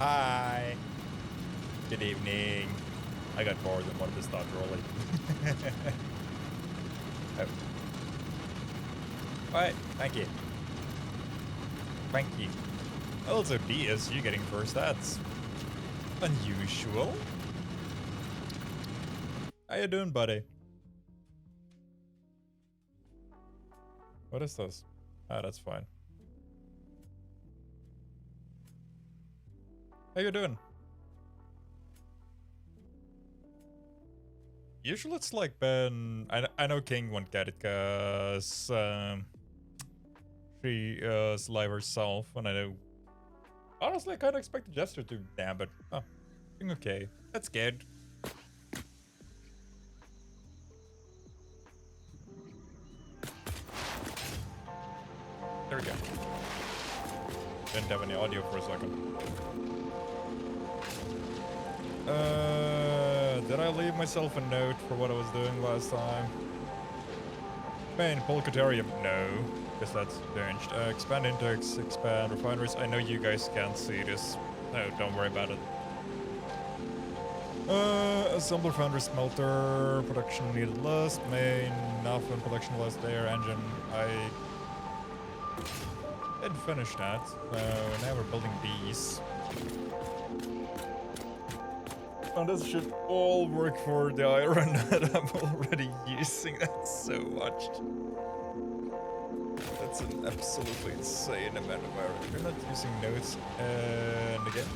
Hi. Good evening. I got bored and wanted to start rolling. Oh. Alright, thank you. Thank you. Also, DS, getting first. That's unusual. How you doing, buddy? What is this? Ah, that's fine. How you doing? Usually it's like Ben. I know King won't get it because she's live herself, and I know. Honestly, I kind of expected Jester to damn, but oh, doing okay. That's good. we go. Didn't have any audio for a second. Did I leave myself a note for what I was doing last time? Main Polkatarium, no, because that's changed. Expand index, expand refineries. I know you guys can't see this. No, don't worry about it. Assembler, foundry, smelter, production needed less. Main, Nafan, production less. There, engine. I did finish that. Now we're building these. And this should all work for the iron that I'm already using. That's so much. That's an absolutely insane amount of iron. We're not using notes. And again.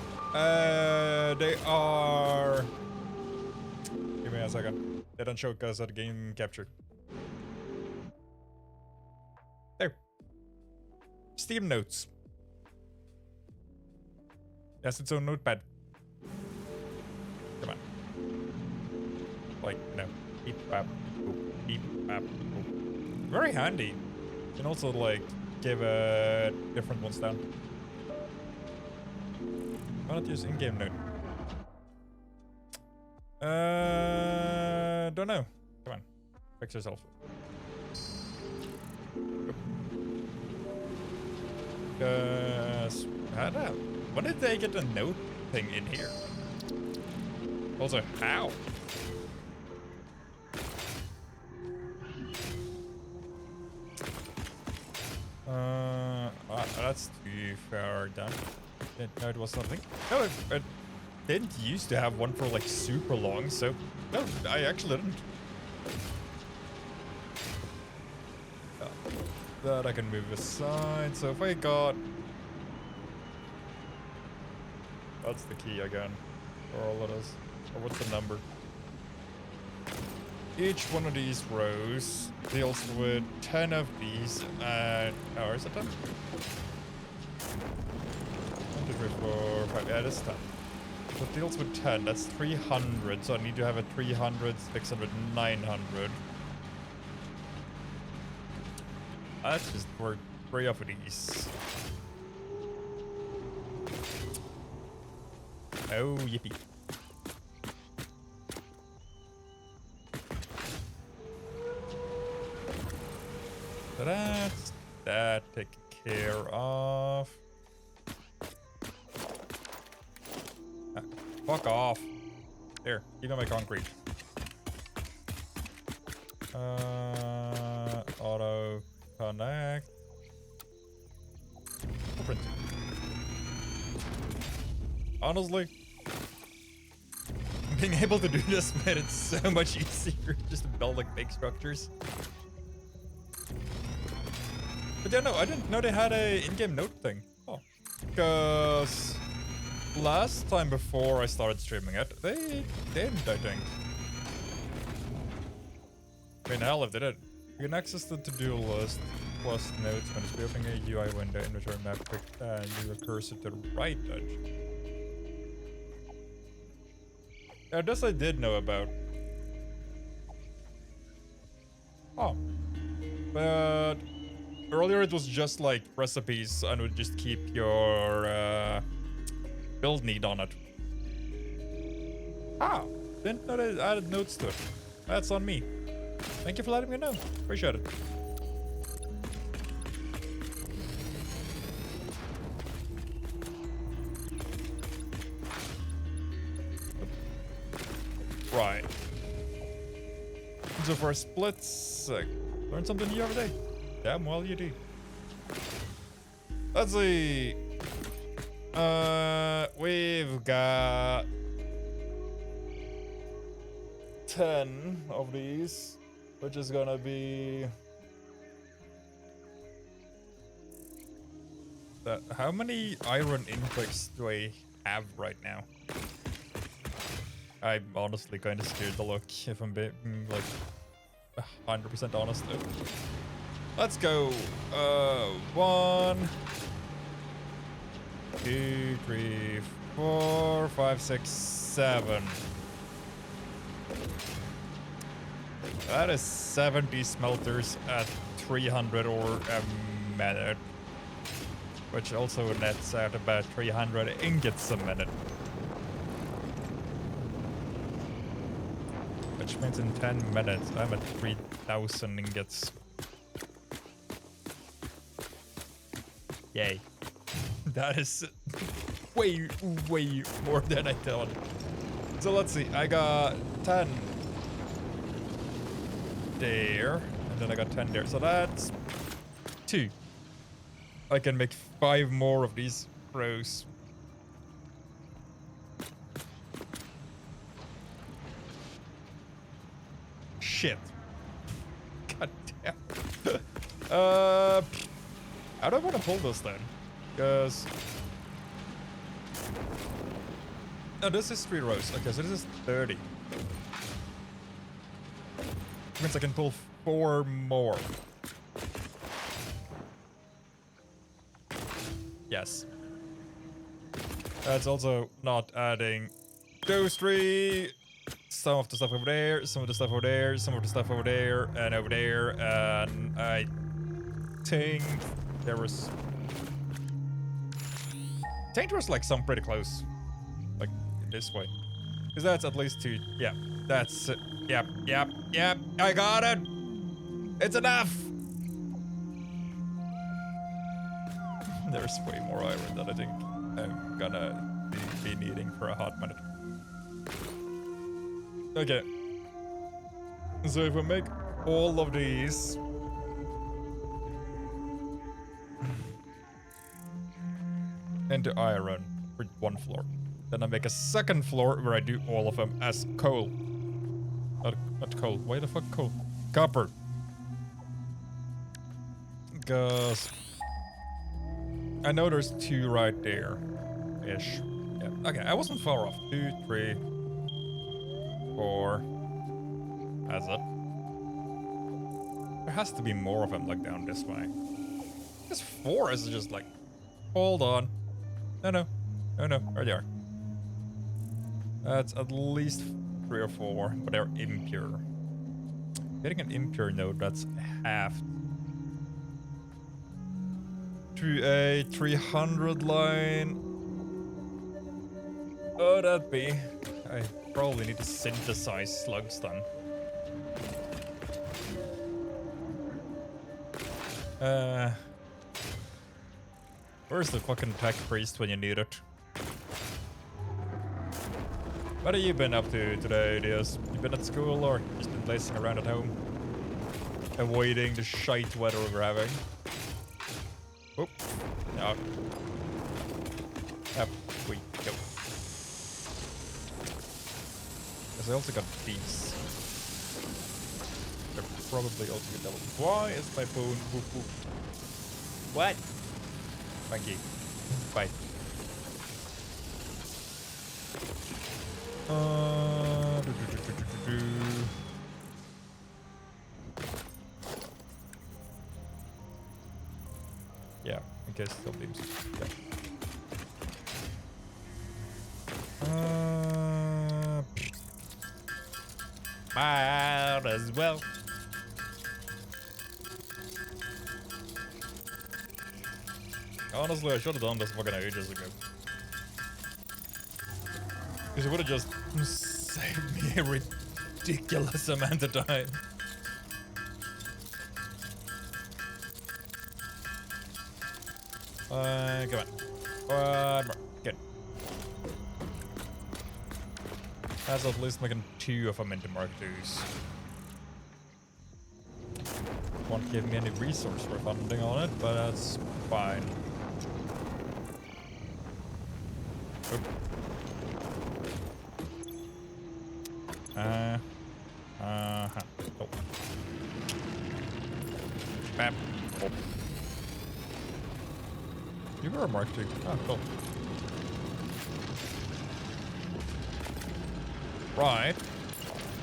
They are... Give me a second. They don't show because of the game capture. There. Steam notes. Has its own notepad. Come on. Like, no. Beep, bap, boop, beep, bap, boop. Very handy. You can also, like, give different ones down. Why not use in-game note? Don't know. Come on. Fix yourself. When did they get a note thing in here? Also, how? That's too far down. Didn't know it was something. No, I didn't used to have one for like super long, so no, I actually didn't. That I can move aside. So if I got, that's the key again, for all of this. Or what's the number? Each one of these rows deals with 10 of these, and oh, is it 10? 1, 2, 3, 4, 5. Yeah, it is 10. So it deals with 10. That's 300. So I need to have a 300, 600, 900. That's just for 3 of these. Oh, yippee. So that's that taken care of. Fuck off. There, give me my concrete. Auto connect. Print. Honestly, being able to do this made it so much easier just to build like big structures. But yeah, no, I didn't know they had a in-game note thing. Oh, because last time before I started streaming it, they didn't, I think. I mean, hell, if they did. You can access the to-do list plus notes when it's opening a UI window, inventory map, quick, move your cursor to the right edge. Now, this I did know about. Oh. But earlier it was just like recipes and would just keep your build need on it. Ah, didn't know they added notes to it. That's on me. Thank you for letting me know. Appreciate it. Right. So for splits, learn something new every day. Damn well you do. Let's see. We've got 10 of these, which is gonna be that. How many iron ingots do I have right now? I'm honestly kind of scared to look, if I'm being like 100% honest. Let's go. 1, 2, 3, 4, 5, 6, 7. That is 70 smelters at 300 ore a minute. which also nets out about 300 ingots a minute. Which means in 10 minutes I'm at 3,000 ingots. Yay. That is way more than I thought. So let's see, I got 10 there, and then I got 10 there. So that's 2. I can make 5 more of these rows. Shit. God damn. I don't want to pull this then, because... No, this is 3 rows. Okay, so this is 30. Means I can pull 4 more. Yes. That's also not adding those 3. Some of the stuff over there, some of the stuff over there, some of the stuff over there, and over there, and I think there was... I think there was like some pretty close. Like this way. Because that's at least 2. Yeah, that's it. Yep. I got it! It's enough! There's way more iron than I think I'm gonna be needing for a hot minute. Okay. So if I make all of these... into iron for 1 floor. Then I make a 2nd floor where I do all of them as coal. Not coal. Why the fuck coal? Copper. Because I know there's 2 right there. Ish. Yeah. Okay, I wasn't far off. 2, 3, 4. That's it. There has to be more of them like down this way. This 4 is just like... Hold on. No. There they are. That's at least 3 or 4, but they're impure. Getting an impure node, that's half. To a 300 line. Oh, that'd be... I probably need to synthesize slugs then. Where's the fucking tech priest when you need it? What have you been up to today, Diaz? You been at school or just been lazing around at home? Avoiding the shite weather we're having? Oop. No. Up we go. Because I also got these. They're probably also good double. Why is my phone whoop whoop? What? Thank you. Bye. Yeah, I guess still beams. Yeah. Might as well. Honestly, I should have done this fucking ages ago. Because it would have just saved me a ridiculous amount of time. Come on. One more. Good. That's at least making 2 of them into Mark IIs. Won't give me any resource for funding on it, but that's fine. Oop. Oh. Bam. Oh. You were a Mark II. Oh, cool. Right.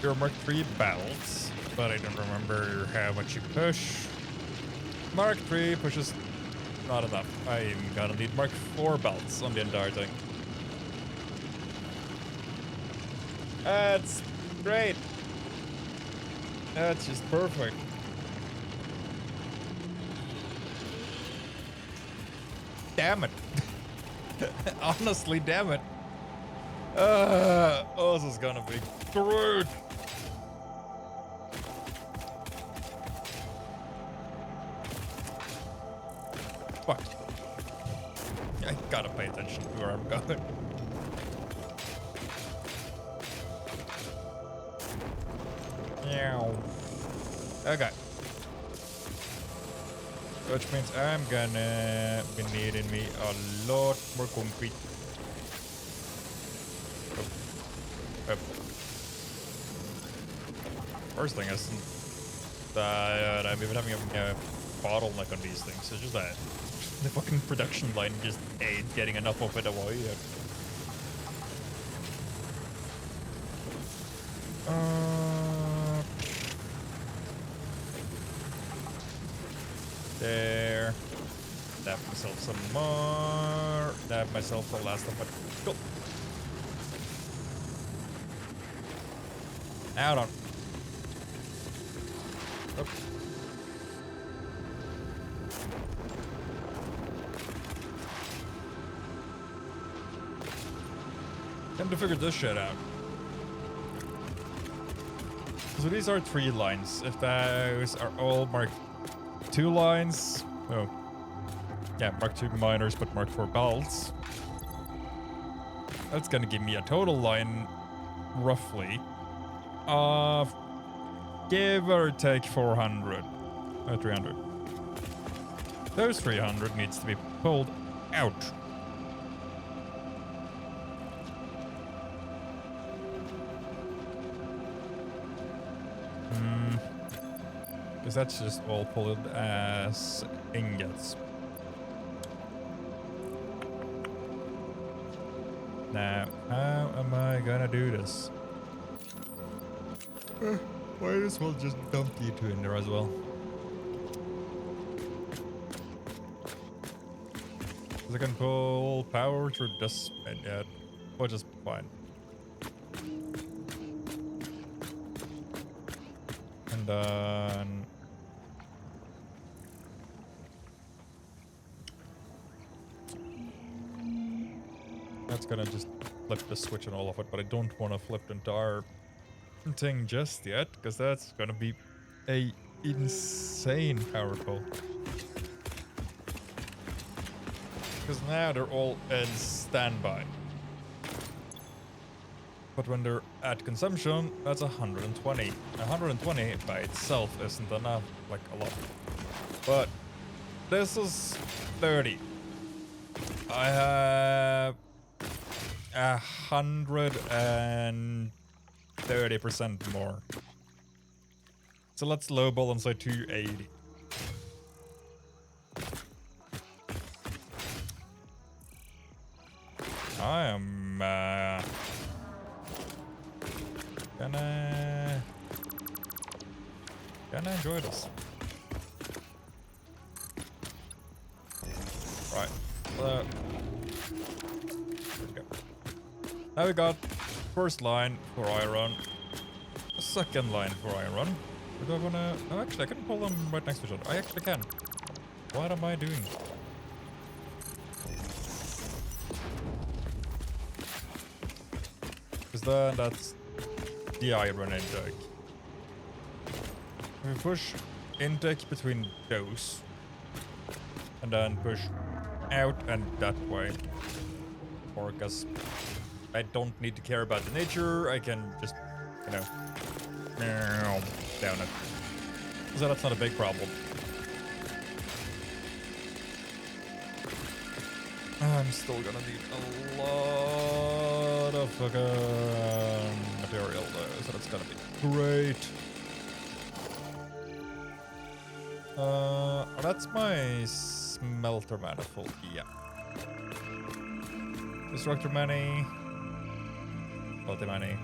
You're a Mark III belts, but I don't remember how much you push. Mark III pushes not enough. I'm gonna need Mark IV belts on the entire thing. That's great. That's just perfect. damn it. Honestly, damn it. Oh, this is gonna be great. Fuck. I gotta pay attention to where I'm going. Okay. Which means I'm gonna be needing me a lot more concrete. First thing is that I'm even having a bottleneck on these things. It's just that the fucking production line just ain't getting enough of it away yet. There. Dab myself some more. Dab myself the last of it. Cool. Out on. Oh. Time to figure this shit out. So these are 3 lines. If those are all marked 2 lines. Oh. Yeah, Mark 2 minors, but Mark 4 belts. That's gonna give me a total line, roughly, of give or take 400. 300. Those 300 needs to be pulled out. Because that's just all pulled as ingots. Now, how am I gonna do this? Might as well just dump you 2 in there as well. Because I can pull power through this and yet, which is fine. And then that's gonna just flip the switch and all of it, but I don't want to flip the entire thing just yet, because that's gonna be a insane power pull. Because now they're all in standby. But when they're at consumption, that's 120. 120 by itself isn't enough, like a lot. But this is 30. I have 130% more. So let's lowball and say 280. I am gonna enjoy this. Right. There we go. Now we got first line for iron, second line for iron. Do I wanna? Oh, actually, I can pull them right next to each other. I actually can. What am I doing? Because then that's the iron intake. We push intake between those, and then push out and that way. Or because I don't need to care about the nature, I can just, you know, down it. So that's not a big problem. I'm still gonna need a lot of fucking material though, so that's gonna be great. That's my smelter manifold, yeah. Destructor money. Multi money.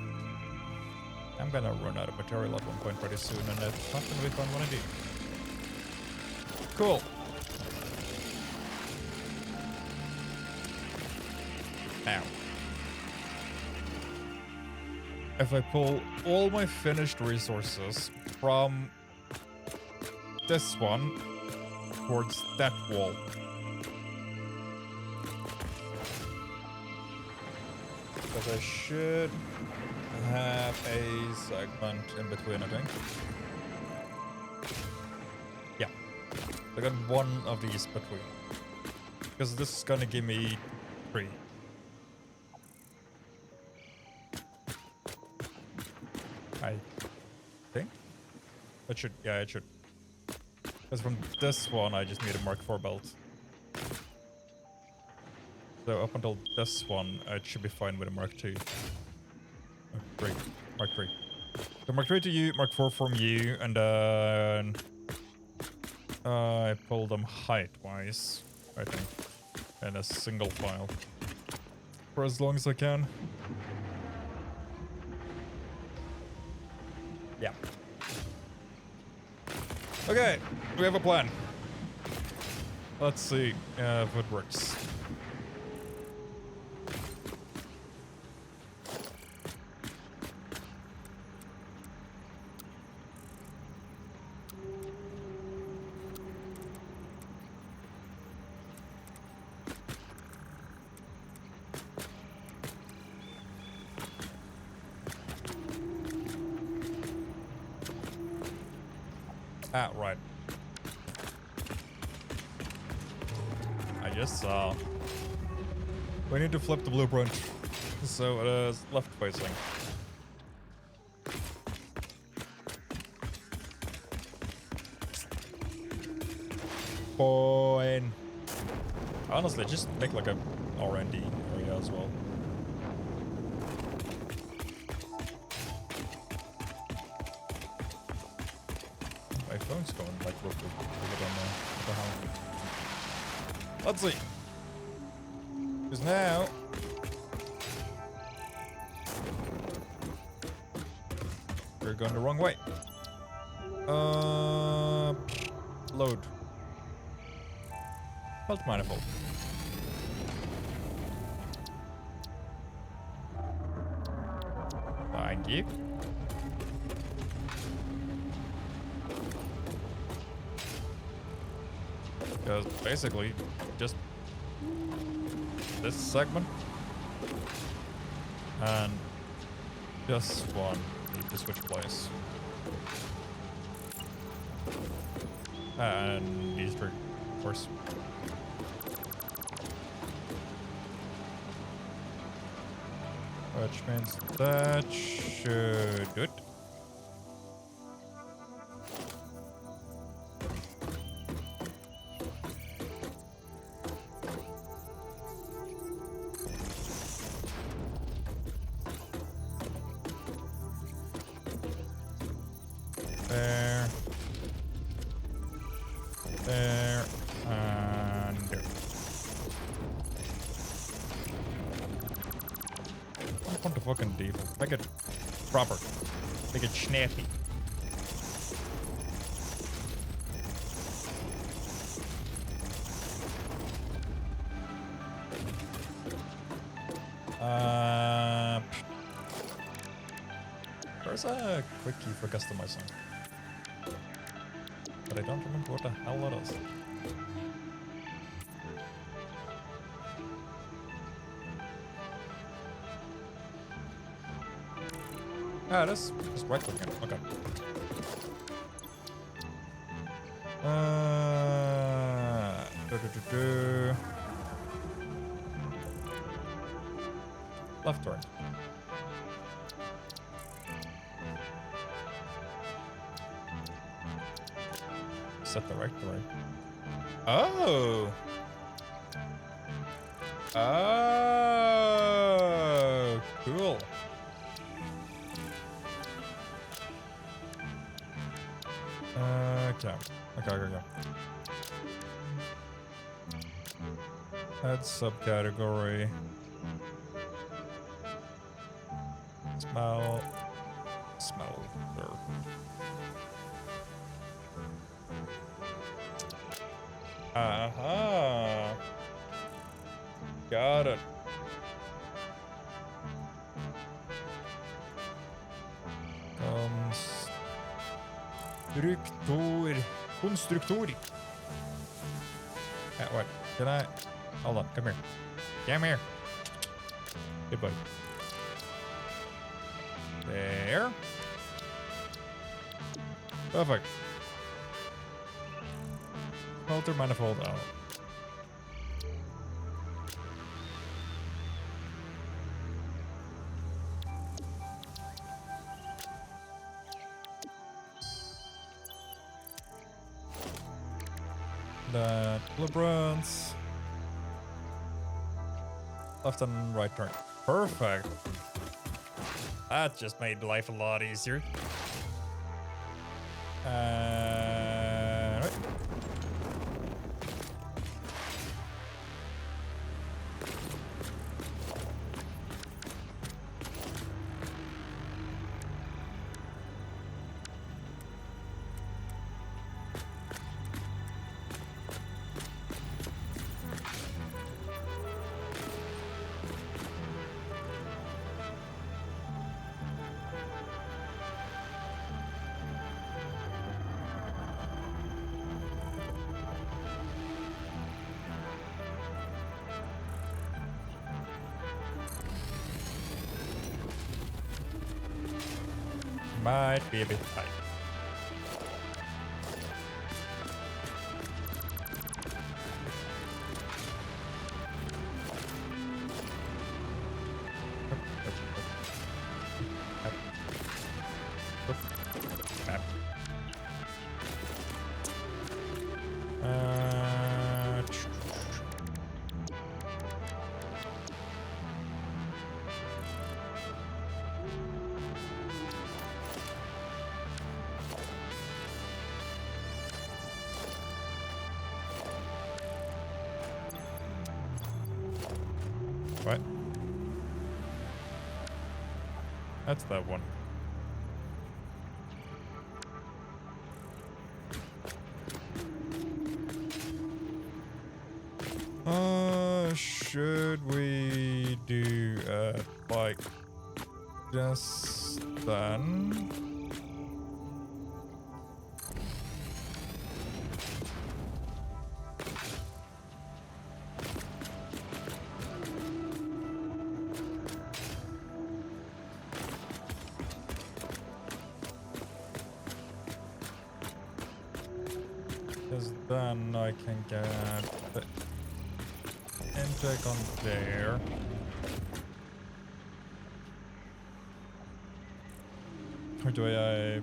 I'm gonna run out of material at one point pretty soon, and that's not gonna be fun when I do. Cool. Now, if I pull all my finished resources from this one towards that wall, Because I should have a segment in between, I think. Yeah. I got one of these between. Because this is gonna give me 3. I think? It should, yeah, it should. Because from this one, I just need a Mark IV belt. So up until this one, it should be fine with a Mark II. Oh, great. Mark III. So Mark III to you, Mark IV from you, and then I pull them height-wise, I think, in a single file. For as long as I can. Yeah. Okay, we have a plan. Let's see if it works. Ah, right. I just saw. We need to flip the blueprint so it is left facing. Fine. Honestly, just make like a R&D area as well. My phone's going like real quick. What the hell? Let's see. Because now we're going the wrong way. Load. Belt manifold. Thank you. Because basically, just this segment and this one need to switch place. And these three, of course. Which means that should do it. There. There. And there. I want the fucking default. Make it proper. Make it snappy. There's a quick key for customizing. But I don't remember what the hell it is. Ah, it is. Just right clicking. Okay. Left turn. Set the right way. Oh! Oh! Cool. Okay. Okay. Add subcategory. Smell. There. Aha. Got it. Konstruktor. What? Can I? Hold on. Come here. Come here. Good boy. There. Perfect. Smelter manifold out. That blueprints. Left and right turn. Perfect. That just made life a lot easier. Right. Might be a bit tight. What? That's that one. Should we do like just then? Because then I can get the intake on there. Or do I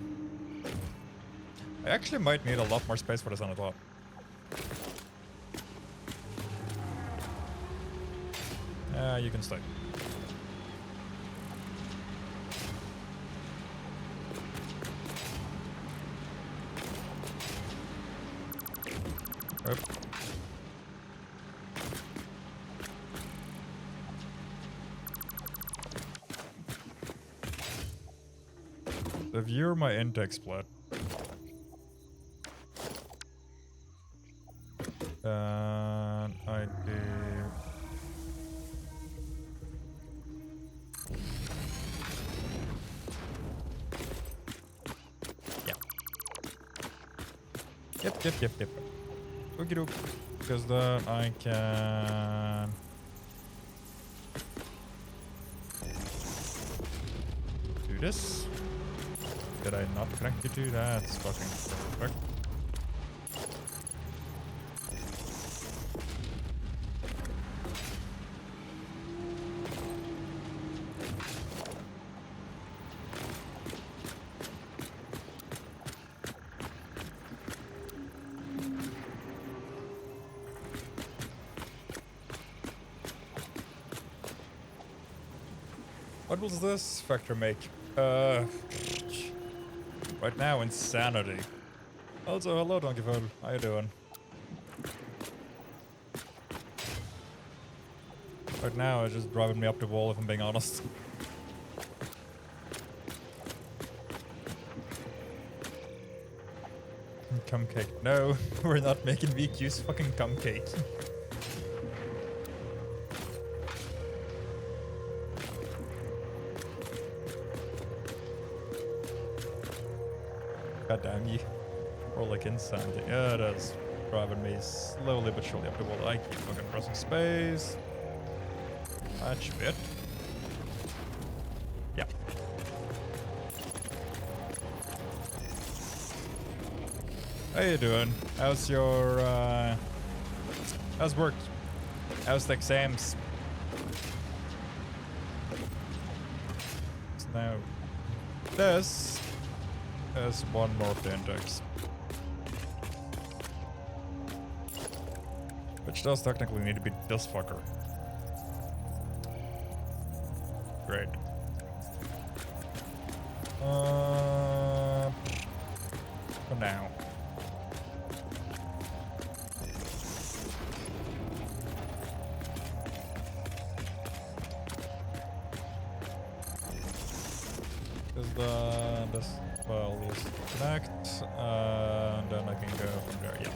actually might need a lot more space for this on the top. You can stay. Oop. The viewer my intake split. And I do. Yeah. Yep. Okie doke. Because then I can. Do this. Did I not connect you to? That's fucking perfect. What was this factor make? Right now, insanity. Also, hello, Donkey Phone. How you doing? Right now, it's just driving me up the wall, if I'm being honest. Cum cake. No, we're not making VQ's fucking cum cake. God damn you. Or like insanity. Yeah, it is. Driving me slowly but surely up the wall. I keep fucking pressing space. That should be it. Yeah. How you doing? How's your, how's work? How's the exams? So now, this is one more of the index. Which does technically need to be this fucker. Great. For now. This well just connect, and then I can go from there. Yeah.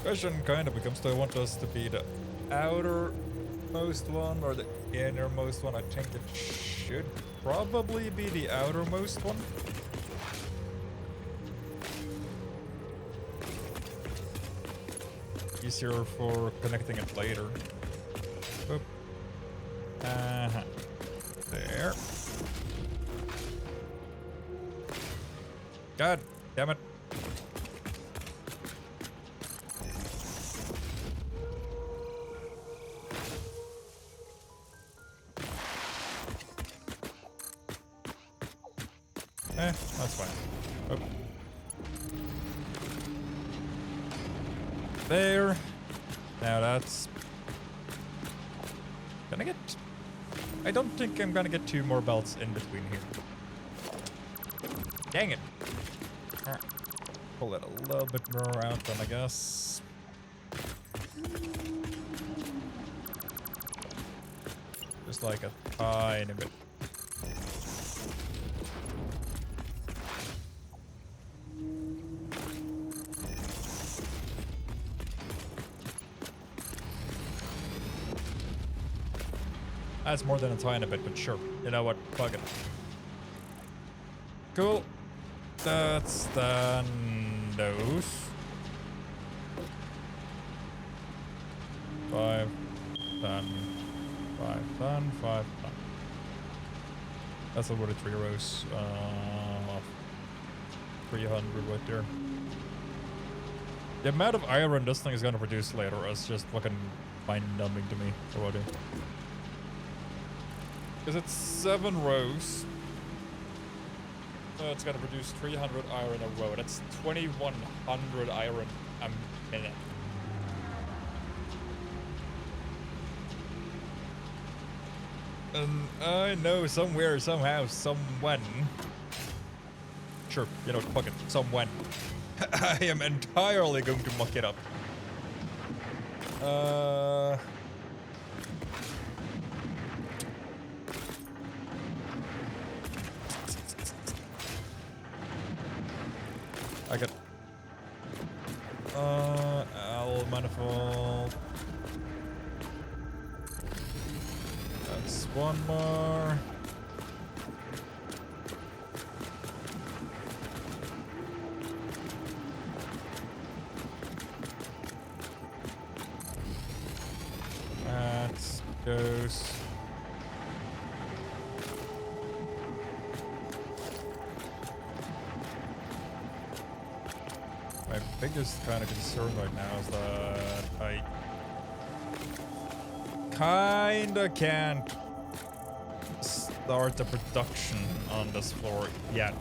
Question kind of becomes: do I want us to be the outermost one or the innermost one? I think it should probably be the outermost one. Easier for connecting it later. Oop. There. God damn it. That's fine. Oh. There. Now that's gonna get... I don't think I'm gonna get 2 more belts in between here. Dang it. Pull it a little bit more out then, I guess. Just like a tiny bit. That's more than a tiny bit, but sure. You know what? Fuck it. Cool. That's done. Those. 5 done. 5 done. 5 done. That's over the 3 rows. 300 right there. The amount of iron this thing is gonna produce later is just fucking mind-numbing to me already. Because it's 7 rows. So it's gonna produce 300 iron a row. That's 2100 iron a minute. And I know somewhere, somehow, someone. Sure, you know, fuck it, someone. I am entirely going to muck it up. I got L manifold. That's 1 more. That goes. My biggest kind of concern right now is that I kinda can't start the production on this floor yet.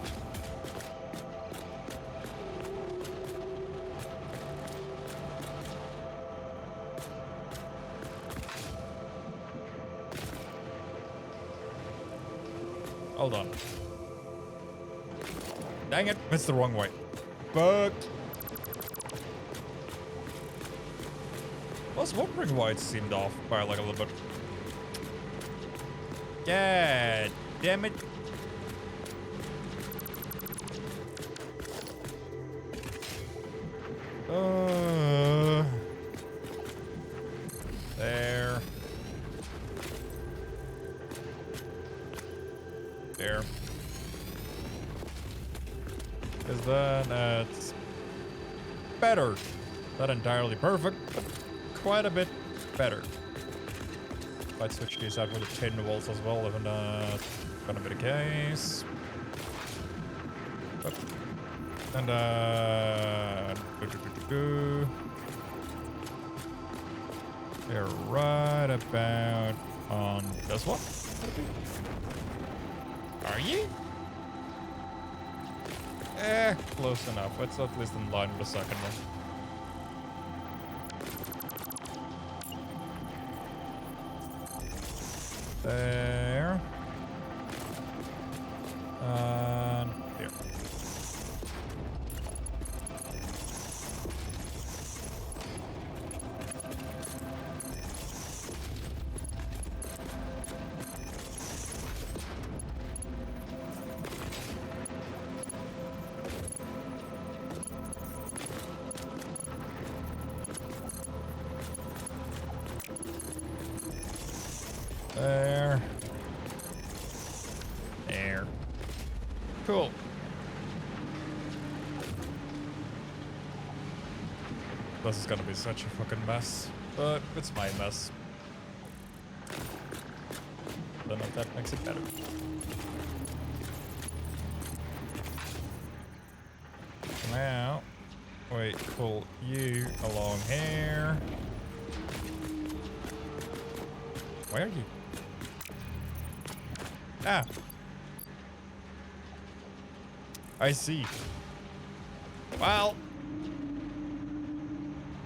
Hold on. Dang it, it's the wrong way. Fuck. I was wondering why it seemed off by like a little bit. God damn it. There. There. Because then it's better. Not entirely perfect, but quite a bit better. Might switch these out with the tin walls as well, even that's gonna be the case. But And they're right about on this one. Are you? Close enough. It's at least in line with the second one. There. And here. There. There. Cool. This is gonna be such a fucking mess, but it's my mess. Don't know if that makes it better. Now, wait, pull you along here. Where are you? Ah. I see. Well.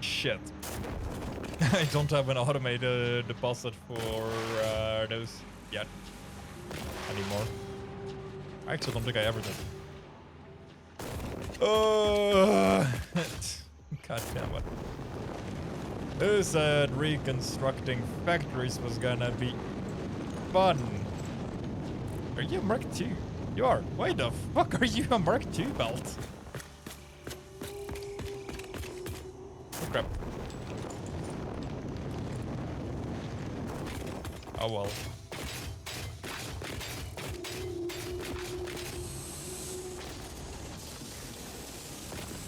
Shit. I don't have an automated deposit for those yet. Anymore. I actually don't think I ever did. God damn it. Who said reconstructing factories was gonna be fun? Are you a Mark II? You are. Why the fuck are you a Mark II belt? Oh crap. Oh well.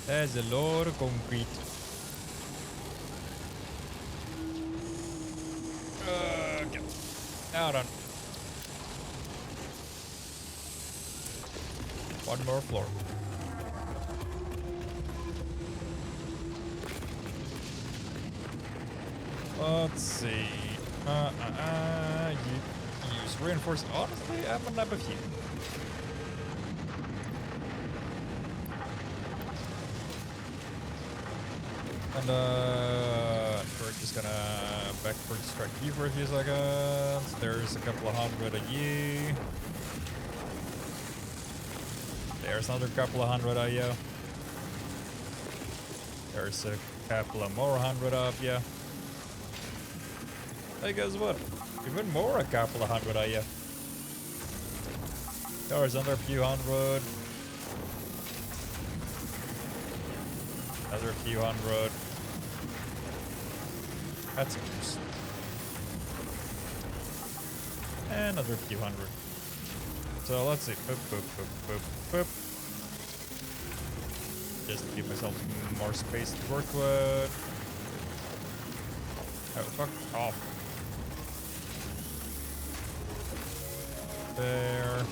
There's a lot of concrete. Okay. Hold on. One more floor. Let's see. You use reinforced. Honestly, I'm gonna have a few. And we're just gonna backwards track you for a few seconds. There's a couple of hundred of you. There's another couple of hundred of you. There's a couple of more hundred of you. Hey, guess what? Even more a couple of hundred of you. There's another few hundred. Another few hundred. That's interesting. Another few hundred. So let's see. Boop, boop, boop, boop, boop. Just to give myself more space to work with. Oh, fuck off. There.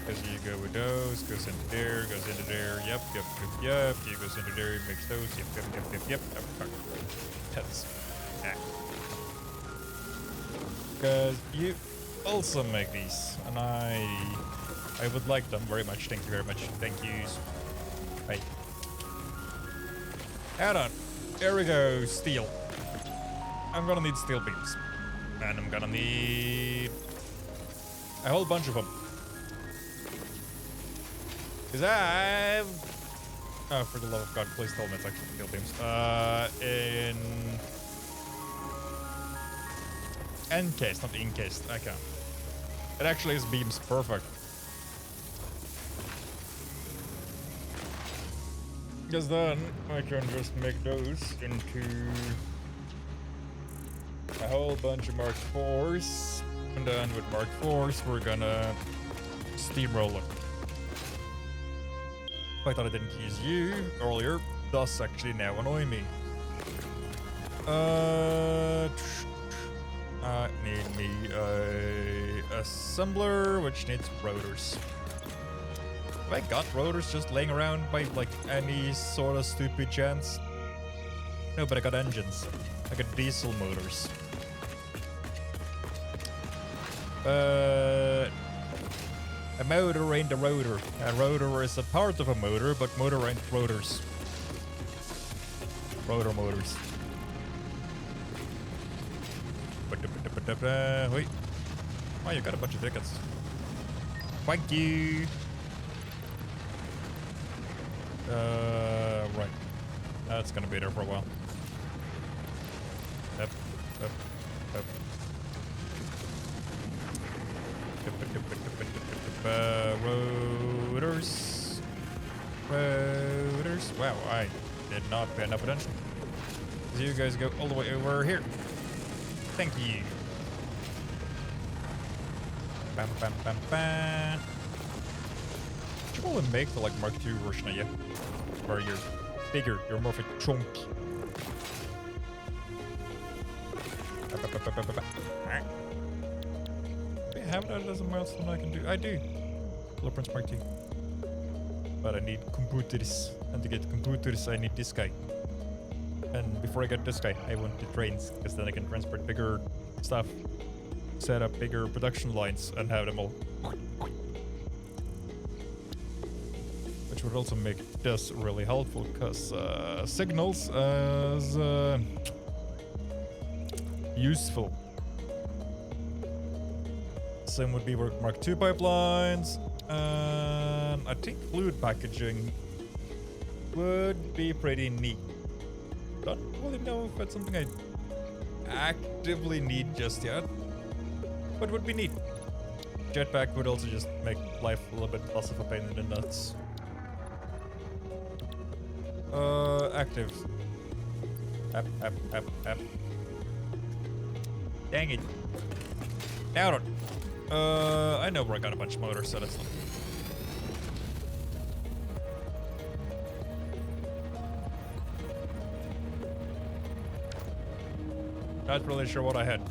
As you go with those, goes into there, goes into there, yep. He goes into there, makes those, yep. Oh, fuck. That's because you also make these, and I would like them very much. Thank you very much. Thank yous. Right. Hold on. There we go. Steel. I'm gonna need steel beams, and I'm gonna need a whole bunch of them. Cause oh, for the love of God, please tell me it's actually steel beams. Encased, not encased. Okay. It actually is beams, perfect. Because then I can just make those into a whole bunch of Mark IVs, and then with Mark IVs we're gonna steamroll it. I thought I didn't use you earlier, does actually now annoy me. I need me a assembler, which needs rotors. Have I got rotors just laying around by like any sort of stupid chance? No, but I got engines. I got diesel motors. A motor ain't a rotor. A rotor is a part of a motor, but motor ain't rotors. Rotor motors. Wait. Oh, you got a bunch of tickets. Thank you. Right. That's gonna be there for a while. Yep. Rotors. Wow, I did not pay enough attention. So you guys go all the way over here. Thank you. Bam, bam, bam, bam. Should probably make the like Mark II version of you, where you're bigger, you're more of a chunk. Do I have that as a milestone I can do? I do. Blueprints Mark II. But I need computers, and to get computers, I need this guy. And before I get this guy, I want the trains, because then I can transport bigger stuff, set up bigger production lines, and have them all. Which would also make this really helpful, because signals as useful. Same would be Mark II pipelines, and I think fluid packaging would be pretty neat. Don't really know if that's something I actively need just yet, but would be neat. Jetpack would also just make life a little bit less of a pain in the nuts. Active. App. Dang it. Down it. I know where I got a bunch of motors, so that's not. Not really sure what I had.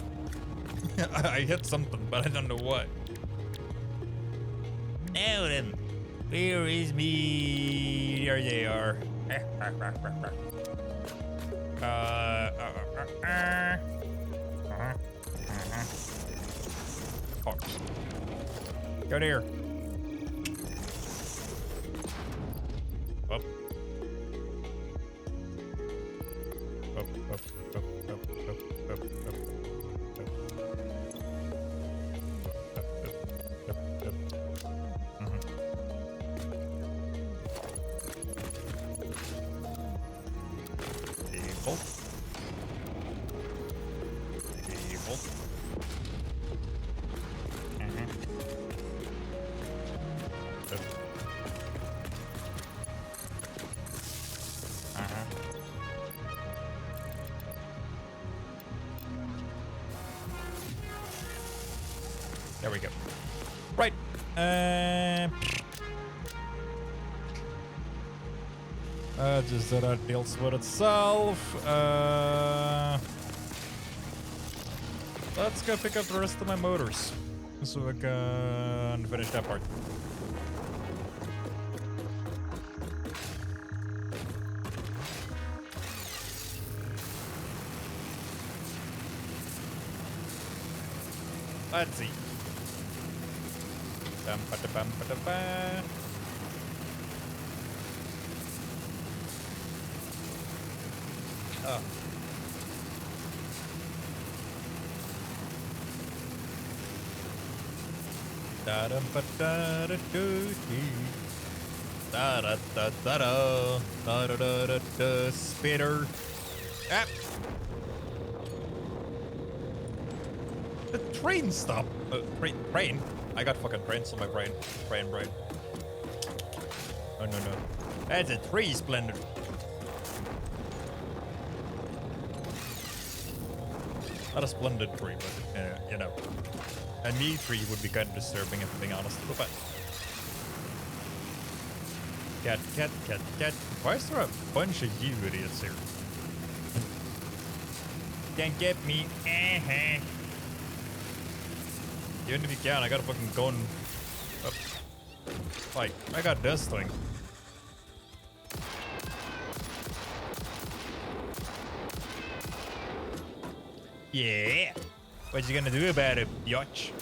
I hit something, but I don't know what. Now then, where is me? There they are. Go there. Up. There we go. Right. Just so that deals with itself. Let's go pick up the rest of my motors so we can finish that part. Let's see. Bam-ba-da-bam-ba-da-ba. Oh. Da-da-da-da-da-da. Spitter. Ah. The train stopped. Train? I got fucking trains on my brain. Brain. Oh, no. That's a tree splendor. Not a splendid tree, but, you know. A knee tree would be kind of disturbing, if I'm being honest. But cat. Why is there a bunch of you idiots here? Can't get me. Even if you can, I got a fucking gun. Up. Like, I got this thing. Yeah. What you gonna do about it, biatch?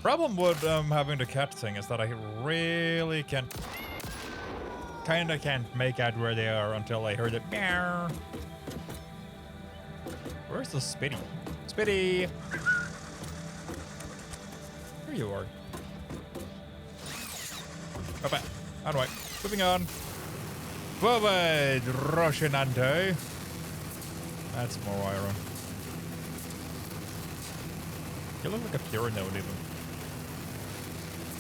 Problem with having the cat thing is that I really kinda can't make out where they are until I heard it. Meow. Where's the Spitty? Spitty! There you are. Bye-bye. Anyway, moving on. Forward, Roshinante. That's more iron. You look like a pure node even.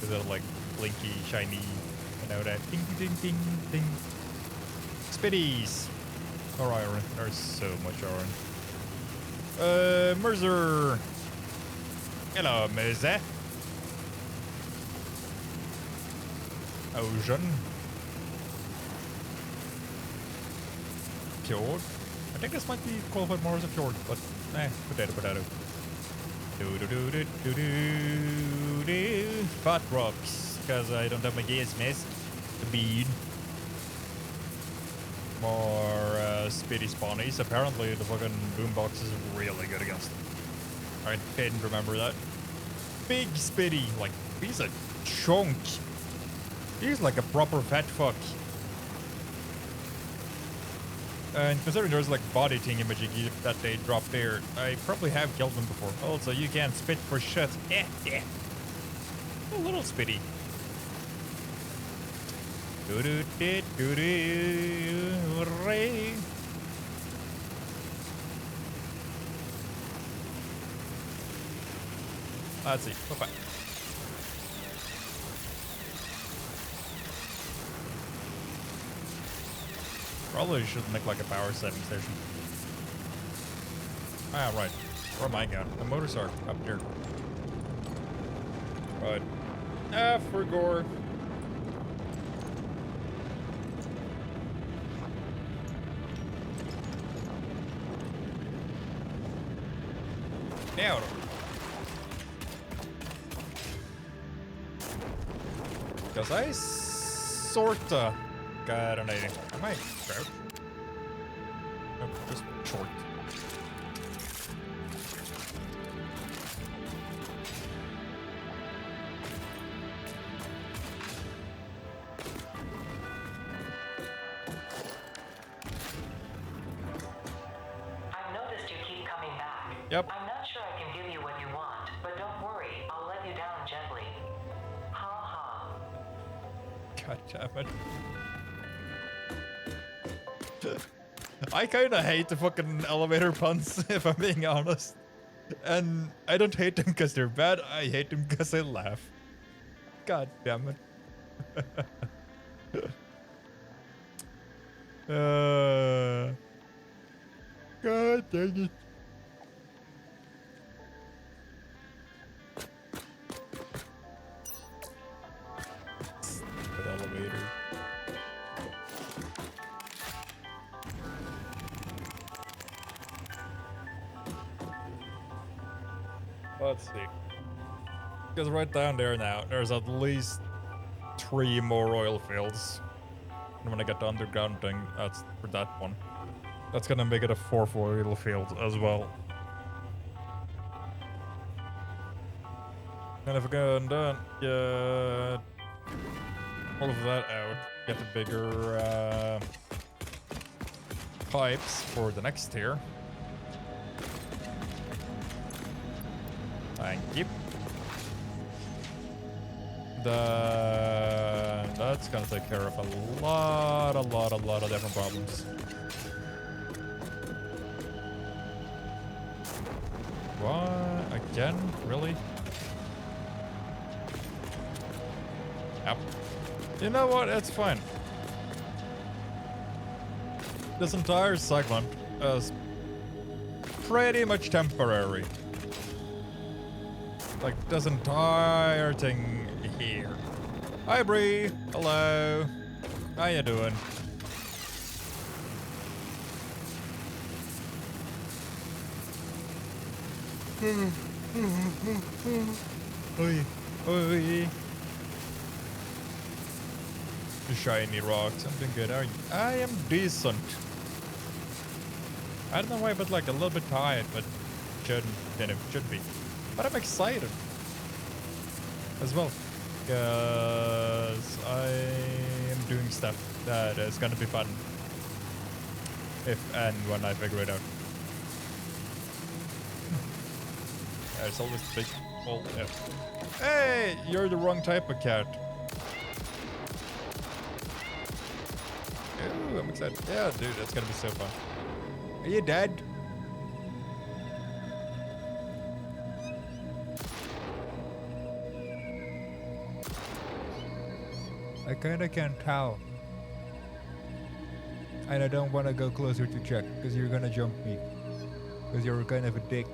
Is it like blinky, shiny, you know that ding ding ding ding. Spitties. More iron. There's so much iron. Mercer. Hello, Mercer. Ocean. Fjord. I think this might be qualified more as a fjord, but potato. Fat rocks, because I don't have my gas mess. The bead. More Spitty spawnies. Apparently the fucking boombox is really good against them. I didn't remember that. Big Spitty, like he's a chunk. He's like a proper fat fuck. And considering there's like body thingamajig that they drop there, I probably have killed them before. Also, you can't spit for shit. Yeah. A little Spitty. Hooray. Let's see. Bye-bye. Probably should make like a power setting station. Ah, right. Where am I going? The motors are up here. Right. For gore. Now. Because I sorta got an idea. Am I crouch? Nope, just short. I've noticed you keep coming back. Yep. I'm not sure I can give you what you want, but don't worry, I'll let you down gently. Ha ha. God damn it. I kinda hate the fucking elevator puns, if I'm being honest. And I don't hate them because they're bad, I hate them because I laugh. God damn it. God dang it. Stupid elevator. Let's see. Because right down there now, there's at least 3 more oil fields. And when I get the underground thing, that's for that one. That's gonna make it a 4th oil field as well. And if I go and get all of that out, get the bigger pipes for the next tier. Thank you. That's gonna take care of a lot of different problems. What? Again? Really? Yep. You know what? It's fine. This entire segment is pretty much temporary. Like this entire thing here. Hi Bree, hello. How you doing? Oi, oi. The shiny rocks. I'm doing good. I am decent. I don't know why, but like a little bit tired, but should be. But I'm excited as well, because I am doing stuff that is gonna be fun if and when I figure it out. There's always the big old F. Hey, you're the wrong type of cat. Ooh, I'm excited. Yeah, dude, that's gonna be so fun. Are you dead? I kinda can't tell. And I don't wanna go closer to check, because you're gonna jump me. Because you're kind of a dick.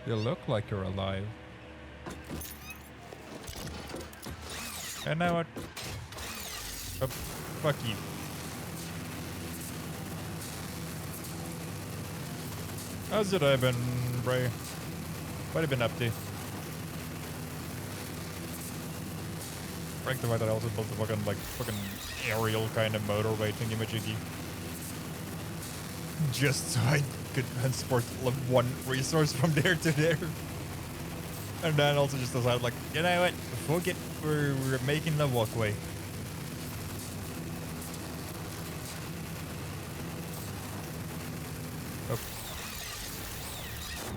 You look like you're alive. And now what? Oh, fuck you. How's it been, Bray? What have you been up to? Frank the fact that I also built a fucking aerial kind of motorway thingy-majiggy. Just so I could transport one resource from there to there. And then also just decided, like, you know what? Fuck it. We're making the walkway. Oh.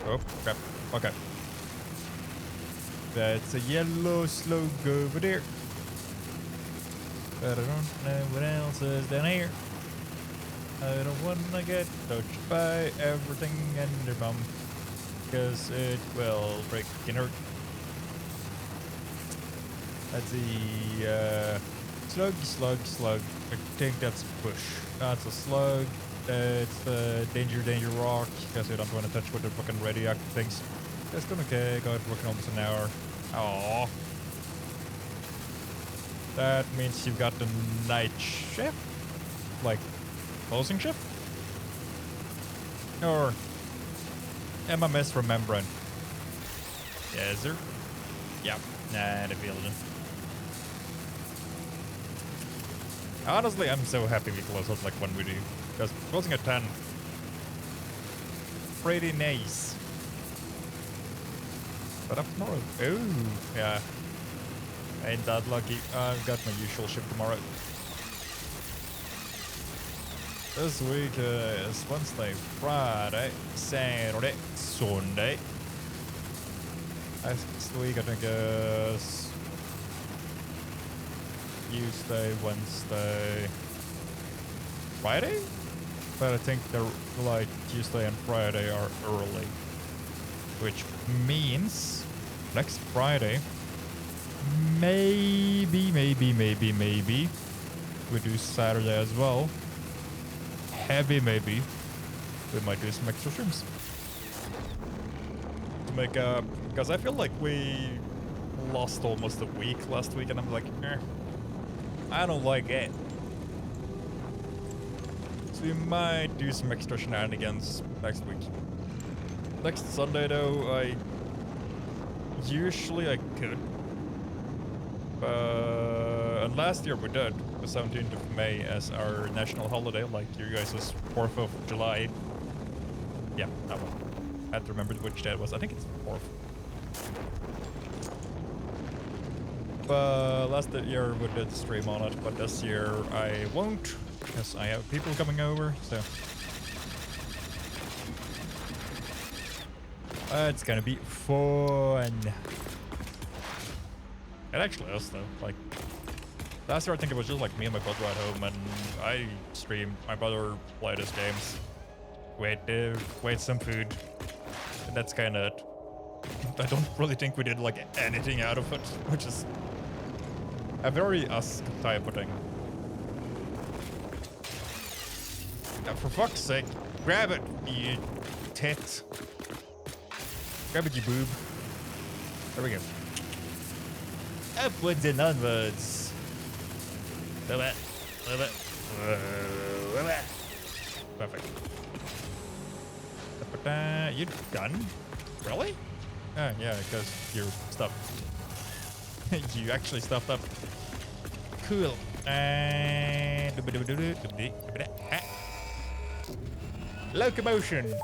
Oh, crap. Okay. That's a yellow slug over there. But I don't know what else is down here. I don't wanna get touched by everything and their bum, because it will freaking hurt. That's the slug. I think that's a push. That's a slug. It's the danger rock, because I don't want to touch with the fucking radioactive things. That's going okay. Got it working almost an hour. Aww. That means you've got the night shift? Like, closing shift? Or am I misremembering? Yes, sir. Yeah. Nah, the building. Honestly, I'm so happy we close out like when we do. Because closing at 10. Pretty nice. But up tomorrow. Ooh, yeah. Ain't that lucky. I've got my usual shift tomorrow. This week is Wednesday, Friday, Saturday, Sunday. Next week I think is Tuesday, Wednesday, Friday? But I think they're like Tuesday and Friday are early. Which means next Friday, maybe we do Saturday as well. Heavy maybe. We might do some extra streams. To make up, because I feel like we lost almost a week last week and I'm like, I don't like it. So we might do some extra shenanigans next week. Next Sunday though, I could. And last year we did the 17th of May as our national holiday, like you guys' 4th of July. Yeah, that one. I had to remember which day it was. I think it's 4th. Last year we did stream on it, but this year I won't, because I have people coming over, so. It's gonna be fun. It actually is though, like, last year I think it was just like me and my brother at home and I streamed, my brother played his games, wait some food, and that's kinda it. I don't really think we did like anything out of it, which is a very us type of thing. Now for fuck's sake, grab it, you tit. Grab it, you boob. There we go. Upwards and onwards. Perfect. You done? Really? Oh, yeah, because you're stuffed. You actually stuffed up. Cool. Locomotion.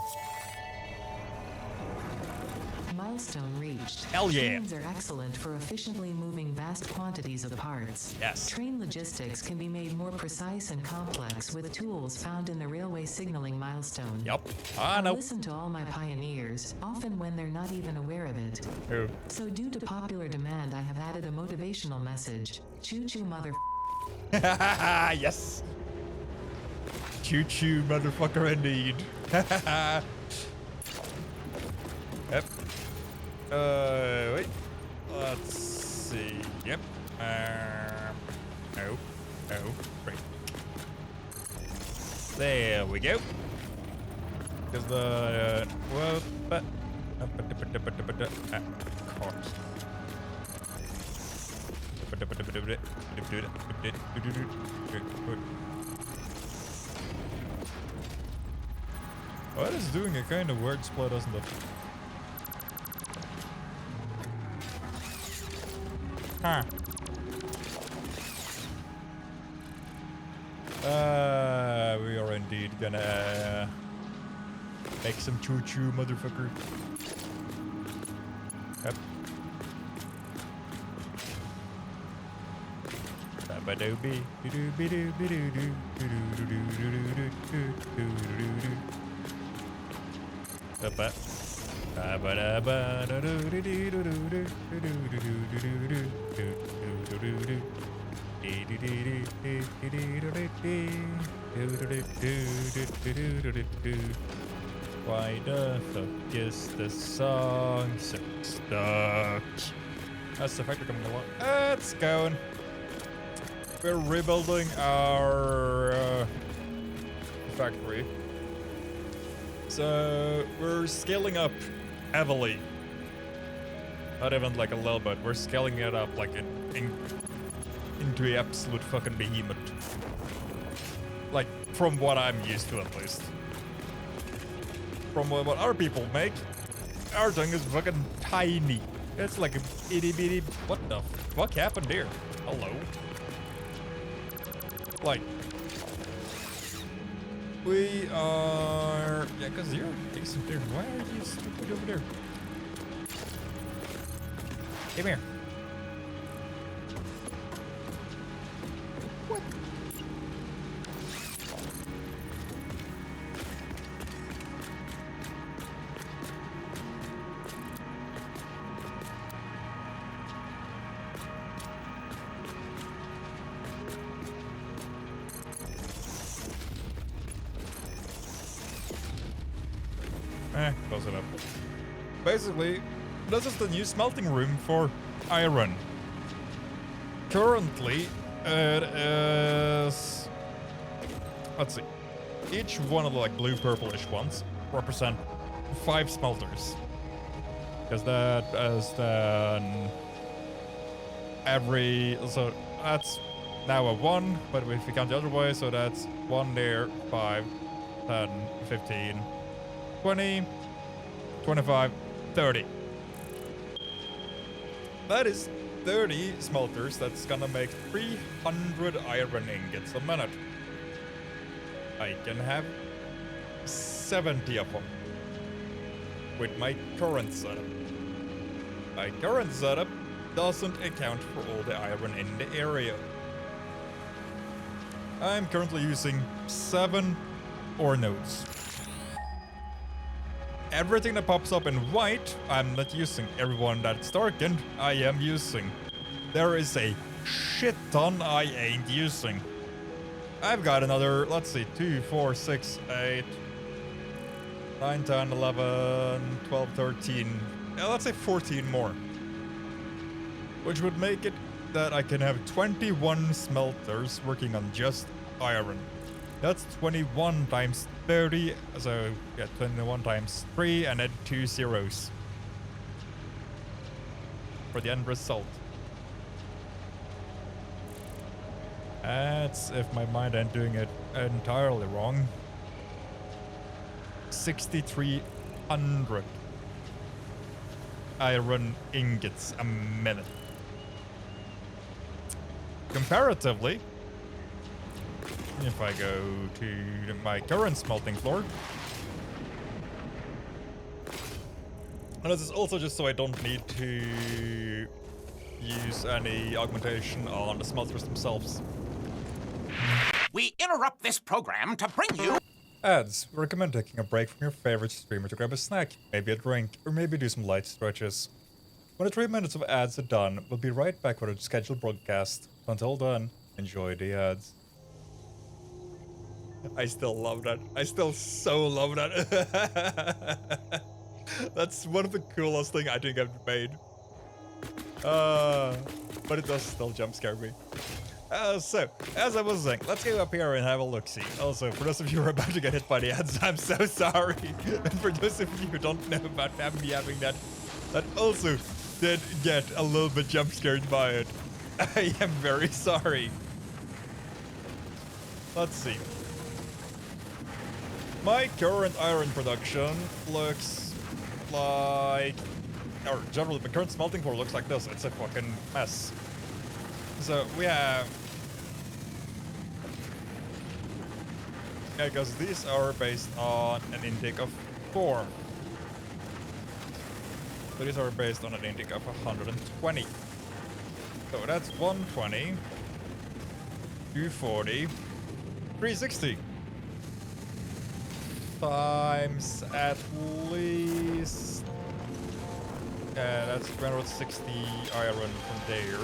Milestone reached. Hell yeah. Trains are excellent for efficiently moving vast quantities of parts. Yes. Train logistics can be made more precise and complex with tools found in the railway signaling milestone. Yup. I know. listen to all my pioneers, often when they're not even aware of it. Oh. So due to popular demand, I have added a motivational message. Choo-choo, mother. Yes. Choo-choo, motherfucker, indeed. Yep. Wait. Let's see. Yep. No. No. Right. There we go. Because the course. Well, that is doing a kind of weird split, isn't it? Huh. We are indeed gonna make some choo-choo, motherfucker. Yep. Ba-ba-do-be, do-do-be-do-be-do-do, do-do-do-do-do-do-do-do-do-do-do. Ba-ba. Why the fuck is the song so stuck? That's the factory coming along. It's going. We're rebuilding our factory. So we're scaling up heavily. Not even like a little bit. We're scaling it up like into an absolute fucking behemoth. Like from what I'm used to, at least. From what other people make, our thing is fucking tiny. It's like a itty bitty. What the fuck happened here? Hello. Like. We are... Yeah, because you're decent there. Why are you stupid over there? Come here. What? Close it up. Basically, this is the new smelting room for iron. Currently, it is... Let's see. Each one of the like blue-purplish ones represent 5 smelters. Because that is then... every... So that's now a 1, but if we count the other way, so that's 1 there, 5, 10, 15, 20... 25, 30. That is 30 smelters. That's gonna make 300 iron ingots a minute. I can have 70 of them with my current setup. My current setup doesn't account for all the iron in the area. I'm currently using 7 ore nodes. Everything that pops up in white, I'm not using. Everyone that's darkened, I am using. There is a shit ton I ain't using. I've got another, let's see, 2, 4, 6, 8, 9, 10, 11, 12, 13, let's say 14 more. Which would make it that I can have 21 smelters working on just iron. That's 21 times 30, so yeah, 21 times 3 and then 2 zeros for the end result. That's if my mind ain't doing it entirely wrong. 6,300 iron ingots a minute. Comparatively, if I go to my current smelting floor, and this is also just so I don't need to use any augmentation on the smelters themselves. We interrupt this program to bring you Ads. We recommend taking a break from your favorite streamer to grab a snack, maybe a drink, or maybe do some light stretches. When the 3 minutes of ads are done, we'll be right back with a scheduled broadcast. Until then, enjoy the ads. I still love that. I still so love that. That's one of the coolest things I think I've made. But it does still jump scare me. So, as I was saying, let's go up here and have a look-see. Also, for those of you who are about to get hit by the ads, I'm so sorry. And for those of you who don't know about me having that also did get a little bit jump scared by it, I am very sorry. Let's see. My current iron production looks like... Or generally, my current smelting floor looks like this. It's a fucking mess. So, we have... Yeah, because these are based on an intake of 4. So these are based on an intake of 120. So that's 120, 240, 360. Times at least... Yeah, that's 360 iron from there.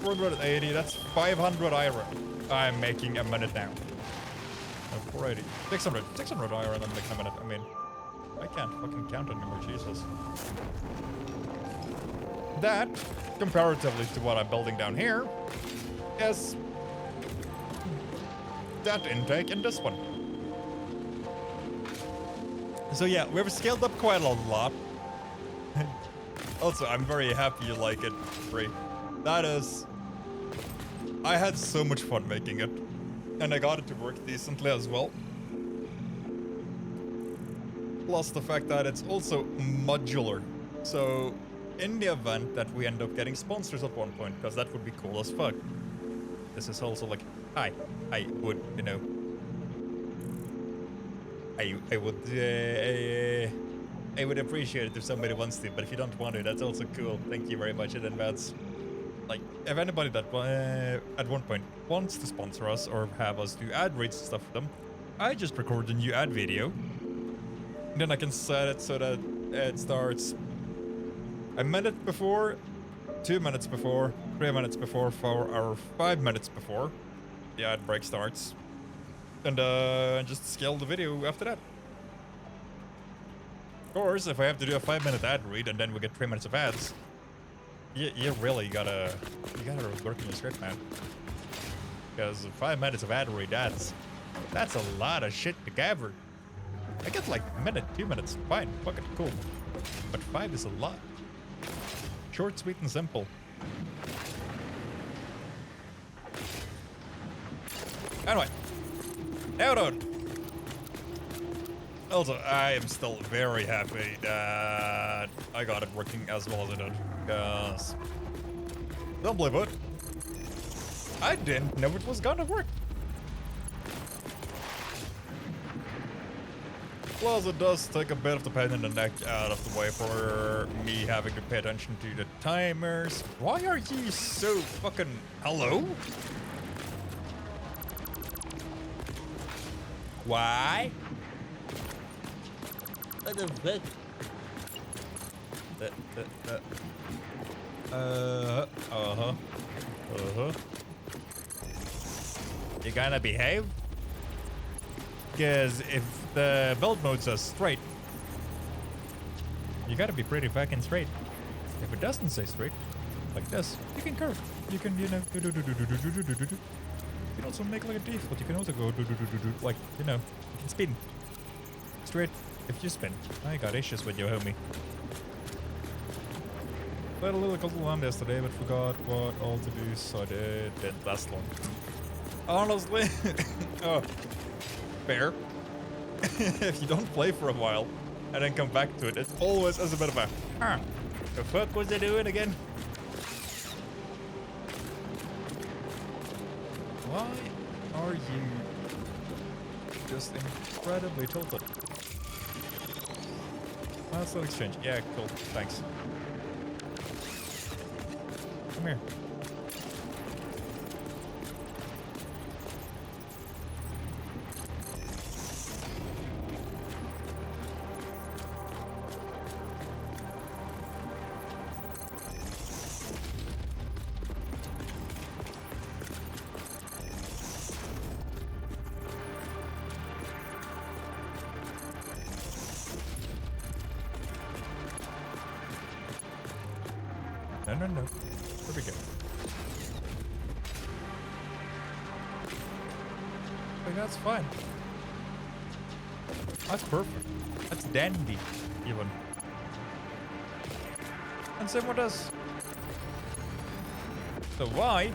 480, that's 500 iron I'm making a minute now. 480. 600 iron I'm making a minute. I mean, I can't fucking count anymore, Jesus. That, comparatively to what I'm building down here, is that intake and this one. So yeah, we've scaled up quite a lot. Also, I'm very happy you like it, Free. That is... I had so much fun making it. And I got it to work decently as well. Plus the fact that it's also modular. So, in the event that we end up getting sponsors at one point, because that would be cool as fuck. This is also like, I would, you know... I would appreciate it if somebody wants to, but if you don't want to, that's also cool. Thank you very much in advance. Like, if anybody that at one point wants to sponsor us or have us do ad reads and stuff for them, I just record a new ad video. And then I can set it so that it starts a minute before, 2 minutes before, 3 minutes before, 4 or 5 minutes before the ad break starts. And just scale the video after that. Of course, if I have to do a 5-minute ad read and then we get 3 minutes of ads, you really gotta work in your script, man. Because 5 minutes of ad read, that's a lot of shit to gather. I get like a minute, 2 minutes, fine, fucking cool. But 5 is a lot. Short, sweet, and simple. Anyway, now on. Also, I am still very happy that I got it working as well as it did. Because, don't believe it, I didn't know it was gonna work. Plus, it does take a bit of the pain in the neck out of the way for me having to pay attention to the timers. Why are you so fucking... Hello? Why? What the fuck? You gonna behave? Because if the build mode says straight, you gotta be pretty fucking straight. If it doesn't say straight, like this, you can curve. You can, you know, You can also make like a default. You can also go like, you know, you can spin straight if you spin. I got issues with you, homie. Played a little Cult of the Lamb yesterday, but forgot what all to do, so I didn't last long. Honestly, oh, fair. If you don't play for a while and then come back to it, it's always as a bit of a, the fuck was I doing again? Why are you just incredibly tilted? That's not exchange. Yeah, cool. Thanks. Come here. No. There we go. Like, that's fine. That's perfect. That's dandy, even. And same with us. So why,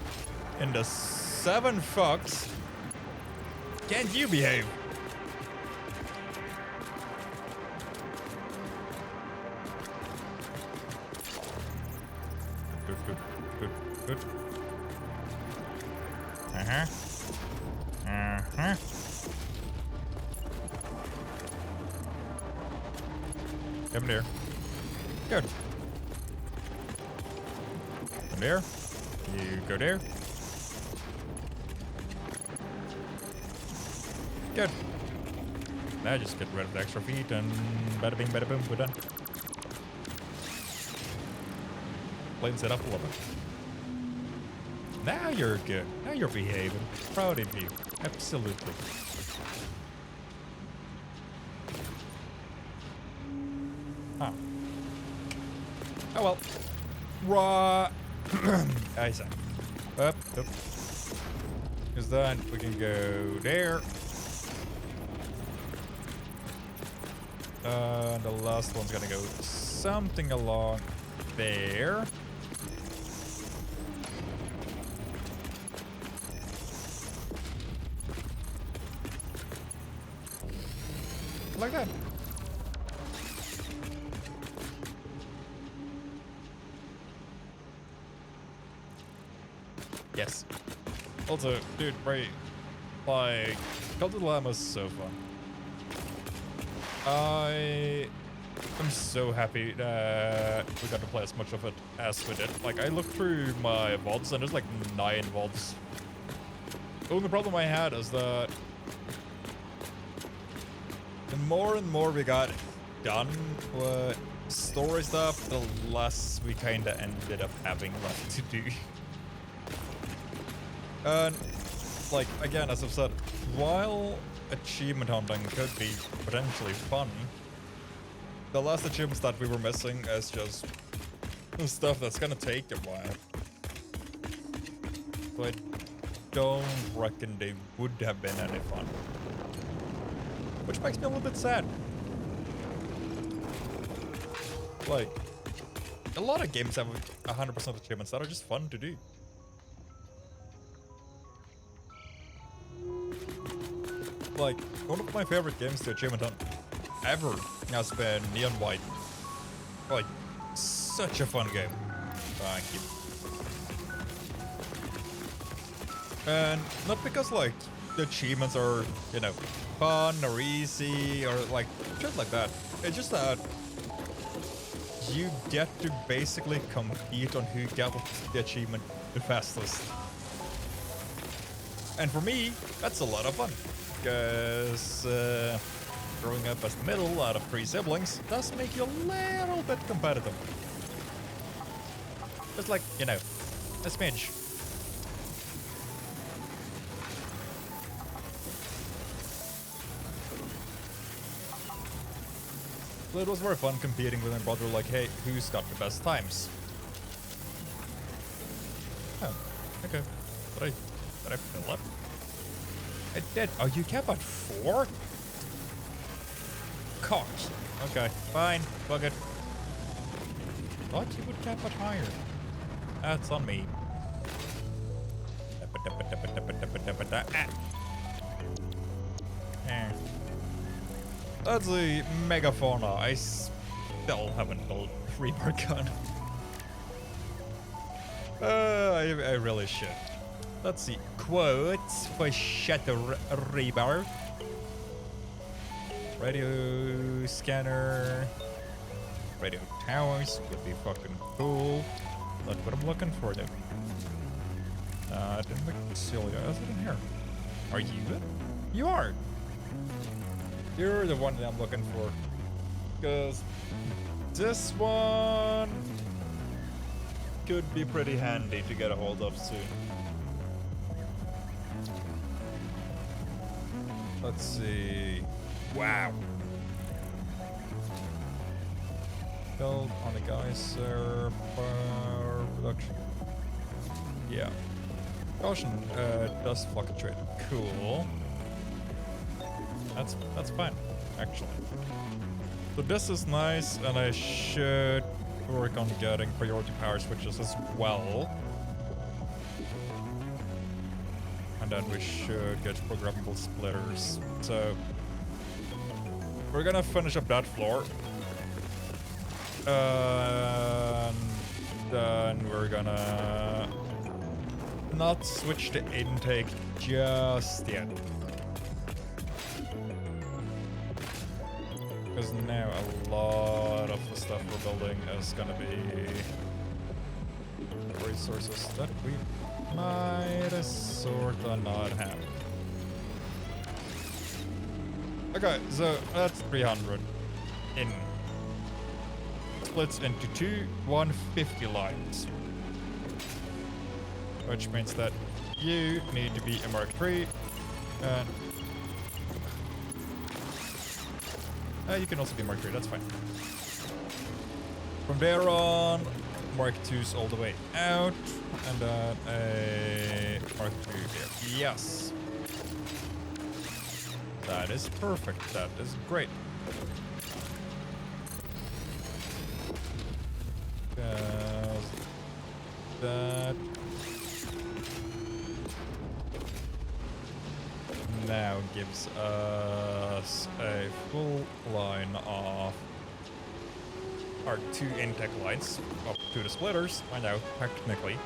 in the 7 fucks, can't you behave? Good. Come there. Good. Come there. You go there. Good. Now just get rid of the extra feet and bada bing, bada boom, we're done. Cleans it up a little bit. Now you're good. Now you're behaving. Proud of you. Absolutely. Huh. Oh well. Raw. I say. Up. Because then we can go there. The last one's gonna go something along there. Like that. Yes. Also, dude, right, like, Cult of the Lamb was so fun. I am so happy that we got to play as much of it as we did. Like, I looked through my VODs and there's like 9 VODs. The only problem I had is that the more and more we got done with story stuff, the less we kinda ended up having left to do. And, like, again, as I've said, while achievement hunting could be potentially fun, the last achievements that we were missing is just stuff that's gonna take a while. So I don't reckon they would have been any fun. Which makes me a little bit sad. Like, a lot of games have 100% achievements that are just fun to do. Like, one of my favorite games to achievement hunt ever has been Neon White. Like, such a fun game. Thank you. And not because, like, the achievements are, you know, fun or easy or, like, shit like that. It's just that you get to basically compete on who got the achievement the fastest. And for me, that's a lot of fun. Because growing up as the middle out of 3 siblings does make you a little bit competitive. Just like, you know, a smidge. So it was very fun competing with my brother, like, hey, who's got the best times? Oh, okay. Did I fill up? I did. Oh, you kept at 4? Cocked. Okay, fine. Fuck it. Thought you would cap it higher. That's on me. That's the megafauna. I still haven't built Reaper gun. I really should. Let's see. Quotes for Shatter Reaper. Radio scanner. Radio towers would be fucking cool. That's what I'm looking for though. Didn't Celia, is it in here? Are you it? You are. You're the one that I'm looking for. Because this one could be pretty handy to get a hold of soon. Let's see. Wow. Build on the geyser power production. Yeah. Ocean does fluctuate. Cool. That's fine, actually. So this is nice, and I should work on getting priority power switches as well. And then we should get programmable splitters. So we're gonna finish up that floor. And then we're gonna not switch the intake just yet. Because now a lot of the stuff we're building is gonna be resources that we might sorta not have. Okay, so that's 300 in. Splits into two 150 lines. Which means that you need to be a Mark III, and you can also be Mark III, that's fine. From there on, Mark II's all the way out, and then a Mark III here. Yes. That is perfect, that is great. Because that now gives us a full line of our two intake lines up to the splitters. I know, technically.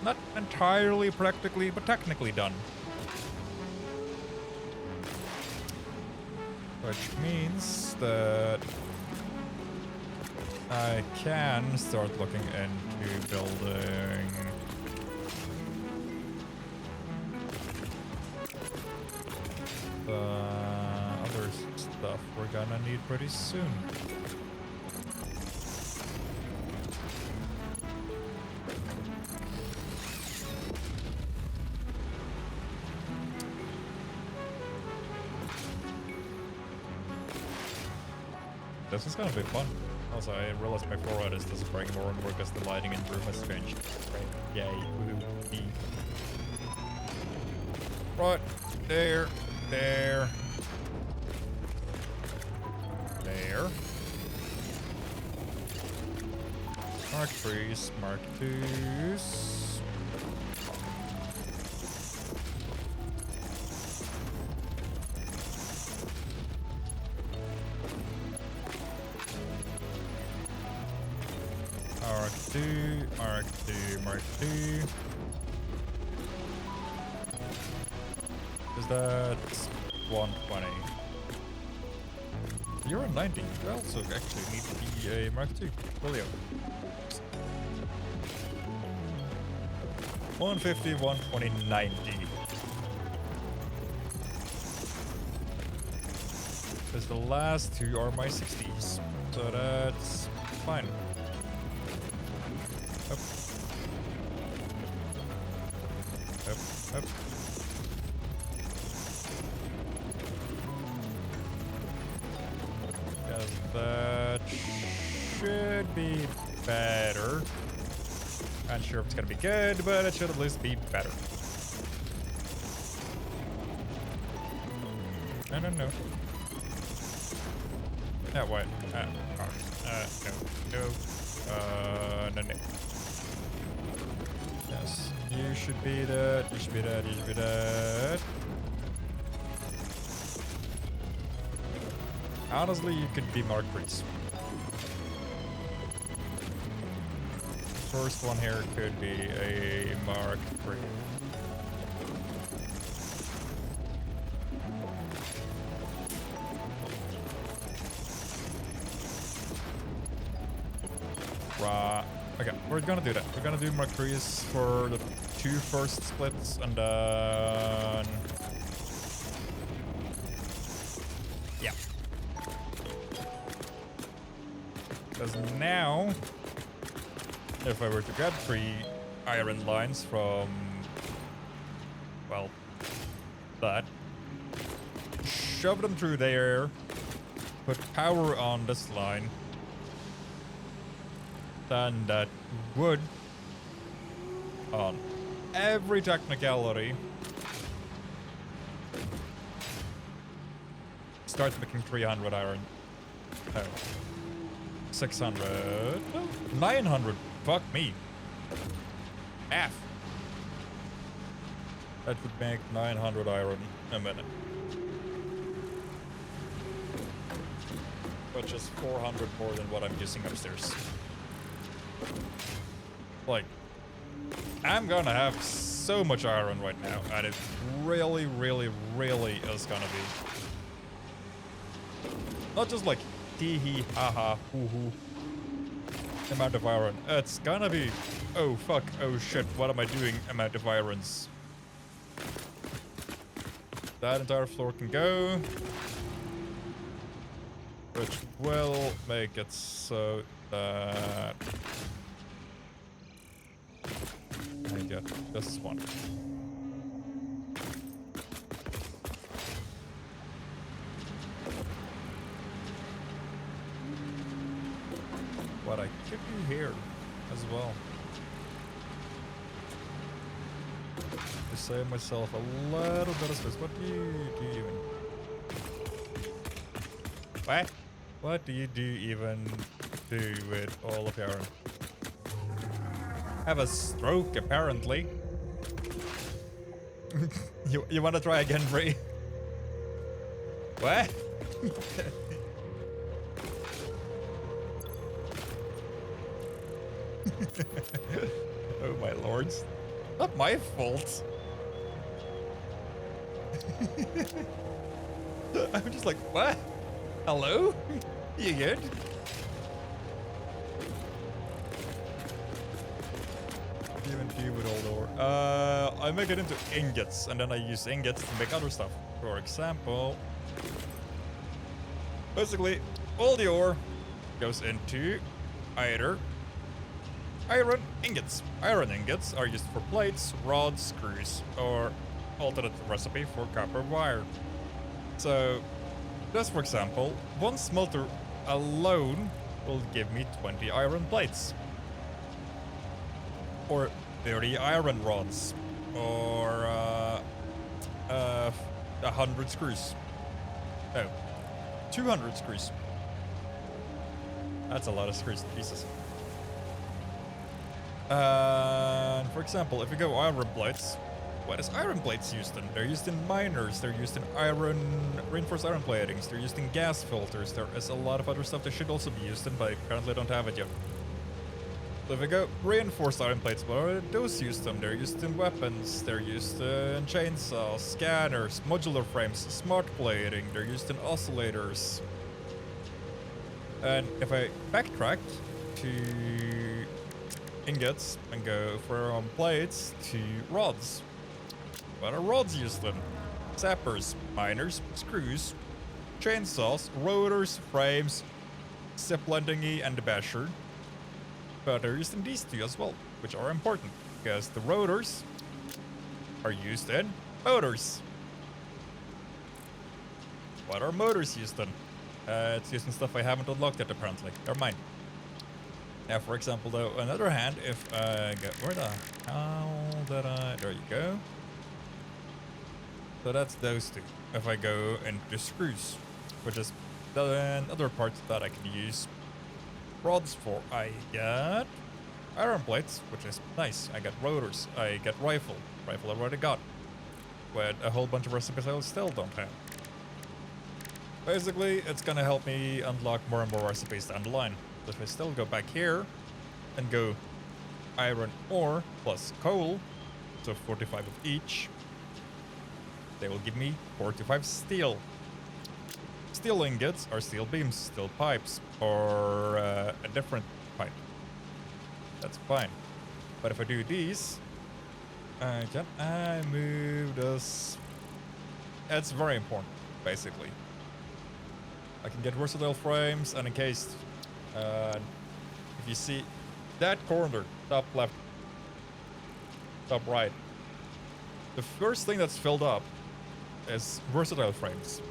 Not entirely practically, but technically done. Which means that I can start looking into building the other stuff we're gonna need pretty soon. This is gonna be fun. Also, I realized my forward is displaying more and more because the lighting in the room has changed. Right. Yay. Woohoo. Right. There. There. There. Mark 3s, Mark 2s. Mark 2, Mark 2. Is that 120? You're on 90. You also actually need to be a Mark 2. William. 150, 120, 90. Because the last two are my 60s. So that's fine. Up. Up, up. Because that should be better. Not sure if it's gonna be good, but it should at least be better. I don't know. No, what? No. No. No. Yes, you should be that. You should be that. You should be that. Honestly, you could be Mark Priest. First one here could be a Mark III. Right. Okay, we're gonna do that. We're gonna do Mark III's for the 2 first splits, and then... yeah. Because now, if I were to grab 3 iron lines from, well, that, shove them through there, put power on this line, then that would, on every technicality, start making 300 iron. Oh. 600. No, 900. Fuck me. Half. That would make 900 iron a minute. Which is 400 more than what I'm using upstairs. Like, I'm gonna have so much iron right now, and it really, really, really is gonna be not just like tee hee ha ha hoo hoo amount of iron. It's gonna be oh fuck, oh shit, what am I doing amount of irons. That entire floor can go, which will make it so that I get this one. What I could do here as well. To save myself a little bit of space. What do you do even? What? What do you do even do with all of your iron? Have a stroke, apparently. You wanna try again, Bree? What? Oh my lords. Not my fault. I'm just like, what? Hello? You good? What do you even do with all the ore? I make it into ingots, and then I use ingots to make other stuff. For example, basically, all the ore goes into either iron ingots. Iron ingots are used for plates, rods, screws, or alternate recipe for copper wire. So, just for example, one smelter alone will give me 20 iron plates. Or 30 iron rods. Or 100 screws. No, 200 screws. That's a lot of screws, Jesus. For example, if you go iron plates, what is iron plates used in? They're used in miners, they're used in reinforced iron platings, they're used in gas filters, there is a lot of other stuff they should also be used in, but I currently don't have it yet. So if we go reinforced iron plates, what are those used in? They're used in weapons, they're used in chainsaws, scanners, modular frames, smart plating, they're used in oscillators. And if I backtrack to ingots and go from plates to rods. What are rods used in? Zappers, miners, screws, chainsaws, rotors, frames, zip-landingy, and the basher. But they're used in these two as well, which are important, because the rotors are used in motors. What are motors used in? It's used in stuff I haven't unlocked yet, apparently. Never mind. Now, for example, though, on the other hand, if I go, where the hell did I, there you go. So that's those two. If I go into screws, which is the other parts that I can use rods for? I get iron plates, which is nice. I get rotors. I get rifle. Rifle I already got. With a whole bunch of recipes I still don't have. Basically, it's gonna help me unlock more and more recipes down the line. So if I still go back here and go iron ore plus coal, so 45 of each, they will give me 45 steel. Steel ingots or steel beams, steel pipes, or a different pipe. That's fine. But if I do these, can I move this? It's very important, basically. I can get versatile frames and encased. If you see that corner, top left, top right, the first thing that's filled up is versatile frames.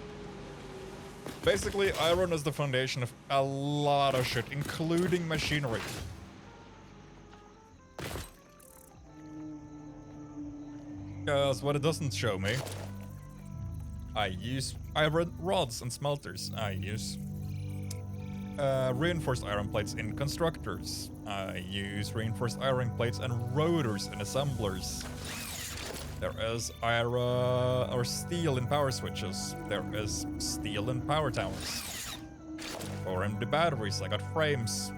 Basically, iron is the foundation of a lot of shit, including machinery. Because what it doesn't show me, I use iron rods and smelters. I use reinforced iron plates in constructors. I use reinforced iron plates and rotors in assemblers. There is iron or steel in power switches. There is steel in power towers. Or in the batteries, I got frames.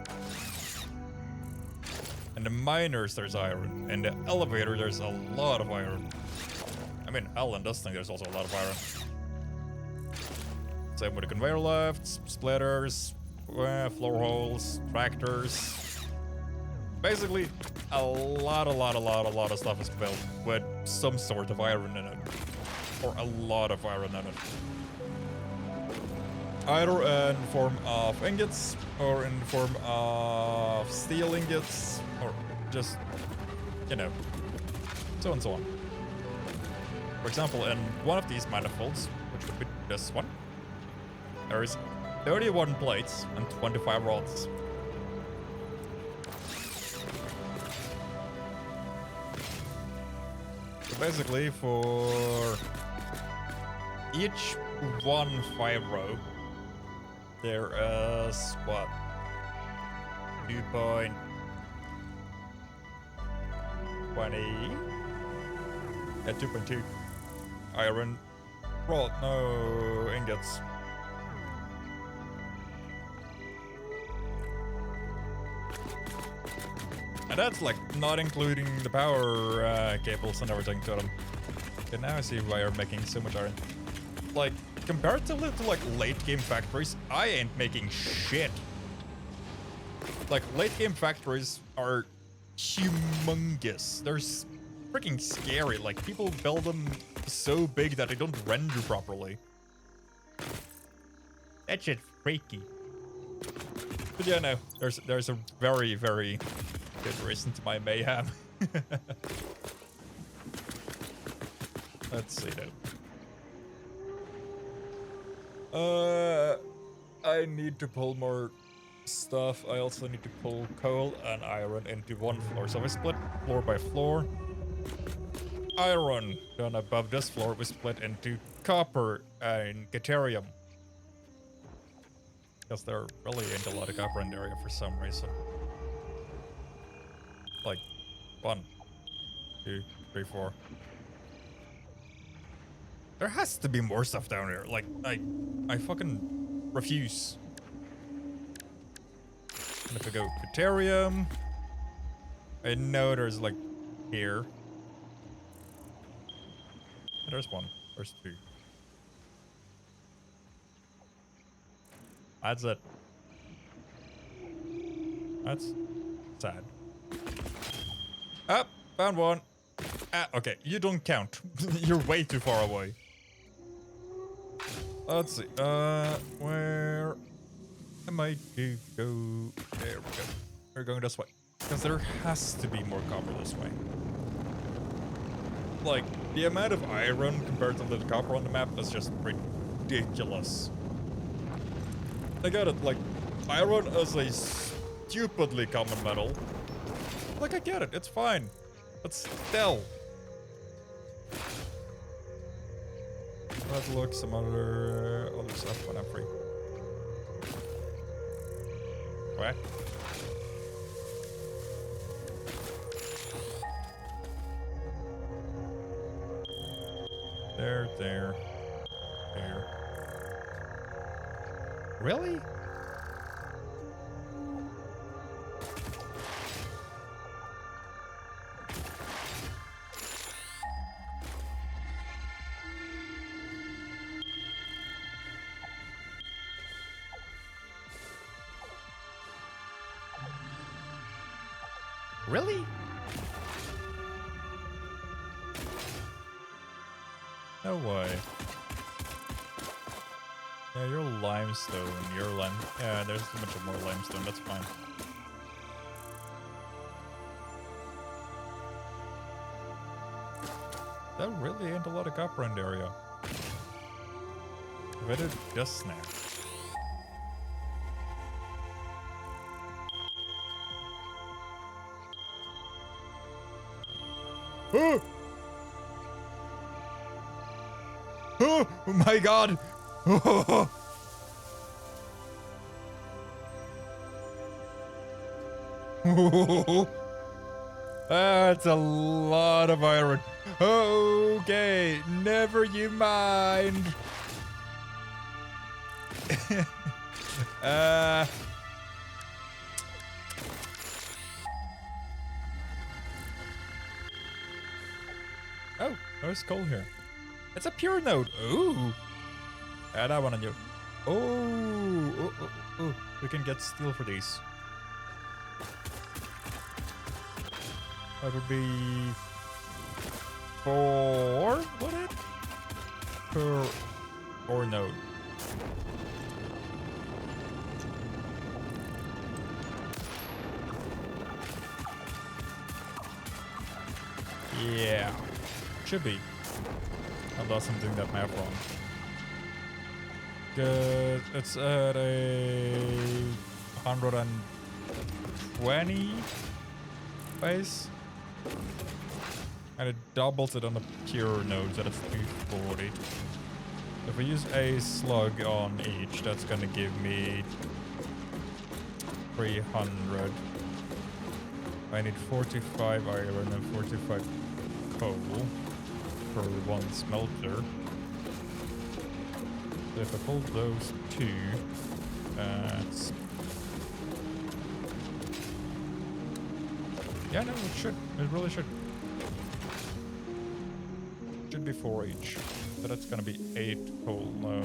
In the miners, there's iron. In the elevator, there's a lot of iron. I mean, hell, in this thing, there's also a lot of iron. Same with the conveyor lifts, splitters, floor holes, tractors. Basically, a lot of stuff is built with some sort of iron in it. Or a lot of iron in it. Either in form of ingots, or in the form of steel ingots, or just, you know, so and so on. For example, in one of these manifolds, which would be this one, there is 31 plates and 25 rods. So basically, for each 1 5-row, there is what? 2.20 at 2.2 iron rod, no ingots. And that's like not including the power cables and everything to them. Okay, now I see why you're making so much iron. Like, comparatively to like late game factories, I ain't making shit. Like, late game factories are humongous. They're freaking scary. Like, people build them so big that they don't render properly. That shit's freaky. But yeah, no, there's a very, very good reason to my mayhem. Let's see though. I need to pull more stuff. I also need to pull coal and iron into one floor. So we split floor by floor. Iron done above this floor we split into copper and deuterium. Because there really ain't a lot of copper in the area for some reason. Like 1, 2, 3, 4. There has to be more stuff down here. Like, I fucking refuse. And if I go deuterium, I know there's like here. There's 1. There's 2. That's it. That's sad. Ah, found 1. Ah, okay, you don't count. You're way too far away. Let's see. Where am I to go? There we go. We're going this way. Because there has to be more copper this way. Like, the amount of iron compared to the copper on the map is just ridiculous. I got it, like, iron is a stupidly common metal. Like, I get it, it's fine. But still. Let's look some other stuff when I'm free. What? There. Really? Really? No way. Yeah, you're limestone. Yeah, there's a bunch of more limestone. That's fine. That really ain't a lot of copper in the area. If I did just now. Oh! Oh my god! That's a lot of iron. Okay, never you mind. Oh, there's coal here. It's a pure node. Ooh. And I want to do. Oh. We can get steel for these. That would be 4, would it? Per node. Yeah. Should be. Unless I'm doing that math wrong. Good. It's at a 120 base. And it doubles it on the pure node, so that's 240. If we use a slug on each, that's gonna give me 300. I need 45 iron and 45 coal for one smelter. So if I pull those two, that's... Yeah, no, it should. It really should. Should be 4 each. So that's gonna be 8 coal, no...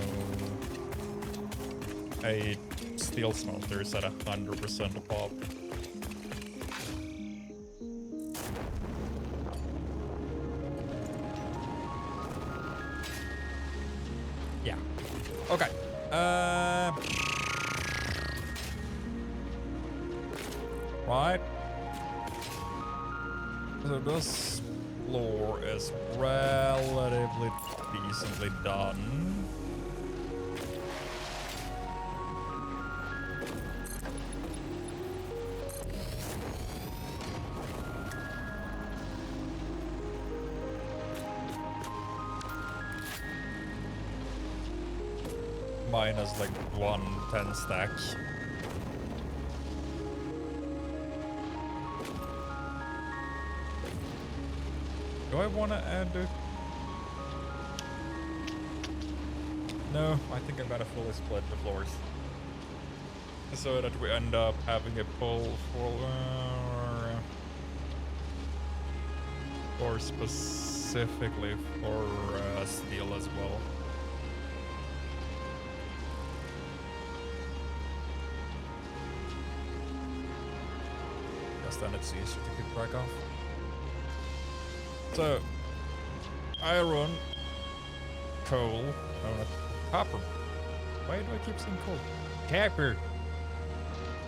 8 steel smelters at 100% a pop. Yeah. Okay. Right. So this floor is relatively decently done. Minus like 110 stack. Do I want to add it? No, I think I'm gonna fully split the floors. So that we end up having a pull for specifically for steel as well. Guess then it's easier to keep track of. So, iron, coal, no, not copper. Why do I keep saying coal? Copper.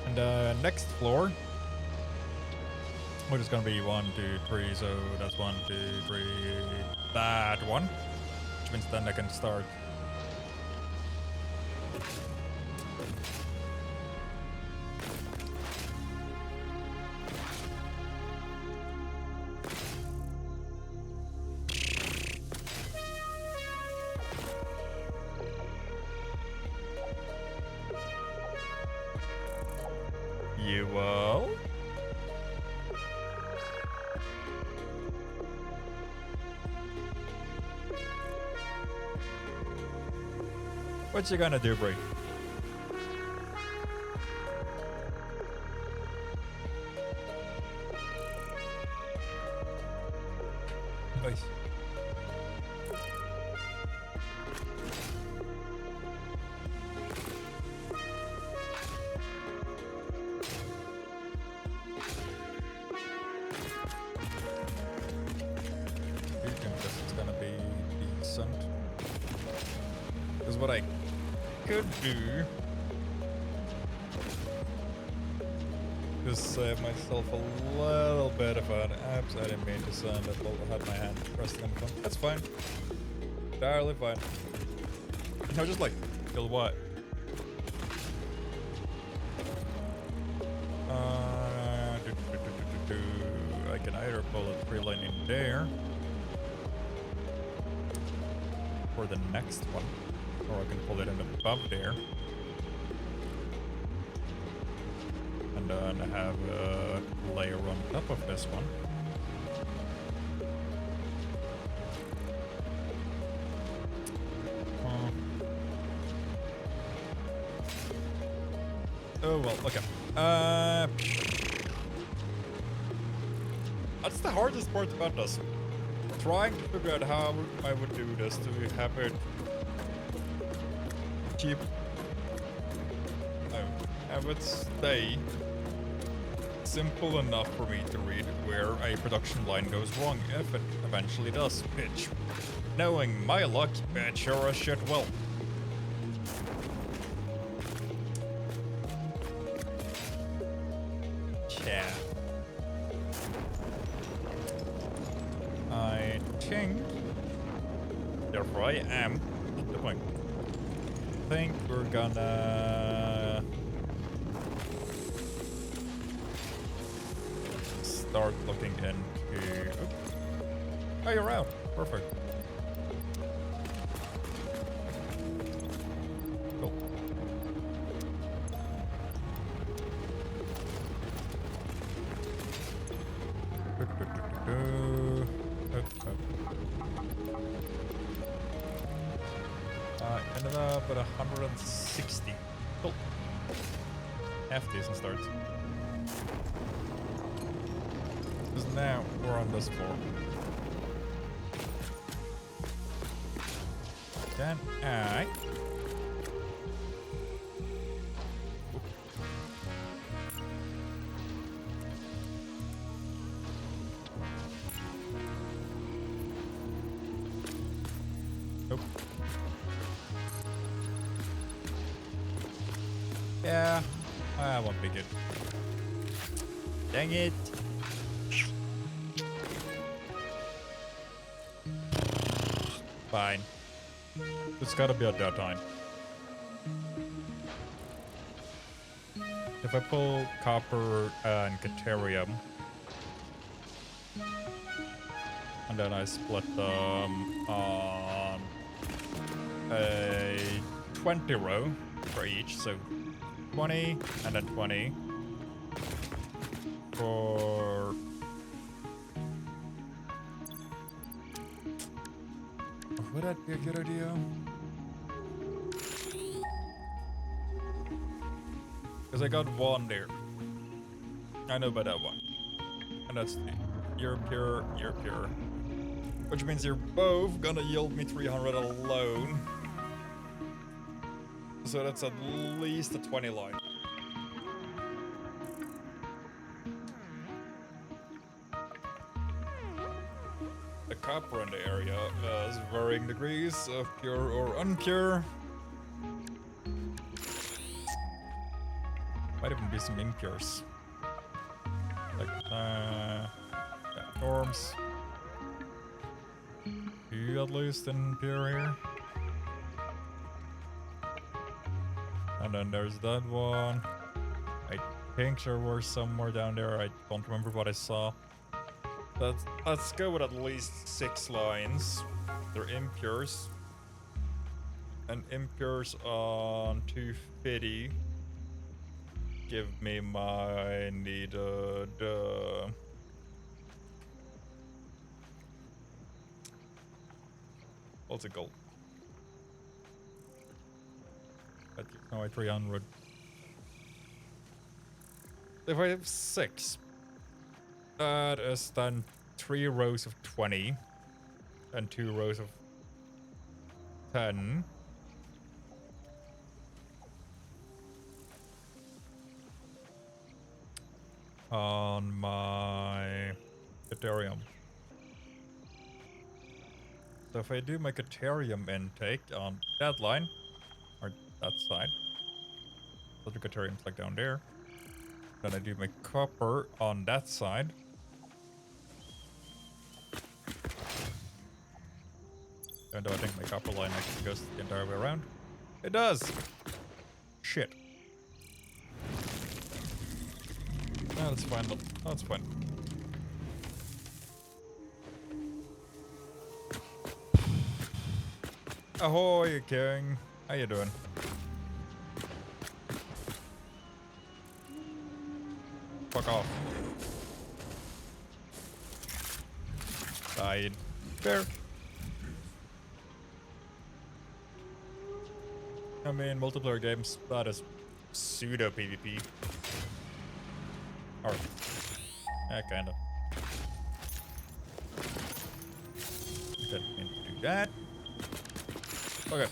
And next floor, which is gonna be 1, 2, 3. So that's 1, 2, 3. That one, which means then I can start. Fuel. What you gonna do, Brie? Nice. I guess it's gonna be decent. Because what I could do is save myself a little bit of an abs. I didn't mean to send it, but I had my hand pressed on the phone. That's fine. Entirely fine. No, just like, kill what? I can either pull a 3-lane in there for the next one, or I can pull it in above there and then have a layer on top of this one. Oh well, okay. That's the hardest part about this. Trying to figure out how I would do this to have it cheap. Have it stay simple enough for me to read where a production line goes wrong, if it eventually does, bitch. Knowing my luck, it sure as shit will. Yeah. I think, therefore I am at the point. I think we're gonna start looking into. Oh, you're out. Perfect. Cool. Ended up at 160. Cool. Half decent start. Because now we're on this floor. Can I? Nope. Yeah, that won't be good. Dang it. Fine. It's gotta be at that time. If I pull copper and caterium, and then I split them on a 20 row for each, so 20 and then 20 for would that be a good idea? Because I got one there. I know about that one. And that's the you're pure. Which means you're both gonna yield me 300 alone. So that's at least a 20 line. The copper in the area has varying degrees of pure or unpure. Might even be some impures. Like, yeah, norms. You at least impure here. And then there's that one. I think there were somewhere down there. I don't remember what I saw. Let's go with at least 6 lines. They're impures. And impures on 250. give me my needed. What's it called? That gives now 300. If I have 6, that is then 3 rows of 20 and 2 rows of 10. On my Ethereum. So if I do my Ethereum intake on that line, or that side, so the Ethereum's like down there. Then I do my copper on that side. Even though I think my copper line actually goes the entire way around. It does! Shit. No, that's fine. That's fine. Ahoy, King. How you doing? Fuck off. Died. Fair. I mean, multiplayer games, that is pseudo PvP. Or, yeah, kinda. Didn't mean to do that. Okay,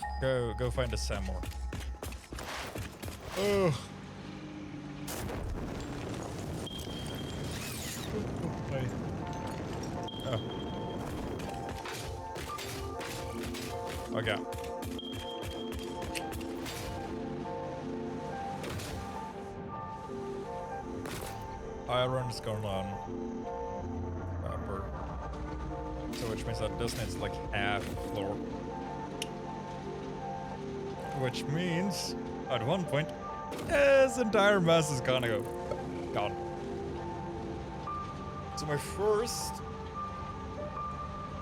go find a Samor. Oh. Hey. Oh. Okay. Iron is going on. Copper. So which means that this needs like half the floor. Which means at one point this entire mess is gonna go gone. So my first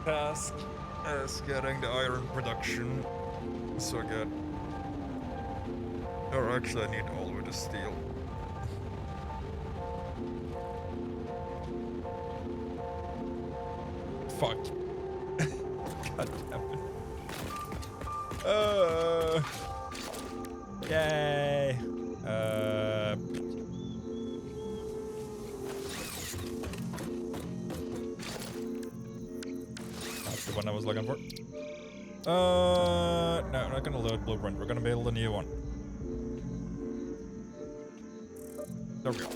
task is getting the iron production so good. Or actually I need all of the steel. Fuck. God damn it. Yay. That's the one I was looking for. No, not gonna load blueprint. We're gonna build a new one. There we go.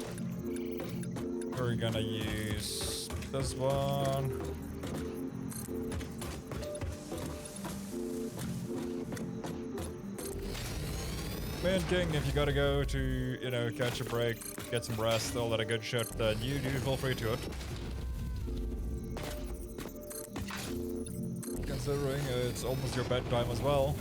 We're gonna use this one. Man King, if you gotta go to, you know, catch a break, get some rest, all that good shit, then you do feel free to it. Considering it's almost your bedtime as well.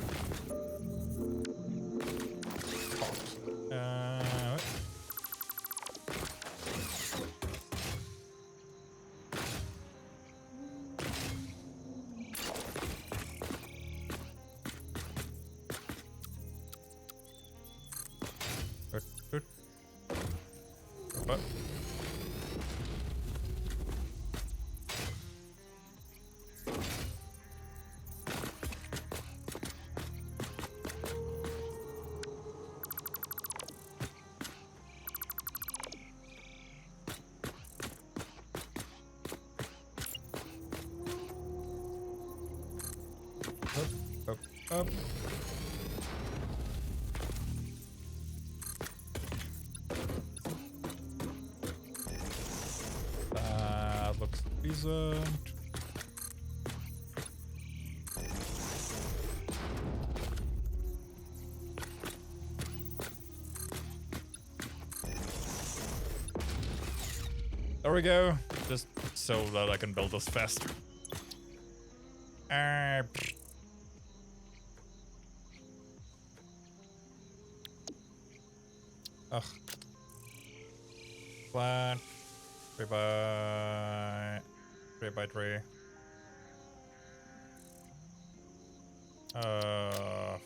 What? Up. That looks decent. There we go. Just so that I can build this faster. Ugh. Flat. 3x3.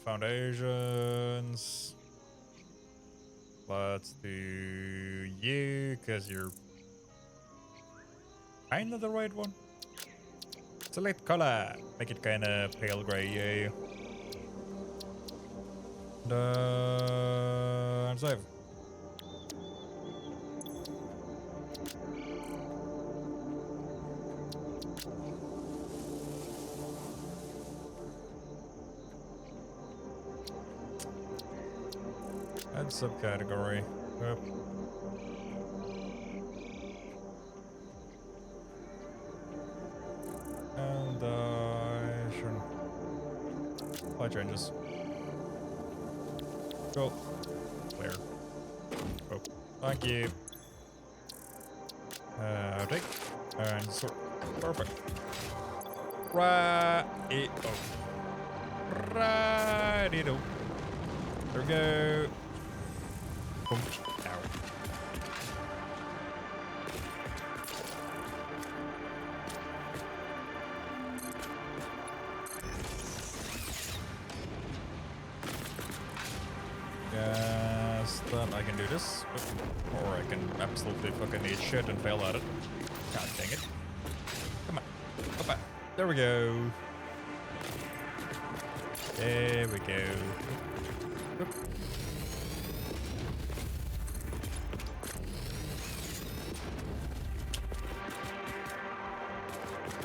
Foundations. Let's do you, because you're kind of the right one. Select color. Make it kind of pale gray. And save. Add subcategory. Yep. And sure. Apply changes. Go. Clear. Oh, thank you. Take and sort. Perfect. Right-o. Right-o. There we go. Boom. Ow. Yes, then I can do this. Or I can absolutely fucking eat shit and fail at it. God dang it. Come on. Up. There we go. There we go. Oop.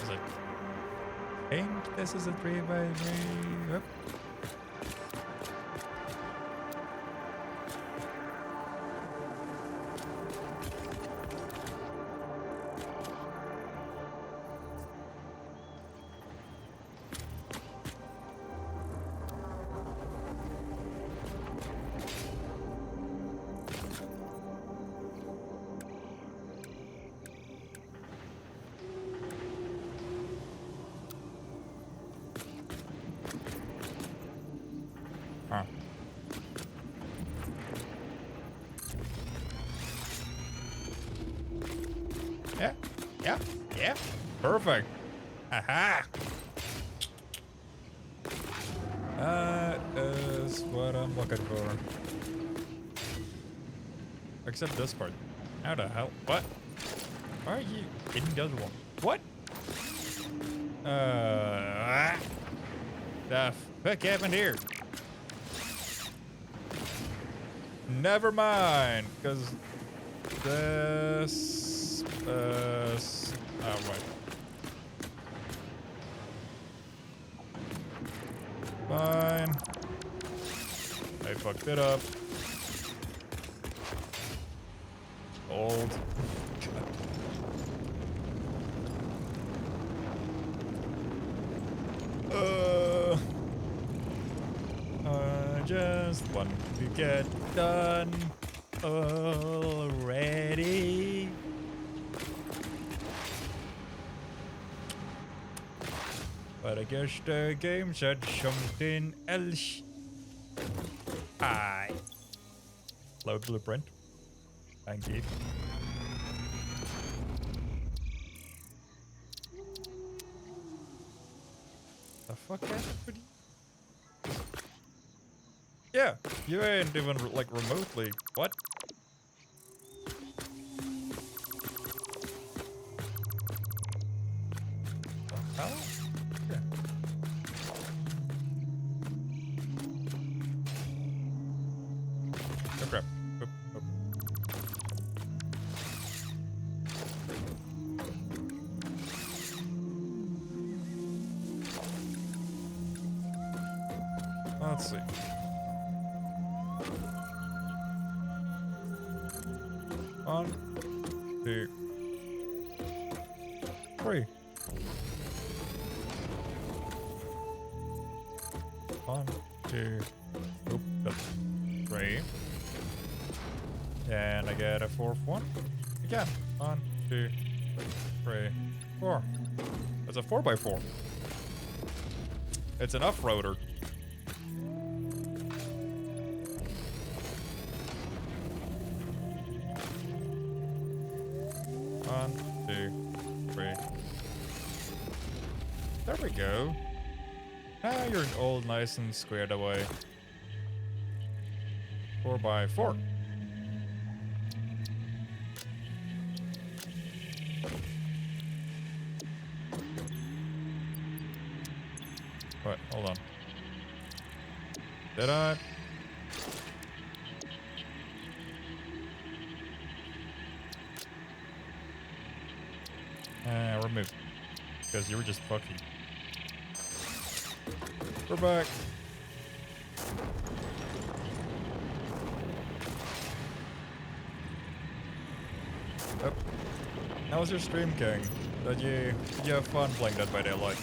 Is it paint? This is a 3x3. Oop. Huh. Yeah. Perfect. Aha. That is what I'm looking for. Except this part. How the hell? What? Why are you in the other one? What? The fuck happened here? Never mind, because this right. Fine. I fucked it up. Old. I just want to get done already. But I guess the game said something else. Load blueprint. Thank you. The fuck happened? Yeah, you ain't even like remotely. What? The hell? Yeah. Oh crap. Oop. Let's see. One, two, three. One, two, oop, that's three. And I get a fourth one. Again. One, two, three, four. That's a 4x4. It's an off-roader. One, two, three. There we go. Now you're all nice and squared away. 4x4. Da-da. Remove. Because you were just fucking. We're back. Oh. How was your stream, King? Did you have fun playing Dead by Daylight?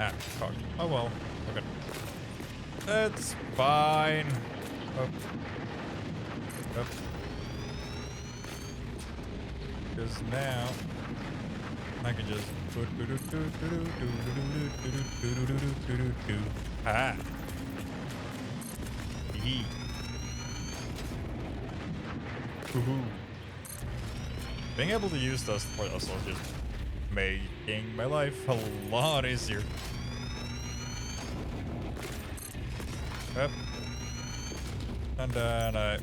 Ah, fuck. Oh well. Okay. It's fine. Up. Up. Because now I can just ah. Hee. Woohoo. Being able to use this for this will just making my life a lot easier. Yep. And then I...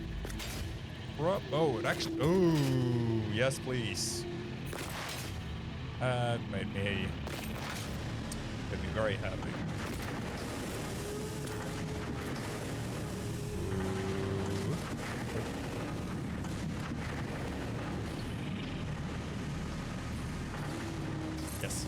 Oh, it actually... Oh, yes, please. That made me very happy. Ooh. Yes.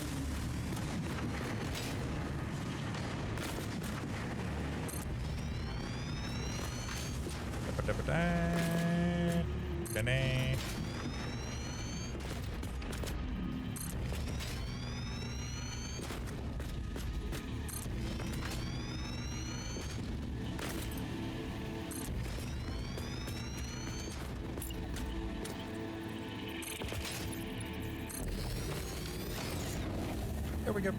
There we go.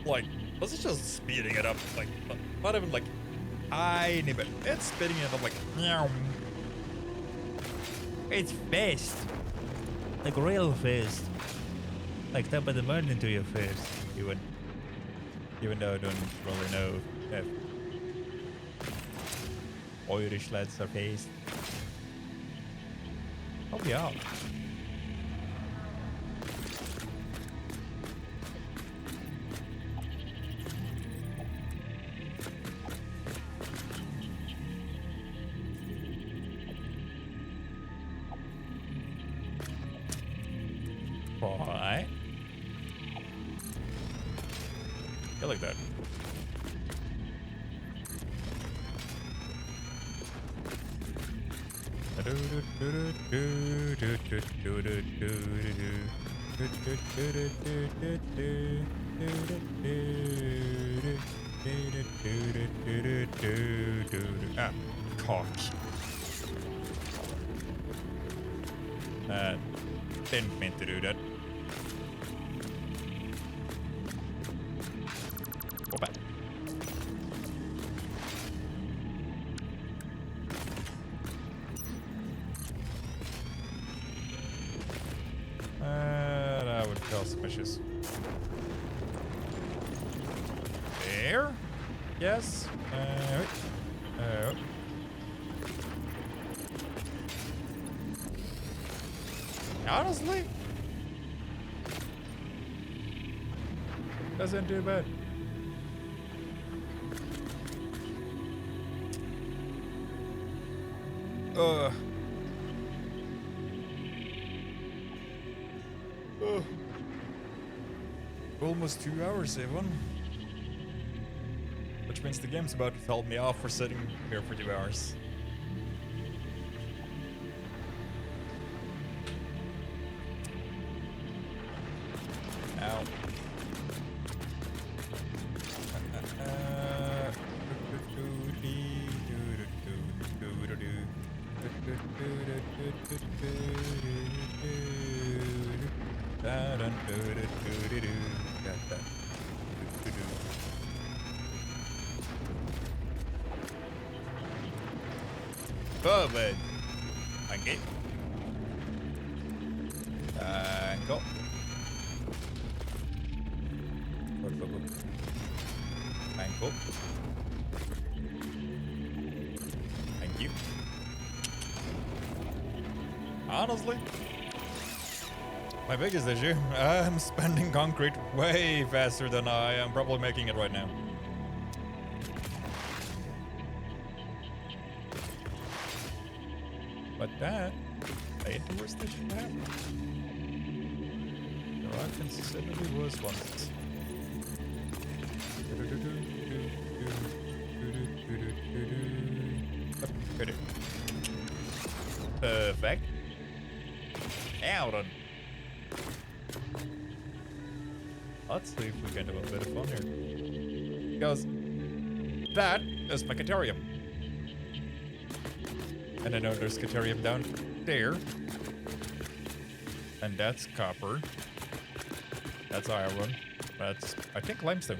Like, was it just speeding it up? Like, not even like tiny bit. It's speeding it up like, meow. It's fast. Like real fast. Like that, but the burn into your face. Even though I don't really know if Irish lads are fast. Oh yeah. Why? I like that. Ah, cock. Didn't mean to do that. Go back. That would cause some issues. There? Yes. Wait. Honestly, doesn't do bad. Ugh. Almost 2 hours, even. Which means the game's about to tell me off for sitting here for 2 hours. Ow. Forward. Thank you. And go. And go. Thank you. Honestly, my biggest issue, I'm spending concrete way faster than I am probably making it right now. But that ain't the worst that should happen. There are considerably worse ones. Perfect. Now then. Let's see if we can have a bit of fun here. Because that is my Caterium. And I know there's Caterium down there. And that's copper. That's iron. That's, I think, limestone.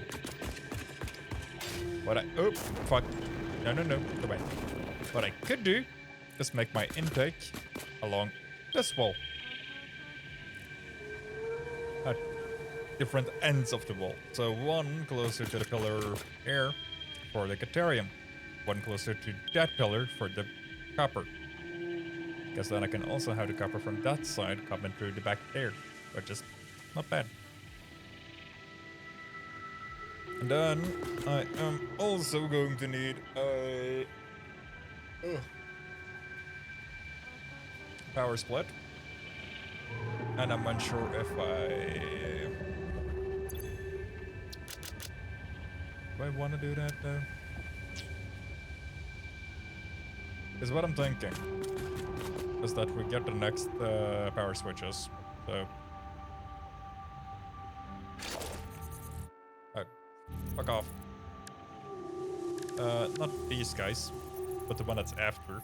What I, oh, fuck. No, go back. What I could do is make my intake along this wall. At different ends of the wall. So one closer to the pillar here for the Caterium. One closer to that pillar for the copper. Because then I can also have the copper from that side coming through the back there. Which is not bad. And then I am also going to need a power split. And I'm unsure if do I want to do that though? Because what I'm thinking is that we get the next power switches. So. Oh, fuck off. Not these guys, but the one that's after.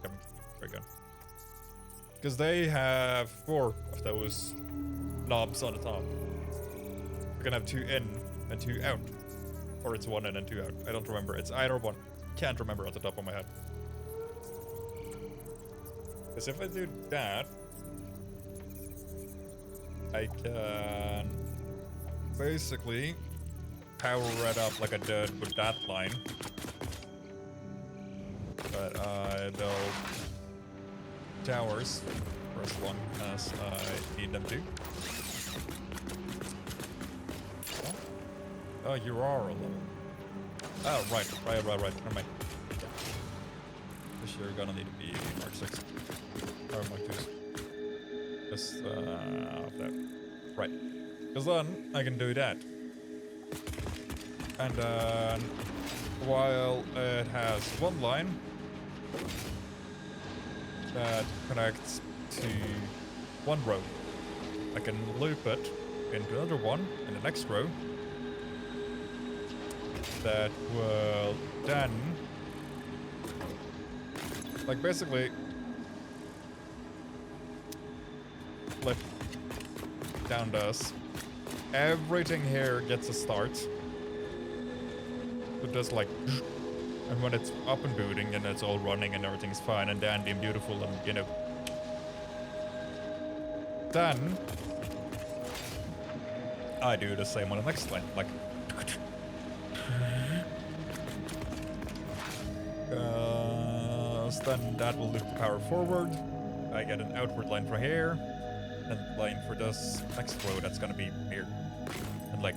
Come, very good. Because they have 4 of those knobs on the top. We're gonna have 2 in and 2 out. Or it's 1 in and 2 out. I don't remember. It's either one. Can't remember at the top of my head. Because if I do that, I can basically power it up like I did with that line. But I build towers for as long as I need them to. Oh, you are a level. Oh, right. Never mind. This you're gonna need to be Mark 6. Or Mark 2s. Just, that. Right. Because then I can do that. And then, while it has one line that connects to one row, I can loop it into another one in the next row. That will then, like, basically flip down this. Everything here gets a start. So just like, and when it's up and booting and it's all running and everything's fine and dandy and beautiful and, you know, then I do the same on the next line, like. Then that will loop the power forward. I get an outward line for here, and line for this next row that's gonna be here, and like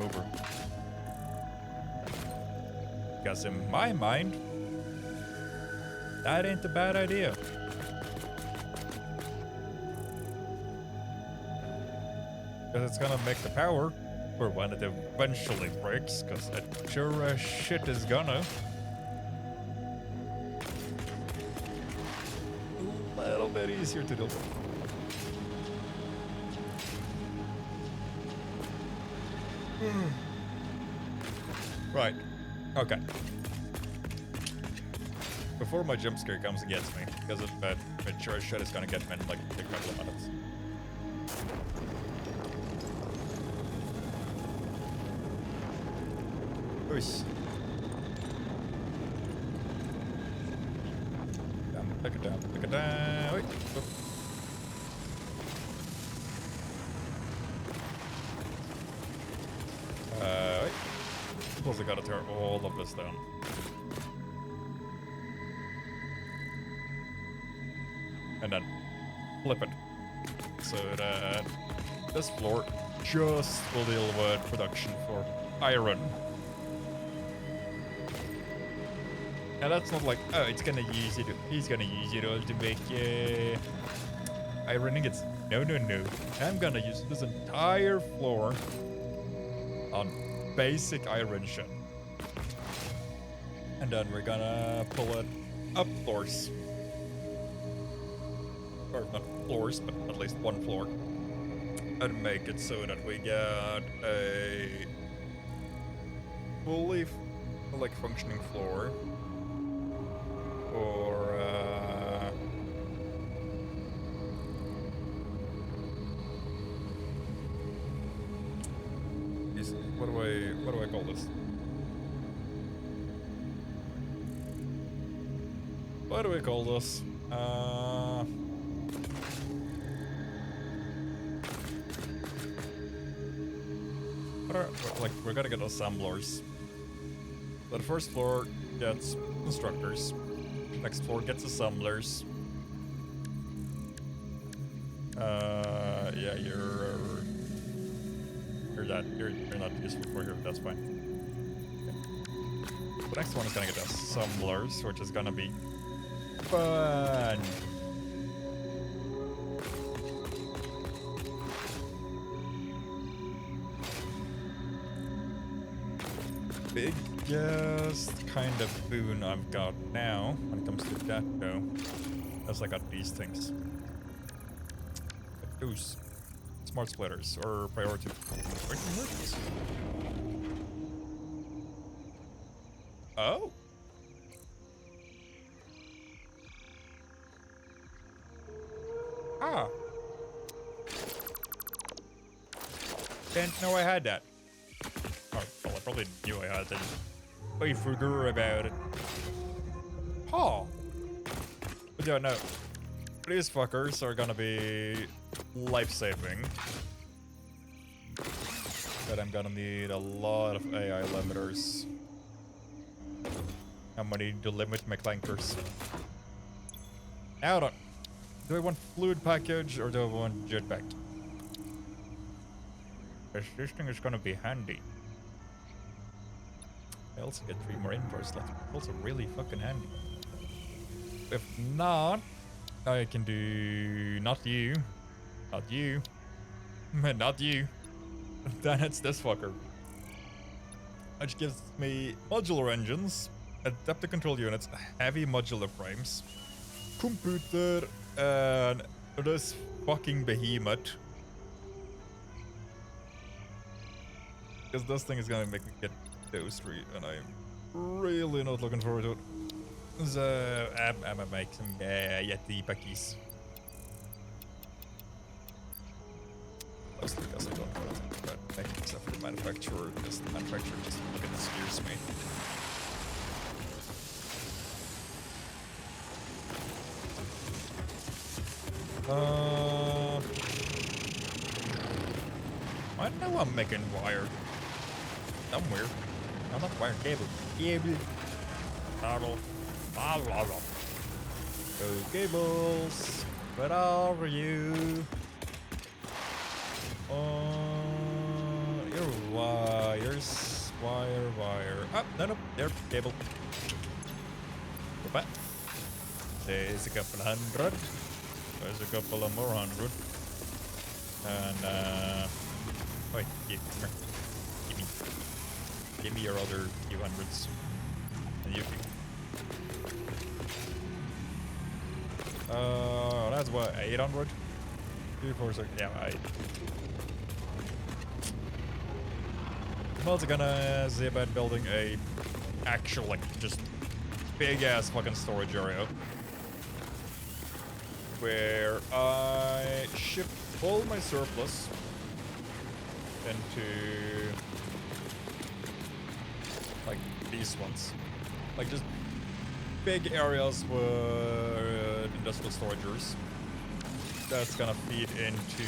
over. Because in my mind, that ain't a bad idea. Because it's gonna make the power for when it eventually breaks, because it sure as shit is gonna. A little bit easier to do. Right. Okay. Before my jump scare comes and gets me, because of that, it sure as shit is gonna get me in like a couple of minutes. Oosh. take it down, take it down. Wait. Oop. Wait. Plus I gotta tear all of this down. And then flip it. So that this floor just will deal with production for iron. And that's not like, oh, it's gonna use it, he's gonna use it all to make iron ingots. No, no, no. I'm gonna use this entire floor on basic iron shit. And then we're gonna pull it up floors. Or not floors, but at least one floor. And make it so that we get a fully like functioning floor. Or what do I call this? What do we call this? Like we're gonna get assemblers. The first floor gets constructors. Next floor gets assemblers. Yeah, you're not useful for here. That's fine. Okay. The next one is gonna get assemblers, which is gonna be fun. Biggest kind of boon I've got now when it comes to that though, is I got these things. Those smart splitters or priority merchants. Oh. Ah. Didn't know I had that. Oh, well, I probably knew I had that. I forgot about it. Huh. But yeah, no. These fuckers are gonna be life-saving. But I'm gonna need a lot of AI limiters. I'm gonna need to limit my clankers. Now, do I want fluid package or do I want jetpack? This thing is gonna be handy. I also get 3 more inventory slots. Also really fucking handy. If not, I can do not you, not you, not you. Then it's this fucker, which gives me modular engines, adaptive control units, heavy modular frames, computer, and this fucking behemoth. Because this thing is gonna make me get those 3, and I'm really not looking forward to it. So I'm gonna make some Yeti packies. Mostly because I don't know anything about making except for the manufacturer, because the manufacturer just fucking scares me. I know I'm making wire somewhere. I'm not wire cable. Cable. Go cables. Where are you? Your wires. Wire. Oh, no. There, cable. Go back. There's a couple hundred. There's a couple of more hundred. And, wait, come here. Give me your other few hundreds. And you that's what, 800? 2, 4, 6, yeah, 8. I'm also gonna see about building a actual, like, just big ass fucking storage area. Where I ship all my surplus into like these ones. Like just big areas with industrial storagers. That's gonna feed into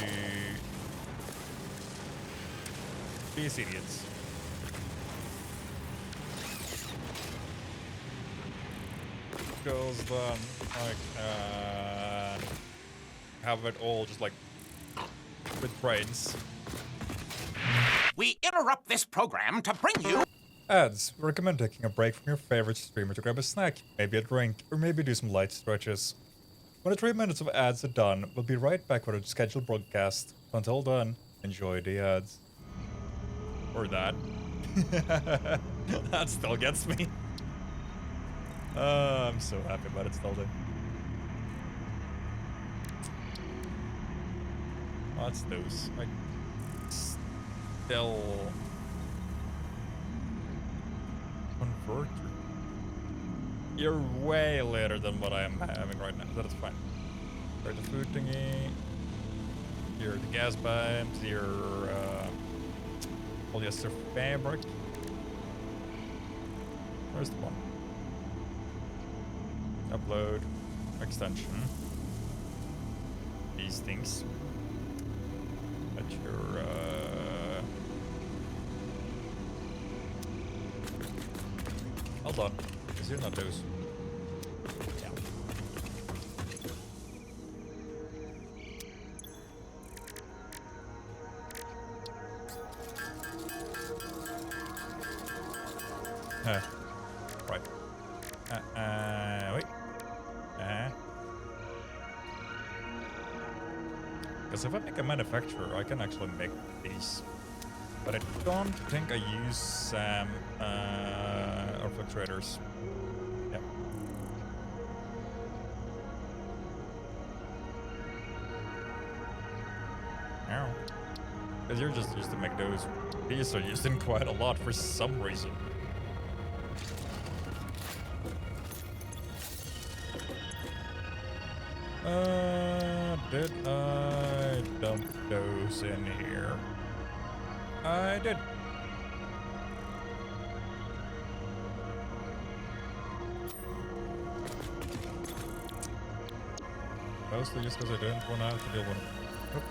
these idiots. Because then I can have it all just like with brains. We interrupt this program to bring you. Ads. We recommend taking a break from your favorite streamer to grab a snack, maybe a drink, or maybe do some light stretches. When the 3 minutes of ads are done, we'll be right back with a scheduled broadcast. Until then, enjoy the ads. Or that. That still gets me. I'm so happy about it still, dude. What's those? Like, still... Converter. You're way later than what I am having right now. That is fine. There's the food thingy. Here are the gas pumps. Here, polyester fabric. Where's the one? Upload. Extension. These things. At your, hold on. Is it not those? Yeah. Right. Wait. Because if I make a manufacturer, I can actually make these. But I don't think I use or fluctuators. Yep. Ow. Because you're just used to make those. These are used in quite a lot for some reason. Did I dump those in here? I did. Mostly just because I didn't want to have to deal with them. Oop.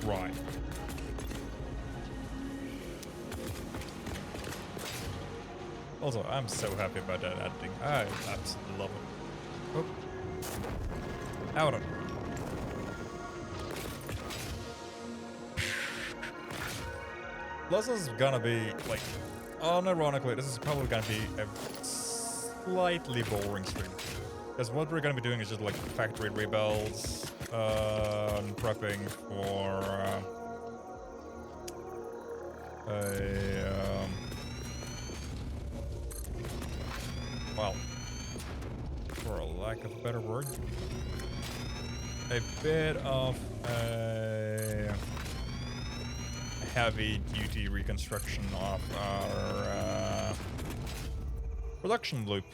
Right. Also, I'm so happy about that editing. I absolutely love it. Oh. Out of it. Plus, this is gonna be, like, unironically, this is probably gonna be a slightly boring stream. Because what we're gonna be doing is just, like, factory rebuilds, and prepping for, well, for a lack of a better word, a bit of a heavy-duty reconstruction of our production loop,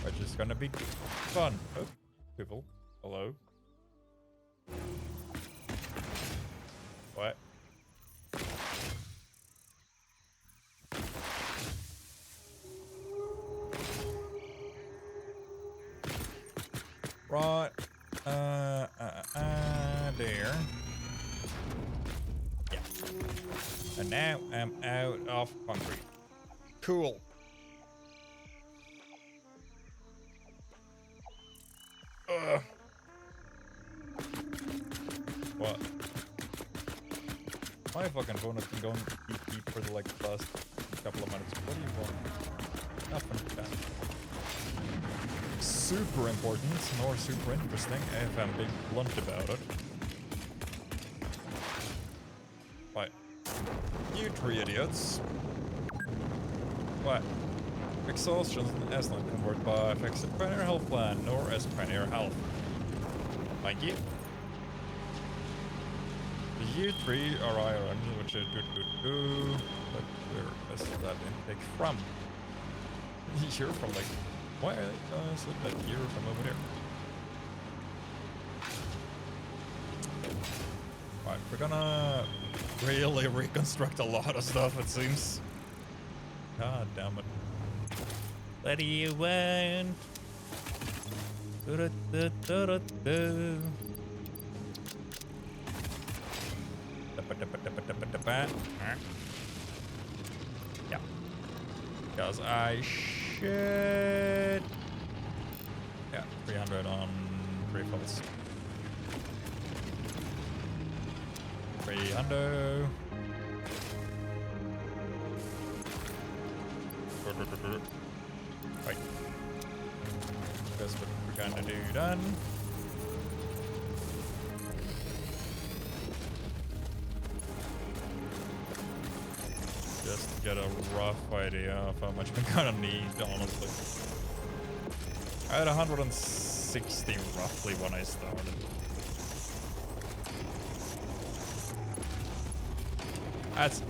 which is gonna be fun. Oh, people, hello. What? Right, there. Yeah. And now I'm out of concrete. Cool. What? My fucking phone has been going beep for the like last couple of minutes. What do you want? Nothing. Bad. Super important, nor super interesting, if I'm being blunt about it. Right. You three idiots. What? Exhaustion is not converted by fixed Pioneer Health Plan, nor as Pioneer Health. Thank you. You three are iron, which is do. But where is that intake from? You're from like. Why is it that you're from over there? Right, we're gonna really reconstruct a lot of stuff, it seems. God damn it. What do you want? Do-do-do-do-do-do. Yeah. Because I should. Yeah, 300 on 3 faults. 300. Right. That's what we're gonna do then. Just to get a rough idea of how much we're gonna need, honestly. I had 160 roughly when I started. That's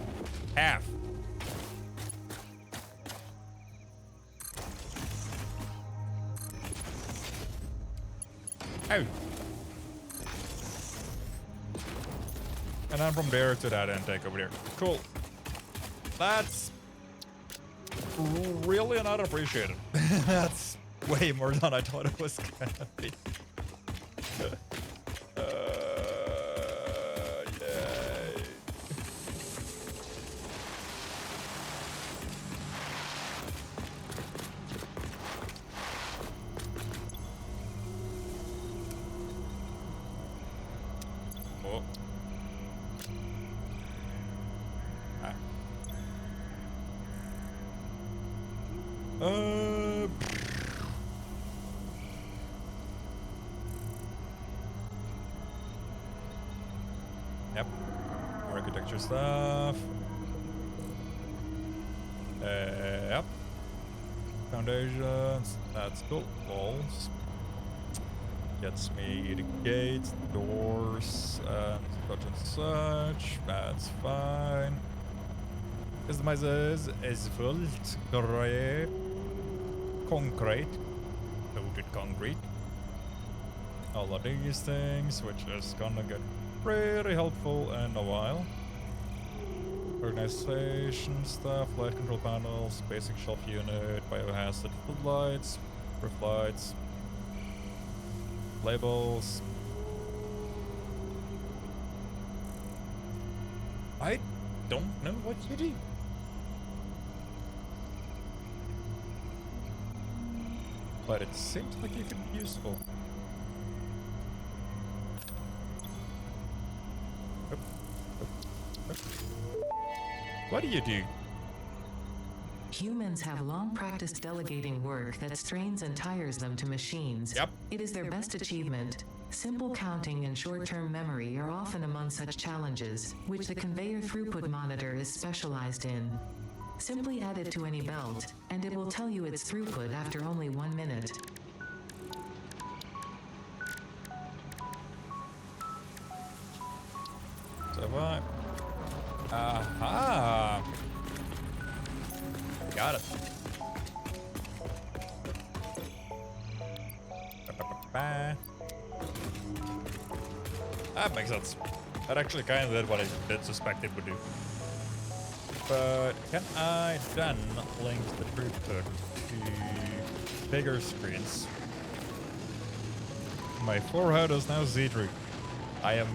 half. Oh. And then from there to that intake over there. Cool. That's really not appreciated. That's way more than I thought it was gonna be. Yay. Oh. Yep. Architecture stuff. Yep. Foundations. That's cool. Walls. Gets me the gates, doors, and such and such. That's fine. Customizes asphalt, gray, concrete, coated concrete. All of these things, which is gonna get pretty helpful in a while. Organization stuff, light control panels, basic shelf unit, biohazard floodlights, roof lights, labels. I don't know what you do. But it seems like it could be useful. What do you do? Humans have long practiced delegating work that strains and tires them to machines. Yep. It is their best achievement. Simple counting and short-term memory are often among such challenges, which the conveyor throughput monitor is specialized in. Simply add it to any belt, and it will tell you its throughput after only 1 minute. So what? Aha! Got it. That makes sense. That actually kind of did what I did suspect it would do. But can I then link the throughput to bigger screens? My forehead is now see-through. I am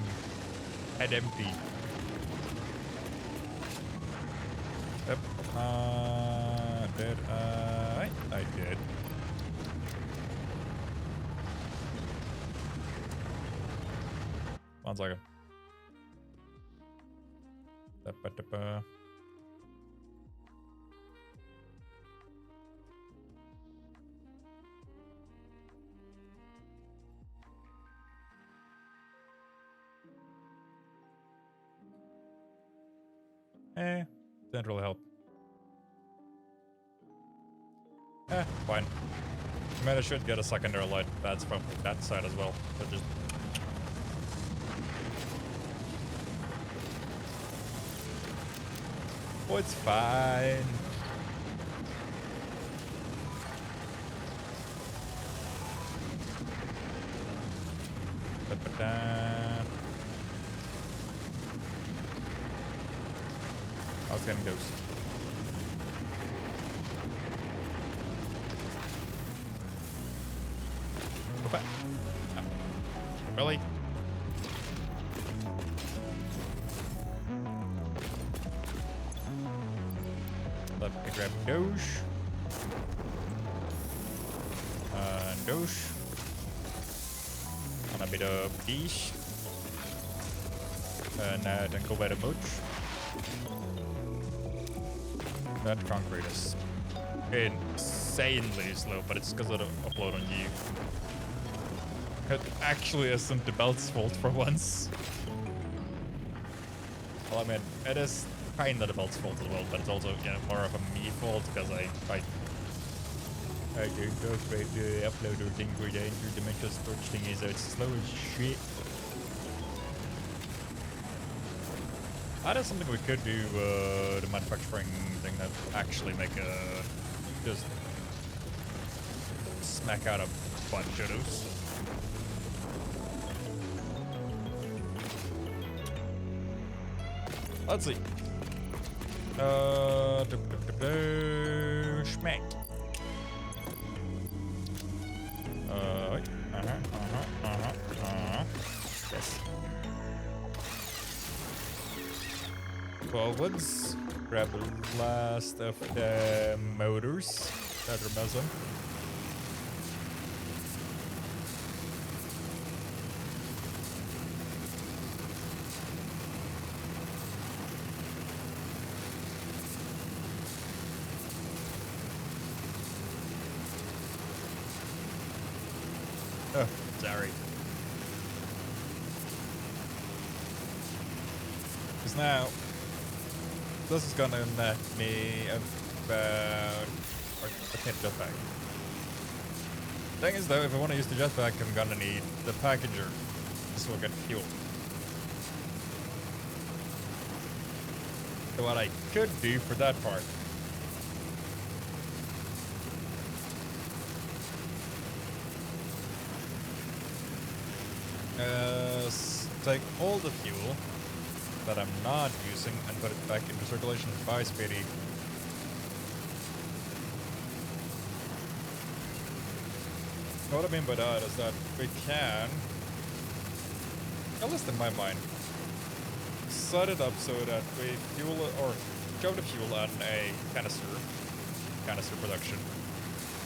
head empty. Yep. Did I did. One second. Da-ba-da-ba. Didn't really help. Fine. I mean, I should get a secondary light. That's from that side as well. But just... Oh, it's fine. Da-ba-da. I was getting those. Go back. Oh. Really? Let me grab those. And those. And a bit of these. And then go by the mooch. That concrete is insanely slow, but it's because of the upload on you. It actually isn't the belt's fault for once. Well, I mean, it is kind of the belt's fault as well, but it's also, you know, more of a me fault because I don't know if the uploader thing where the interdimensional storage thing is, so it's slow as shit. That is something we could do, the manufacturing thing that actually make a, just smack out a bunch of those. Let's see. Schmack. Yes. Forwards. Grab the last of the motors that are missing. Oh, sorry. Because now, this is gonna net me about... I can't jetpack. Thing is though, if I want to use the jetpack, I'm gonna need the packager. So I get fuel. So what I could do for that part is take all the fuel that I'm not using and put it back into circulation by Speedy. What I mean by that is that we can, at least in my mind, set it up so that we fuel or shove the fuel on a canister production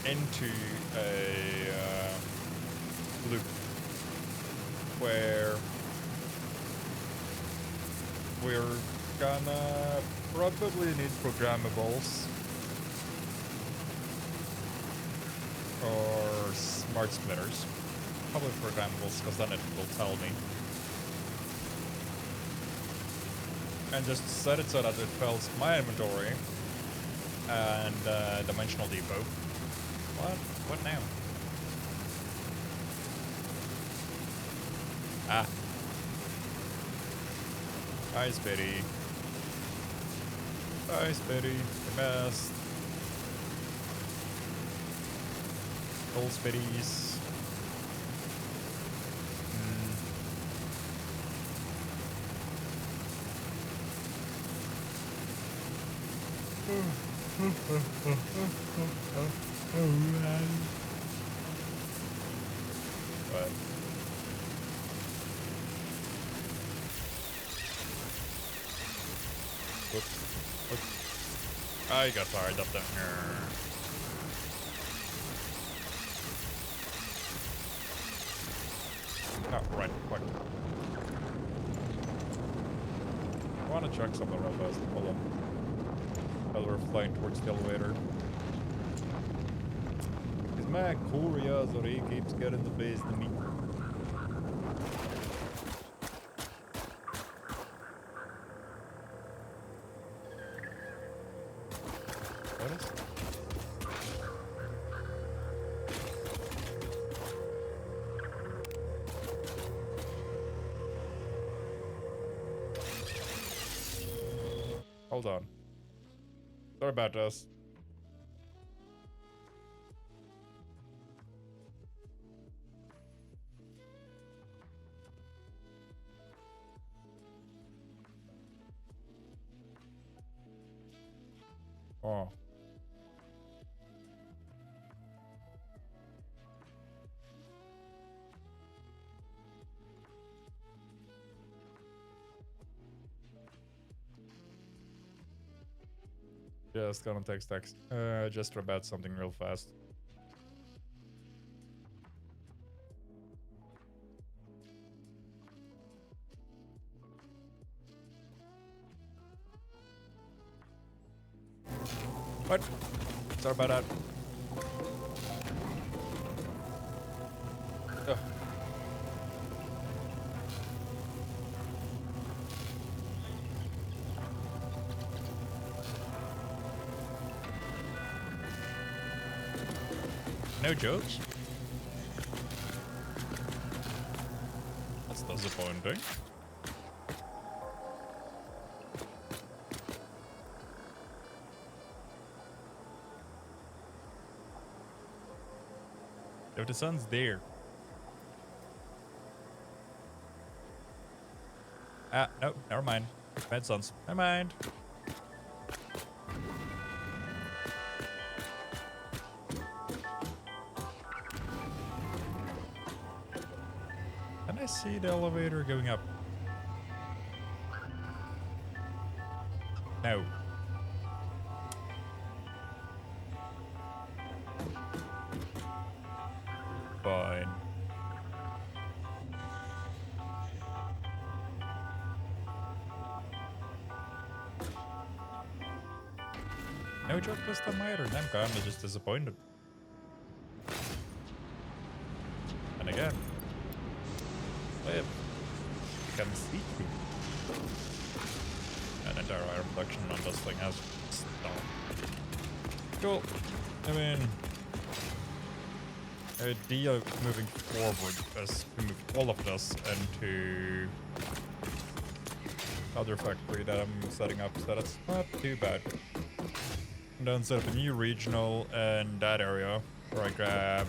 into a loop where we're gonna probably need programmables or smart splitters. Probably programmables, because then it will tell me. And just set it so that it fills my inventory and dimensional depot. What now? Ah. Hi, Spitty. Hi, Spitty. You missed. Old Spitties. What? Oops. I got fired up there. Oh, right, quick. I want to check something real fast. Hold on. While we're flying towards the elevator. Because my curiosity keeps getting the best of me. What is it? Hold on. Sorry about this. Oh. Just gonna text. Just about something real fast. What? Sorry about that. Ugh. No jokes? That's disappointing. If the sun's there. Ah, no, never mind. Bad suns. Never mind. Can I see the elevator going up? No. Fine. No joke this time either. I'm kinda just disappointed. And again, I can see through. An entire iron production on this thing has stopped. Cool. I mean, idea of moving forward is to move all of this into other factory that I'm setting up, so that's not too bad. And then set up a new regional in that area where I grab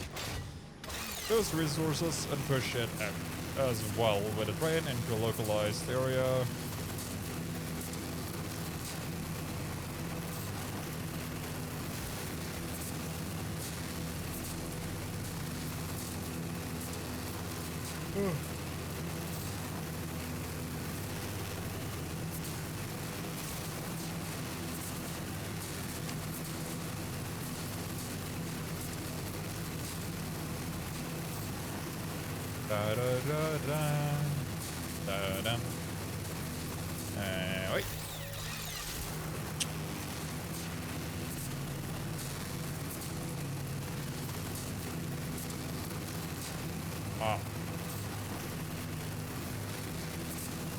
those resources and push it out as well with a train into a localized area. Da da da da da da. Wait. Ah.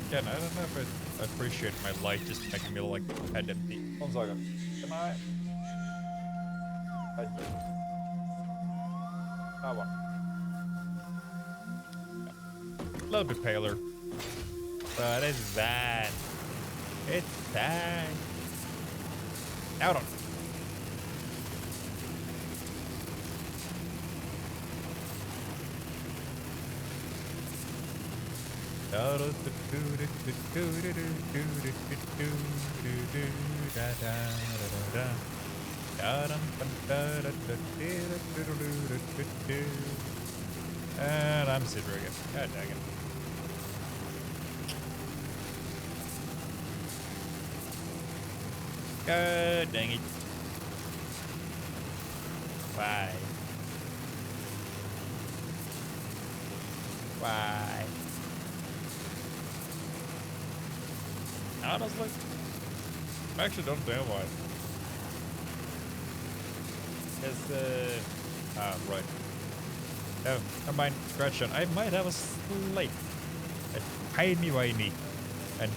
Again, I don't know if I appreciate my light just making me look like head empty. 1 second. Can I? That one. A little bit paler. But it's that. It's that. Out on. And I'm Sidra again. God dang it. God dang it. Why? Why? Honestly, I actually don't know why. It's, right. Oh, never mind. Scratch that. I might have a slight, a tiny, and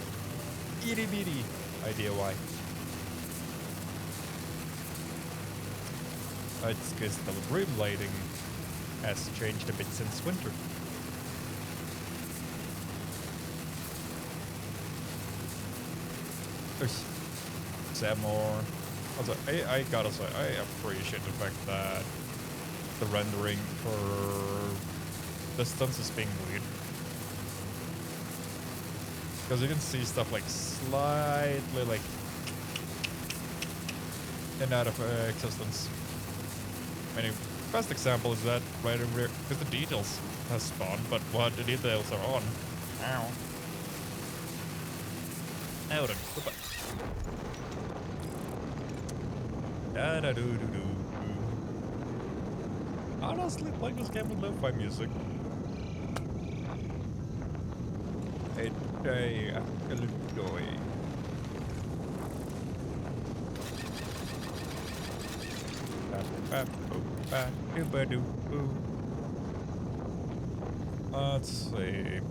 itty bitty idea why. It's because the room lighting has changed a bit since winter. Sam more. Also, I gotta say, I appreciate the fact that the rendering for distance is being weird. Because you can see stuff like slightly like and out of existence. I mean, best example is that right over here, because the details has spawned, but what the details are on. Ow. Now then, goodbye. Da-da-doo-doo-doo. Honestly, playing this game with lo-fi music. A day after the joy. Let's see.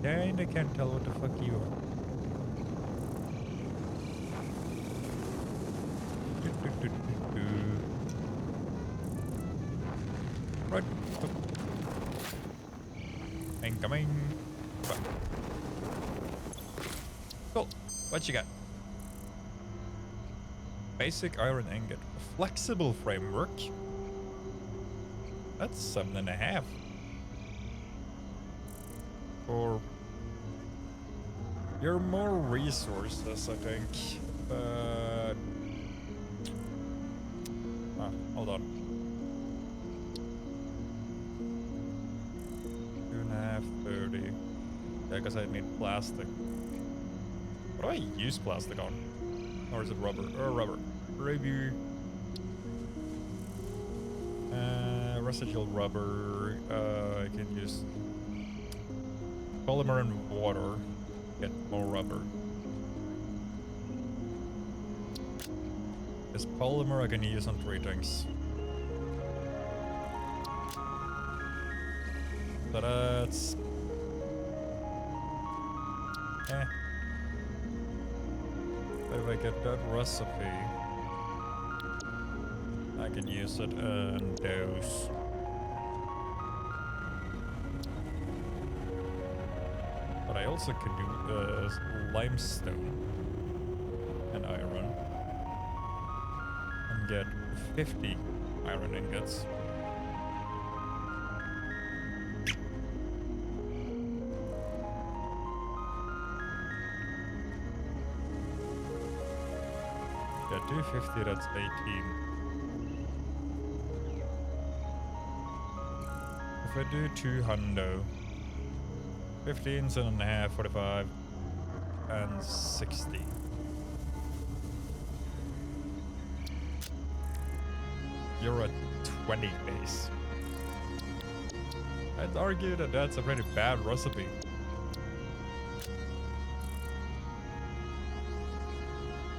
Kinda can't tell what the fuck you are. Right. Incoming. Cool. What you got? Basic iron ingot. Flexible framework. That's 7.5. For your more resources, I think. Hold on. 2.5, 30. Yeah, I guess I need plastic. What do I use plastic on? Or is it rubber? Rubber. Review. Residual rubber. I can use polymer and water. Get more rubber. This polymer I can use on 3 things. So that's... If I get that recipe, I can use it in those. But I also can do limestone and iron and get 50 iron ingots. Yeah, 250, that's 18. If I do 200, 15, 7.5, 45, and 60. You're at 20 base. I'd argue that that's a pretty bad recipe.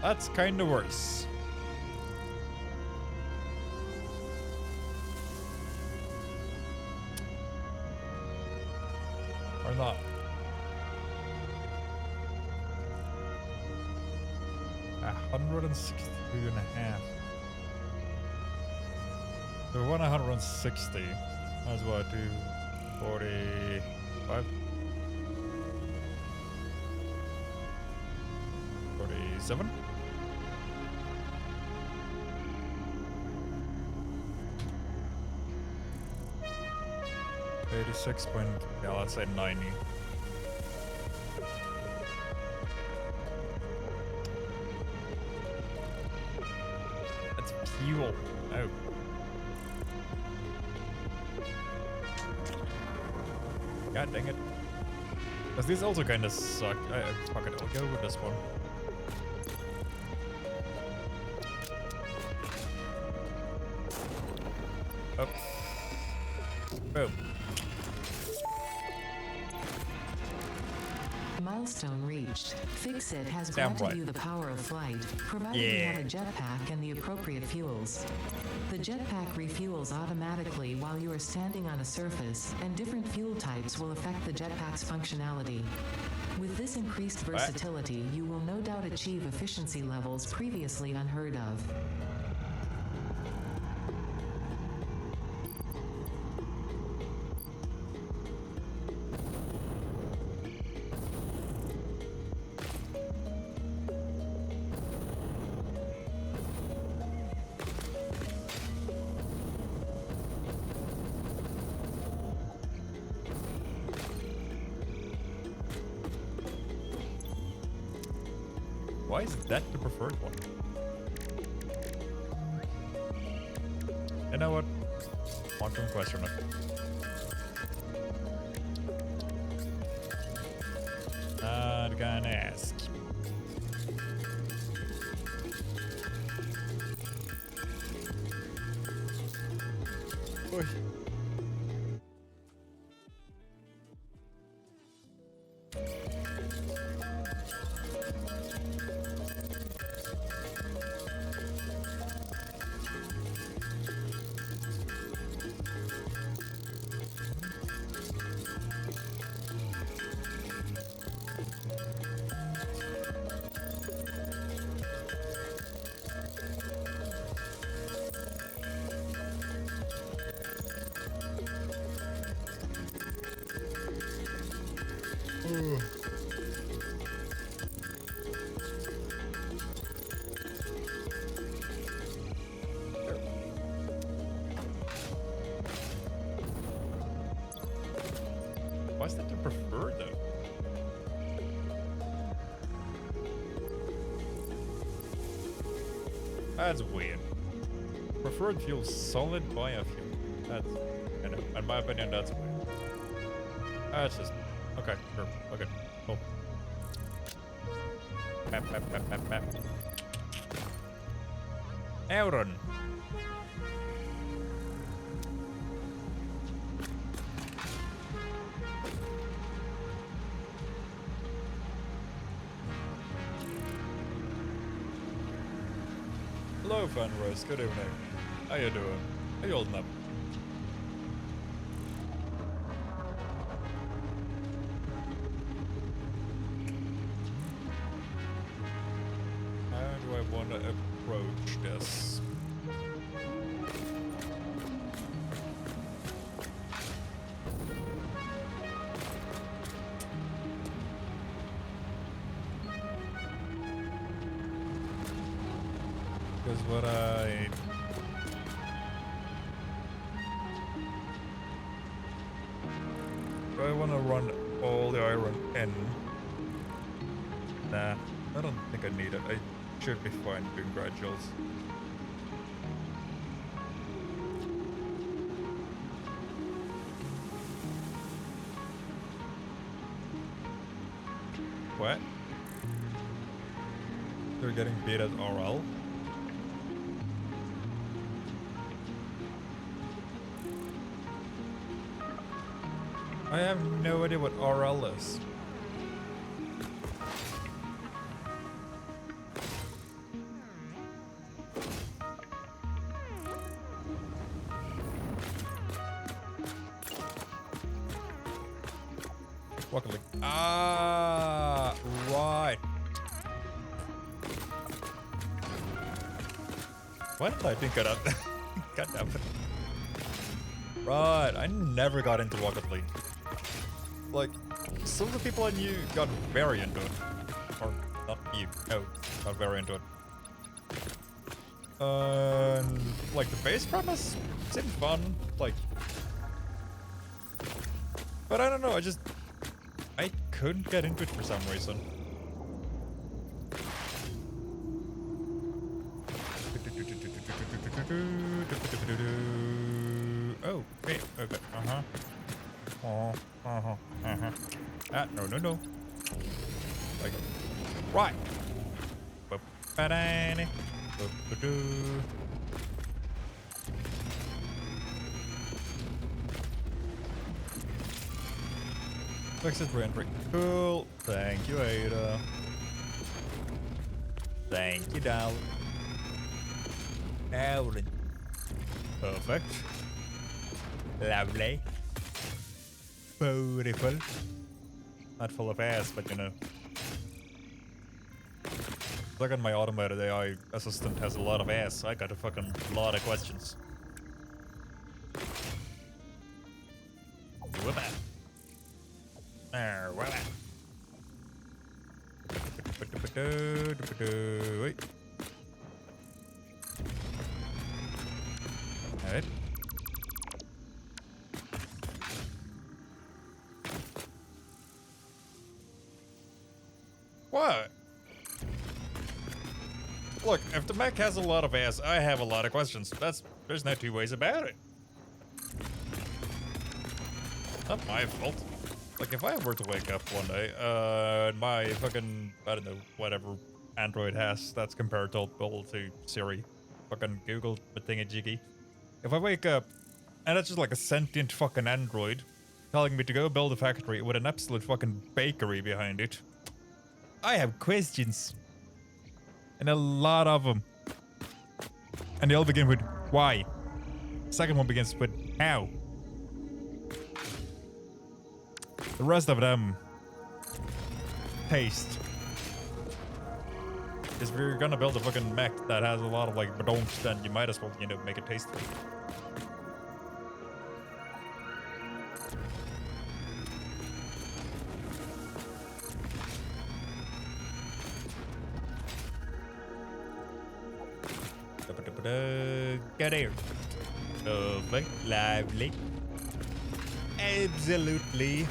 That's kinda worse. Or not. A 162.5. So 160. That's what, 245? 47? Yeah, let's say 90. That's fuel. Oh. God dang it. Because these also kind of suck. Fuck it, I'll go with this one. Up. Boom. Milestone reached. Fix-It has granted you the power of flight, provided you have a jetpack and the appropriate fuels. The jetpack refuels automatically while you are standing on a surface, and different fuel types will affect the jetpack's functionality. With this increased versatility, you will no doubt achieve efficiency levels previously unheard of. Why is that the preferred one? know what? Want to question it. Not gonna ask. Oy. Ooh. Why is that the preferred though? That's weird. Preferred feels solid biofuel. That's, you know, in my opinion, that's weird. That's just okay. Sure. Okay. Cool. Map. Euron. Hello, Fenris. Good evening. How you doing? How you holding up? How do I want to approach this? Because what do I want to run all the iron in? Nah, I don't think I need it. I should be fine doing graduals. What? They're getting beat at RL? I have no idea what RL is. Luckily. Ah, right. Why did I think of that? God damn it. Right, I never got into Rocket League. Like, some of the people I knew got very into it. Or, not you, no, got very into it. Like, the base premise seemed fun, like... But I don't know, I couldn't get into it for some reason. Oh, okay, okay, uh-huh. Oh, uh-huh, uh-huh. Ah, no. Like, right. Ba-ba-da-da. Ba-ba-doo. Exit re-entry. Cool. Thank you, Ada. Thank you, Dal. Aaron. Perfect. Lovely. Beautiful. Not full of ass, but you know. Look at my automated AI assistant has a lot of ass. I got a fucking lot of questions. Whoop it. Whoop it. Wait. Alright. What? Look, if the mech has a lot of ass, I have a lot of questions. There's no two ways about it. Not my fault. Like, if I were to wake up one day, and my fucking, I don't know, whatever Android has that's comparable to Siri, fucking Google thingy-jiggy. If I wake up, and it's just like a sentient fucking Android telling me to go build a factory with an absolute fucking bakery behind it, I have questions. And a lot of them. And they all begin with why. Second one begins with how. The rest of them taste. Because if you're gonna build a fucking mech that has a lot of like badonks, then you might as well, you know, make it tasteful. Get here. Lovely, lively. Absolutely.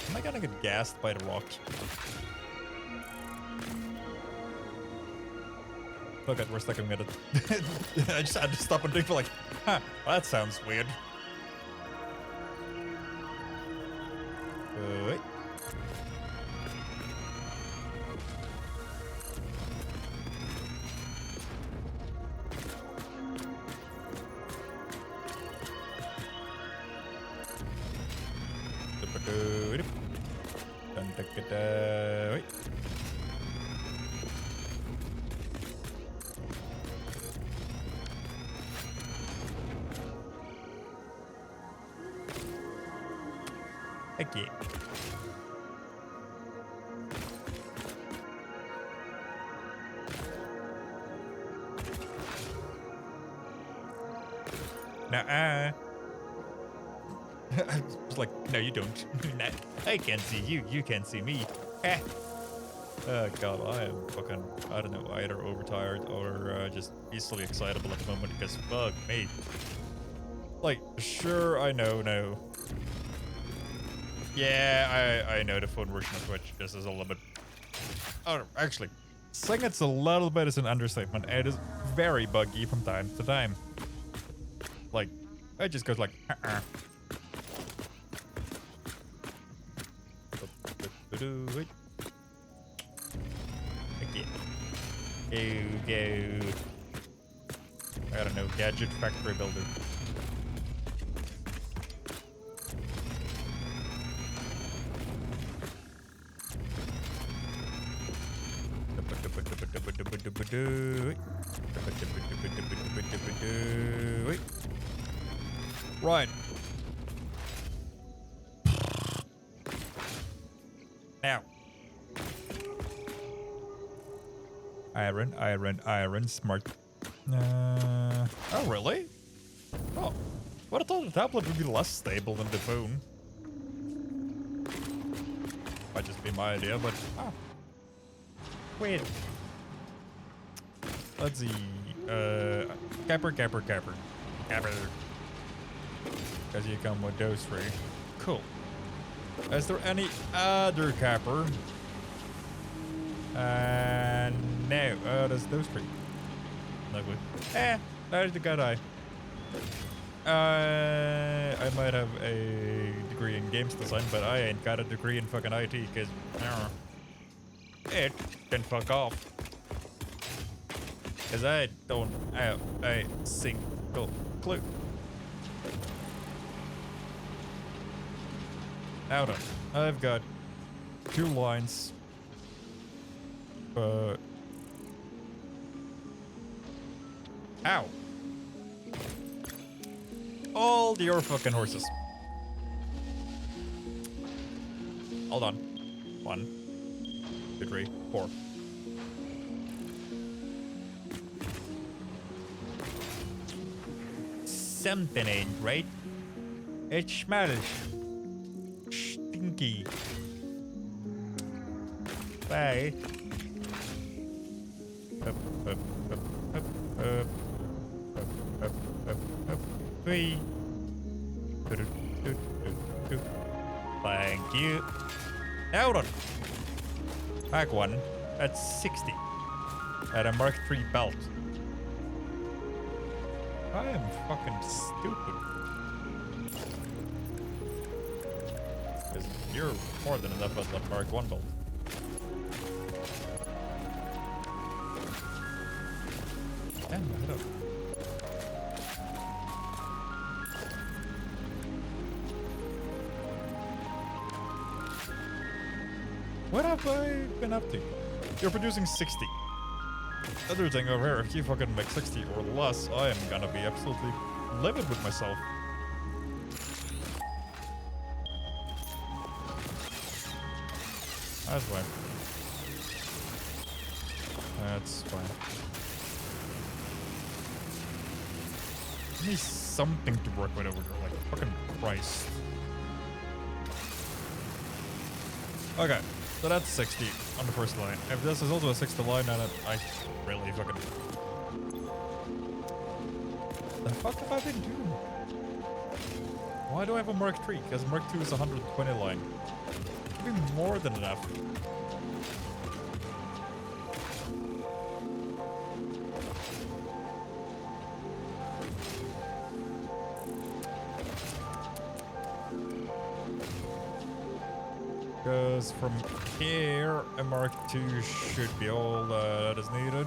Am I gonna get gassed by the rocks? Fuck it, we're stuck in it. I just had to stop and think for like, huh, that sounds weird. Wait. Wait. Okay. Nuh-uh. I was like, no, you don't. I can't see you. You can't see me. Ah. Oh god, I am fucking, I don't know, either overtired or just easily excitable at the moment because fuck me. Like, sure, I know, no. Yeah, I know the phone version of Twitch. This is a little bit... Oh, actually, saying it's a little bit is an understatement. It is very buggy from time to time. Like, it just goes like, Okay. Go. I don't know, gadget factory builder. Right. Now. Iron, smart. Oh, really? Oh. What I thought the tablet would be less stable than the phone. Might just be my idea, but... Oh. Wait. Let's see. Capper. Because you come with those three. Cool. Is there any other capper? No. There's those three. Lovely. There's the good eye. I might have a degree in games design, but I ain't got a degree in fucking IT, because it can fuck off. Because I don't have a single clue. Now then, I've got 2 lines. Ow. All your fucking horses. Hold on. 1, 2, 3, 4. Something ain't right. It smells stinky. Bye. Up. Wee. Thank you. Now then. Back 1. at 60 at a Mark III belt. I am fucking stupid. Because you're more than enough at the Mark I belt. Damn, head up. What have I been up to? You're producing 60. Other thing over here, if you fucking make 60 or less, I am gonna be absolutely livid with myself. That's fine. That's fine. Give me something to work with over here, like fucking Christ. Okay, so that's 60 on the first line. If this is also a 60 line, then I really fucking... The fuck have I been doing? Why do I have a Mark III? Because Mark II is a 120 line. Should be more than enough. Because from here, a Mark II should be all that is needed.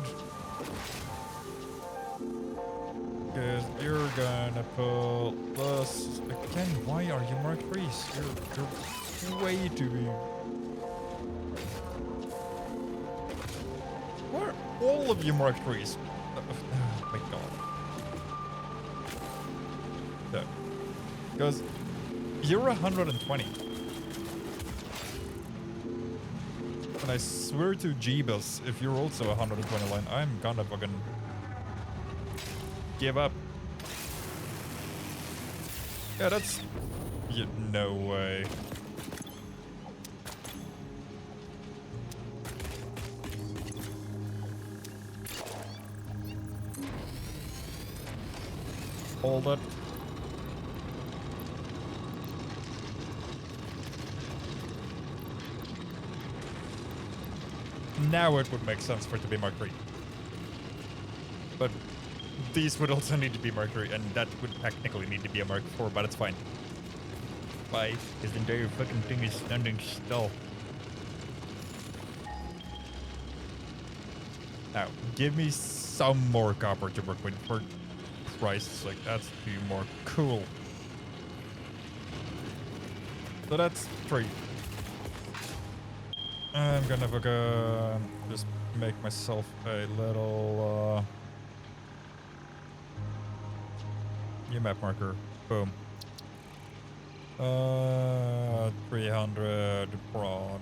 Because you're gonna pull this again. Why are you Mark IIIs? You're way too big. Why are all of you Mark IIIs? Oh my god. So, because you're 120. And I swear to Jeebus, if you're also 120 line, I'm gonna fucking give up. Yeah, that's... Yeah, no way. Hold it. Now it would make sense for it to be Mark III. But these would also need to be Mark III, and that would technically need to be a Mark IV, but it's fine. Why? Because the entire fucking thing is standing still. Now, give me some more copper to work with, for Christ's sake. That's be more cool. So that's 3. I'm gonna fucking just make myself a little new map marker. Boom. 300 broad.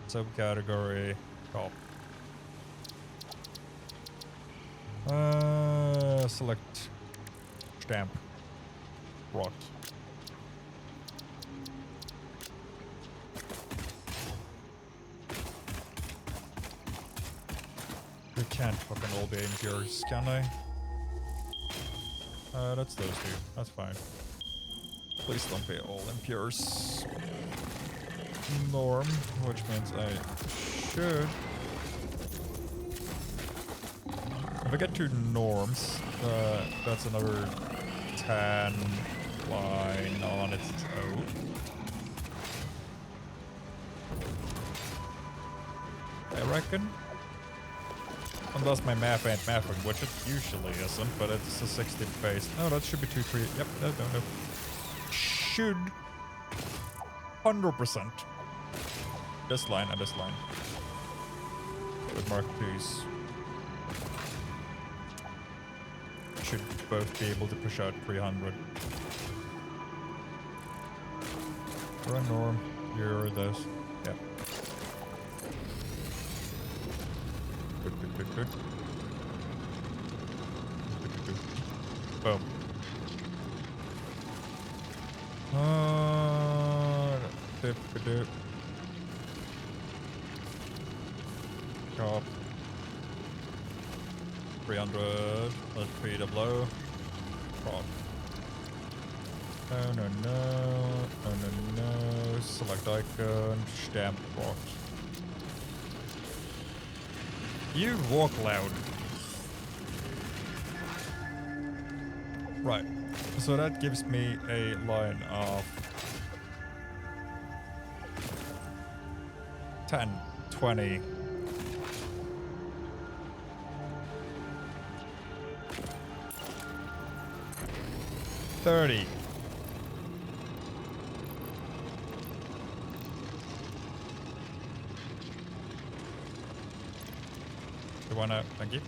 Subcategory top. Select stamp. Rock. You can't fucking all be impures, can I? That's those two. That's fine. Please don't be all impures. Norm, which means I should... If I get 2 norms, that's another 10 line on its own. I reckon. Unless my math ain't mathing, which it usually isn't, but it's a 16 base. No, that should be 2, 3. Yep, no. Should 100%. This line and this line. With Mark IIs. Should both be able to push out 300. You're a norm. You're this. Yep. Good. Boom. Top. 300. Let's create a blow. Prop. No. Select icon. Stamp box. You walk loud. Right. So that gives me a line of 10, 20. 30. You wanna, thank you.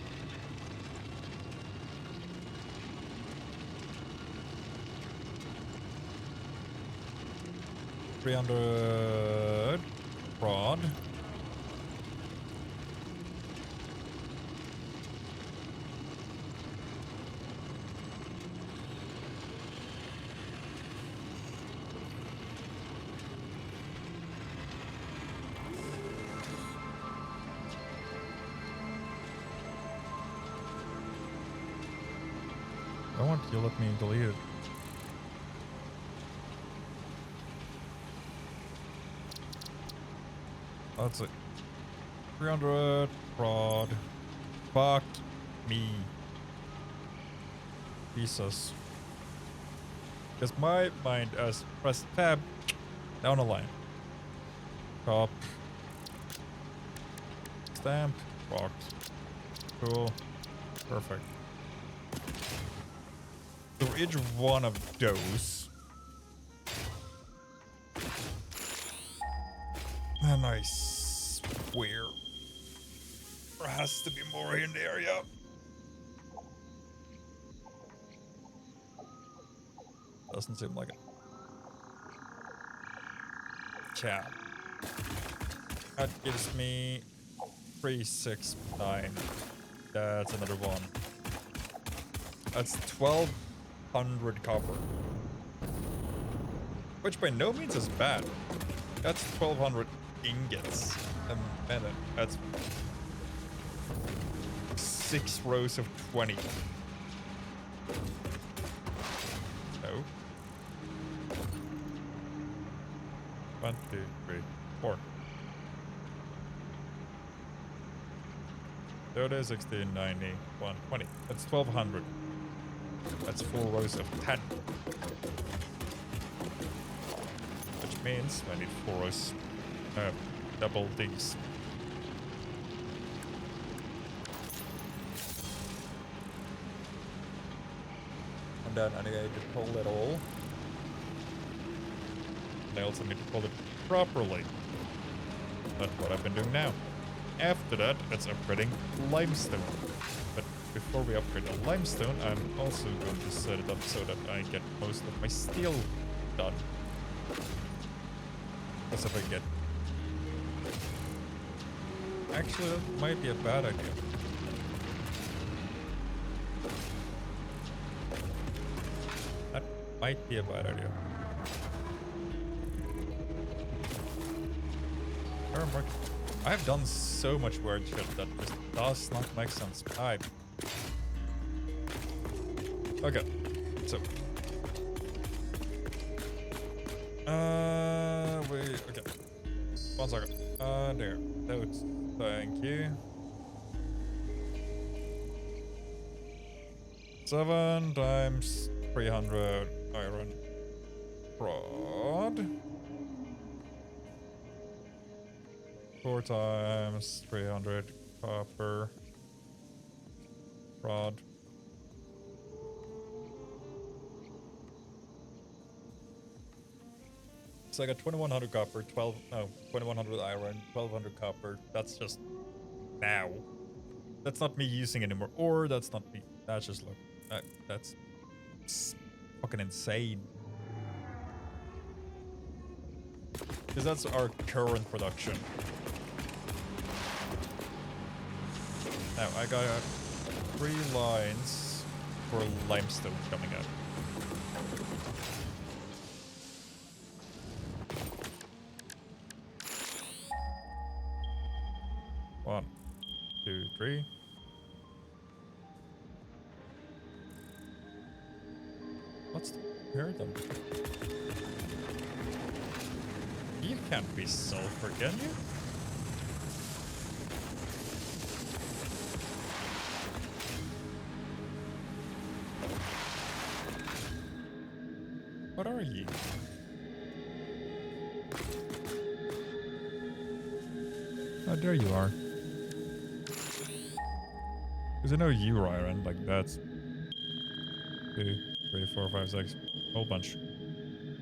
$300 prod. Why won't you let me delete it? That's it. 300 prod. Fuck me. Jesus. Because my mind has pressed tab down a line. Cop. Stamp. Rocked. Cool. Perfect. So for each one of those. A nice square. There has to be more in the area. Doesn't seem like it. Chat. That gives me 369. That's another one. That's 1200 copper. Which by no means is bad. That's 1200 ingots a minute. That's 6 rows of 20. No. 1, 2, 3, 4. 30, 16, 90, 120. That's 1200. That's 4 rows of 10. Which means I need 4 rows. Double these. And then I need to pull it all. And I also need to pull it properly. That's what I've been doing now. After that, it's upgrading limestone. But before we upgrade the limestone, I'm also going to set it up so that I get most of my steel done. That's if I get... Actually, that might be a bad idea. That might be a bad idea. I've done so much weird shit that just does not make sense. Okay, so wait, okay. 1 second. There. Notes. Thank you. 7 times 300 iron rod. 4 times 300 copper rod. So I got 2100 copper, 2100 iron, 1200 copper. That's just now. That's not me using anymore. Or that's not me. That's just look. That's fucking insane. Because that's our current production. Now I got 3 lines for limestone coming up. One, 2, 3. What's the paradigm? You can't be sulfur, can you? What are you? Oh, there you are. Because I know you, Ryan, like that's 2, 3, 4, 5, 6, whole bunch.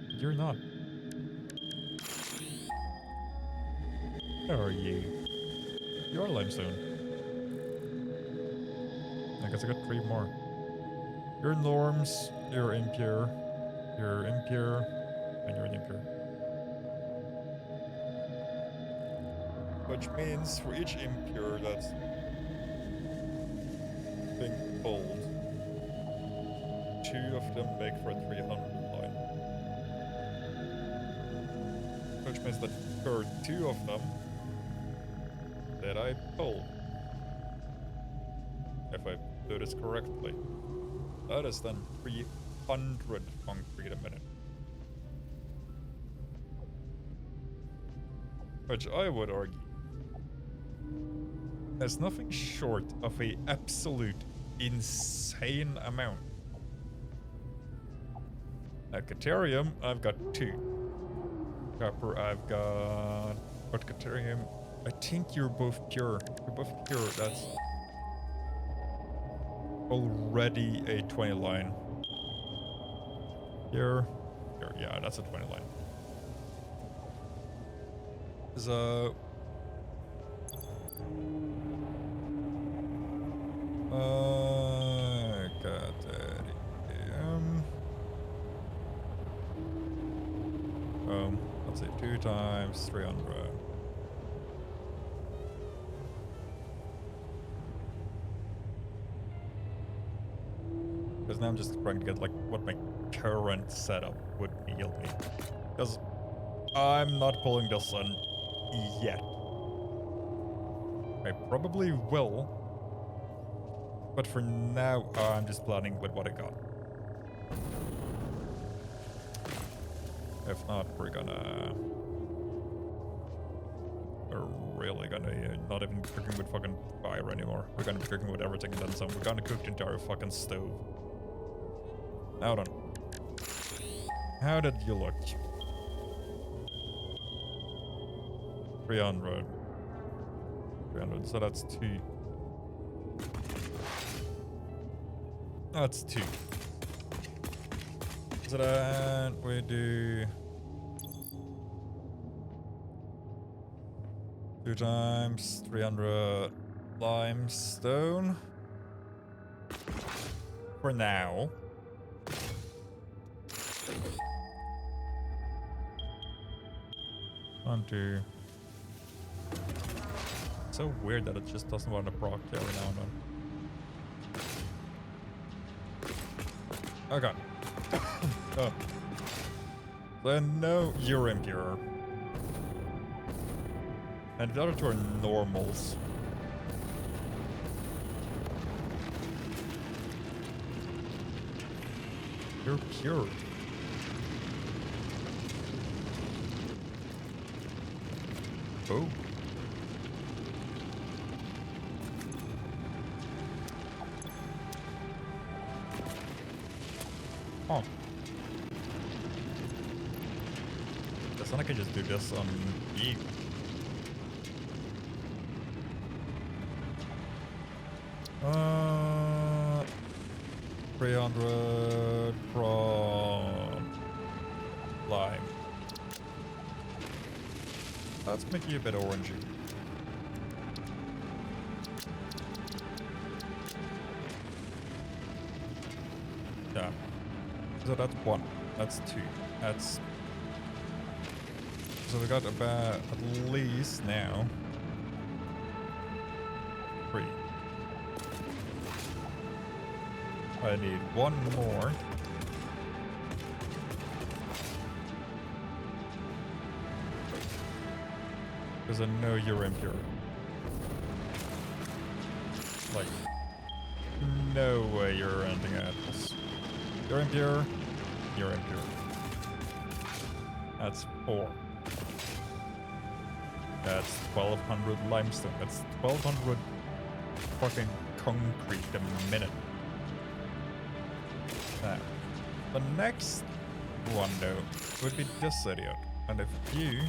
You're not. Where are you? You're limestone. I guess I got 3 more. You're norms, you're impure, and you're an impure. Which means for each impure that's being pulled, 2 of them make for a 300 line. Which means that for 2 of them that I pulled, if I do this correctly, that is then 300 concrete a minute. Which I would argue is nothing short of a absolute insane amount. At Caterium, I've got 2. Copper, I've got... But Caterium, I think you're both pure. You're both pure, that's already a 20 line. Here, yeah, that's a 20 line. So... let's say 2 times 300. Because now I'm just trying to get like what my current setup would yield me. Because I'm not pulling this on yet. I probably will. But for now, I'm just planning with what I got. If not, we're really gonna not even cooking with fucking fire anymore. We're gonna be cooking with everything and then some. We're gonna cook the entire fucking stove. Hold on. How did you look? 300. 300, so that's 2. That's 2. So that we do 2 times 300 limestone for now. One, 2. So weird that it just doesn't want to proc every now and then. Okay. Oh. Then no, you're impure. And the other 2 are normals. You're pure. Oh. Oh. Guess then I can just do this on E. Uh, 300 from lime. Let's make you a bit orangey. Yeah. So that's 1. That's 2. That's... So we got about at least now 3. I need 1 more. Because I know you're impure. Like, no way you're anything else. You're impure. You're impure. That's 4. That's 1200 limestone. That's 1200 fucking concrete a minute. Now, the next one though would be this idiot. And if you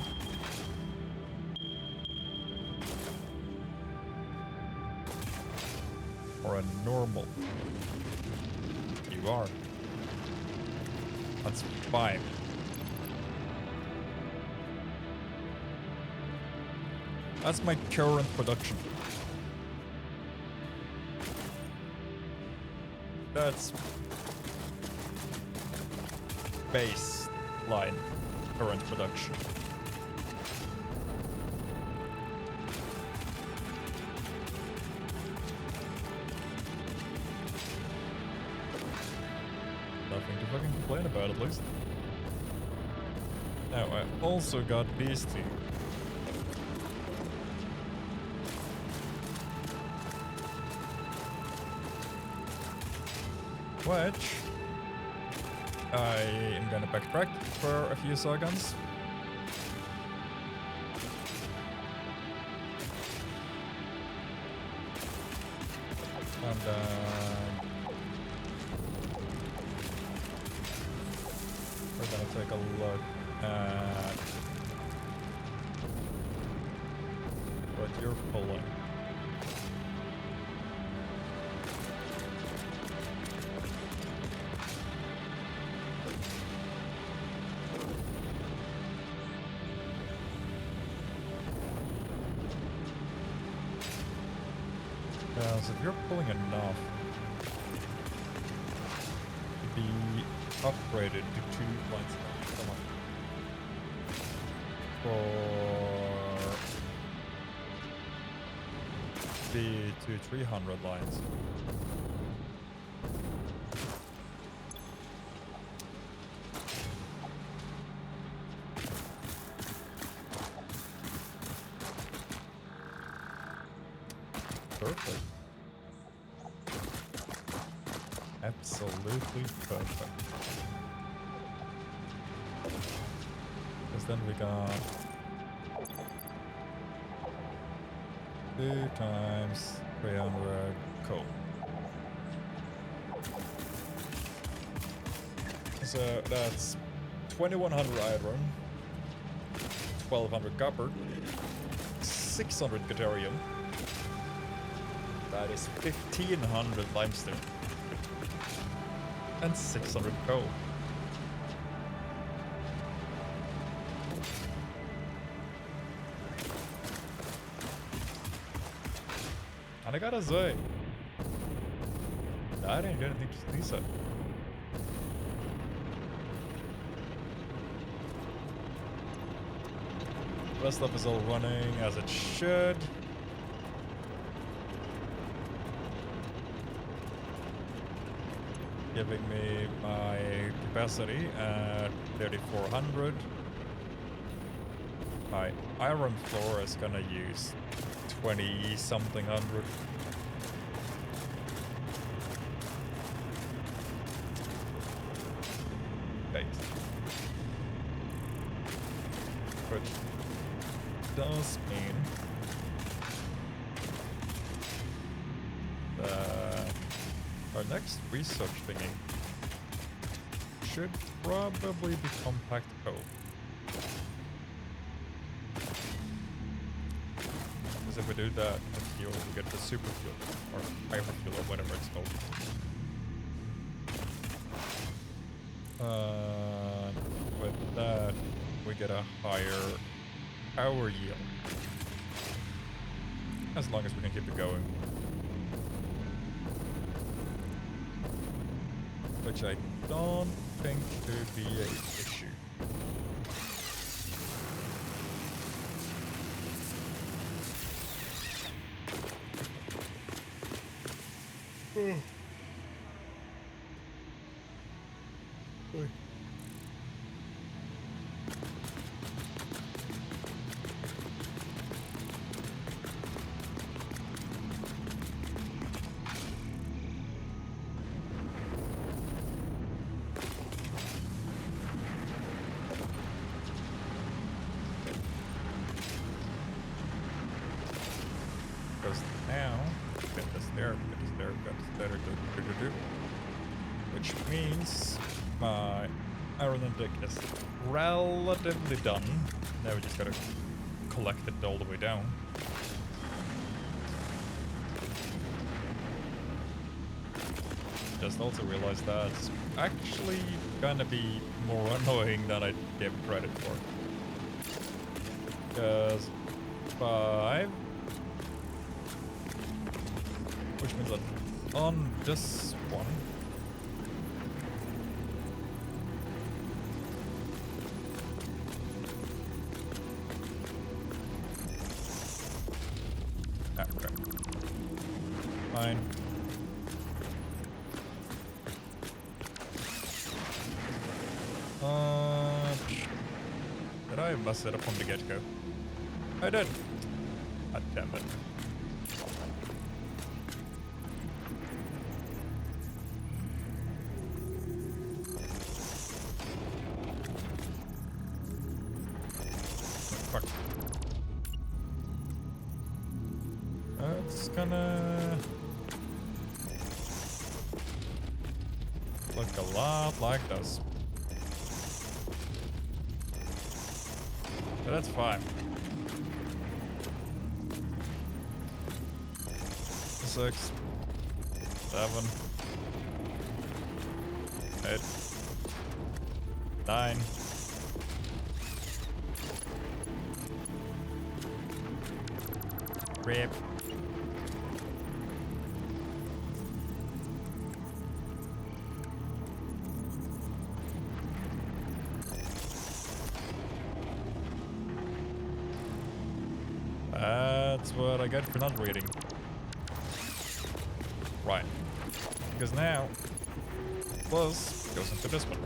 are a normal, you are. That's fine. That's my current production. That's baseline current production. Nothing to fucking complain about, at least. Now, I also got these two. Which I am gonna backtrack for a few seconds. And we're gonna take a look at what you're pulling. So if you're pulling enough to be upgraded to 2 lines, come on, for the to 300 lines. Perfect. Absolutely perfect. Because then we got 2 times 300 coal. So that's 2100 iron, 1200 copper, 600 deuterium. That is 1500 limestone. And 600 coal. And I gotta say, that ain't anything to sneeze at. The rest of is all running as it should. Giving me my capacity at 3400. My iron floor is gonna use 20 something hundred. Okay. Which does mean that our next research thingy should probably be compact coal. Because if we do that, the fuel, we get the super fuel, or hyper fuel, or whatever it's called. With that, we get a higher power yield. As long as we can keep it going. Which I don't think could be an issue. Because now, get this there, get this there, get this there, which means my Aeronautic is relatively done. Now we just gotta collect it all the way down. Just also realized that's actually gonna be more annoying than I gave credit for. Because 5, which means that on this one, okay, fine. Did I mess it up from the get-go? I did. God damn it. Fuck. It's gonna look a lot like this. But that's fine. 6, 7, 8, 9. Rip. That's what I get for not reading. Right. Because now, plus goes into this one.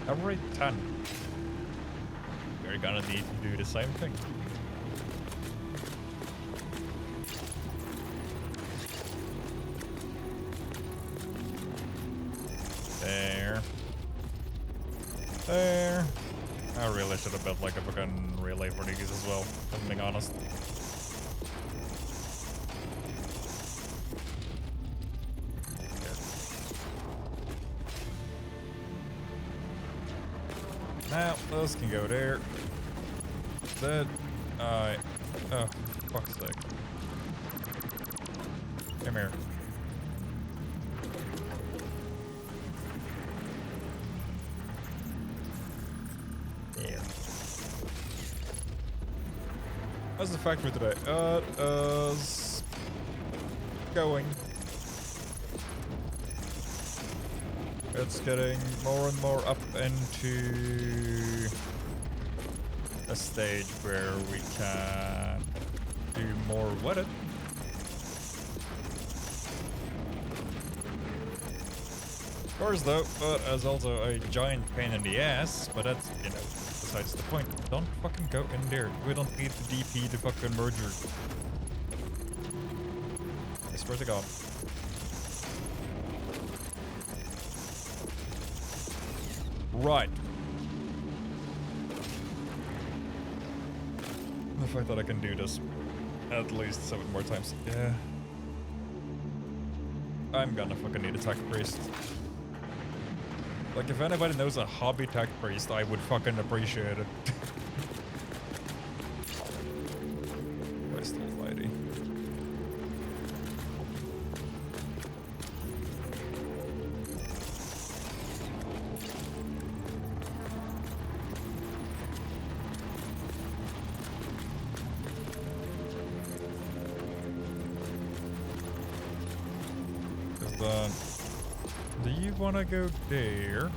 Every 10. We're gonna need to do the same thing. There. There. I really should have built like a fucking relay for these as well, if I'm being honest. Now, those can go there. That, oh, fuck's sake. Come here. There. How's the factory today? It is going. It's getting more and more up into a stage where we can do more with it. Of course though, but as also a giant pain in the ass, but that's, you know, besides the point. Don't fucking go in there. We don't need to DP the fucking merger. I swear to God. Right. The fact that I can do this at least 7 more times. Yeah. I'm gonna fucking need a tech priest. Like, if anybody knows a hobby tech priest, I would fucking appreciate it. Christ almighty. Do you want to go there?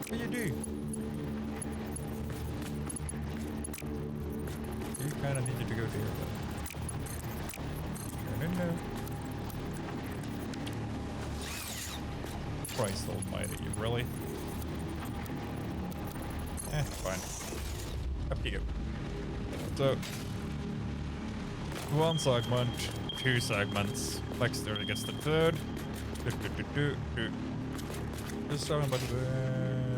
What do you do? You kind of need you to go there, though. No. Christ almighty, you really? Fine. Up you go. So, 1 segment, 2 segments. Dexter gets the 3rd. Just talking about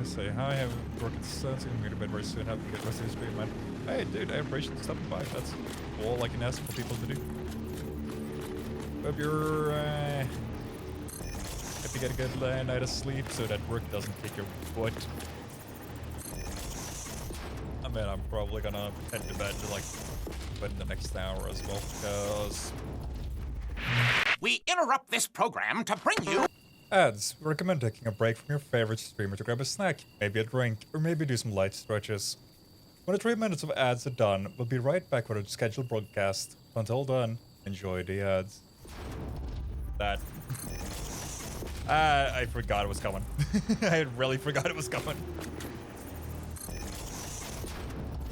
say hi, have broken sense, I'm going to bed very soon, have to get rest of the stream, man. Hey dude, I appreciate you stopping by. That's all I can ask for people to do. Hope you get a good night of sleep so that work doesn't kick your butt. I mean, I'm probably gonna head to bed like within the next hour as well, because We interrupt this program to bring you... ads. We recommend taking a break from your favorite streamer to grab a snack, maybe a drink, or maybe do some light stretches. When the 3 minutes of ads are done, we'll be right back with a scheduled broadcast. Until then, enjoy the ads. That. I forgot it was coming. I really forgot it was coming.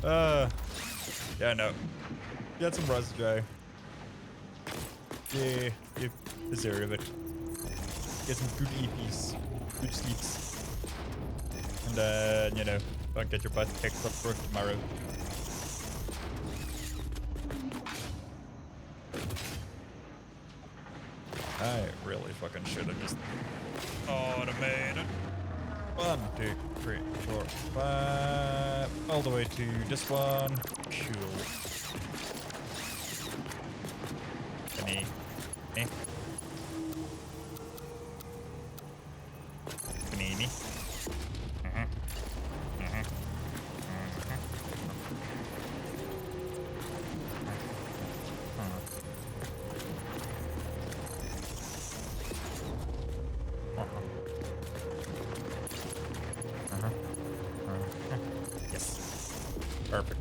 Yeah, no. Get some rest, Jay. Yeah, you deserve it. Get some good EPs, good sleeps. And then, you know, don't get your butt kicked up for tomorrow. I really fucking should have just automated. 1, 2, 3, 4, 5. All the way to this one. Cool. Any. Eh. Panini. Perfect.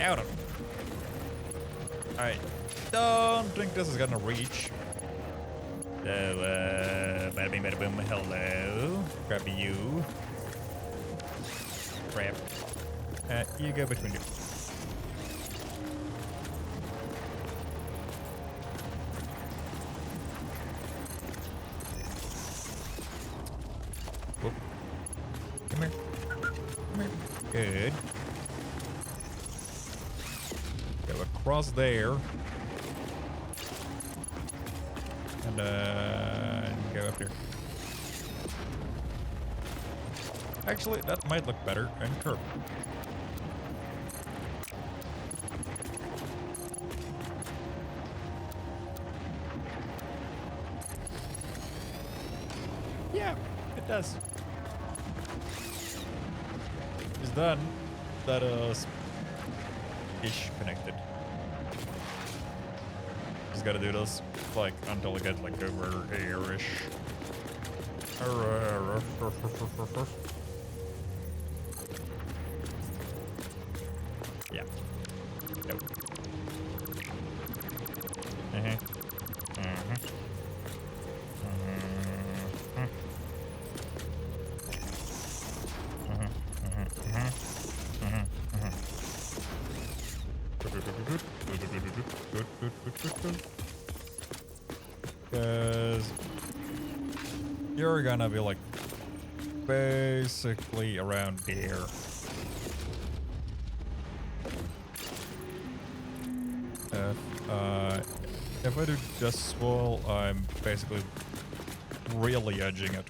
Out of it. I don't think this is gonna reach. So, bada bing, bada boom, hello. Grab you. Grab. You go between you. Whoop. Come here. Come here. Good. Go across there. And go up here. Actually, that might look better and curve. Yeah, it does. It's done. That is ish connected. Just gotta do this like until I get like over here-ish. Yeah. Nope. Because you're gonna be like basically around here. If I do this wall, I'm basically really edging it.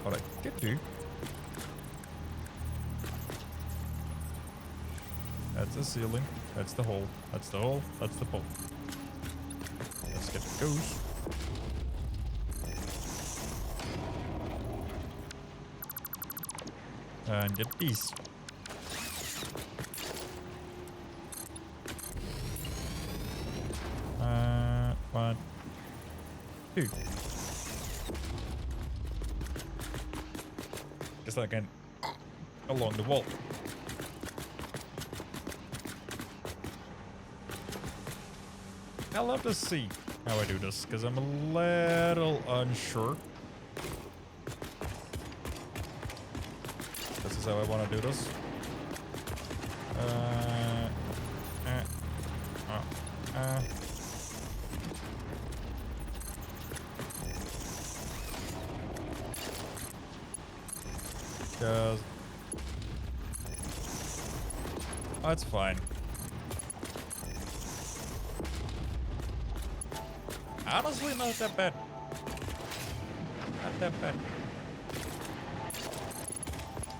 What I could do. That's the ceiling. That's the hole. That's the hole. That's the pole. Let's get the goose. And get these. One, two. Just like along the wall. I'll love to see how I do this, because I'm a little unsure. This is how I want to do this. Because oh, it's fine. Honestly, not that bad. that bad.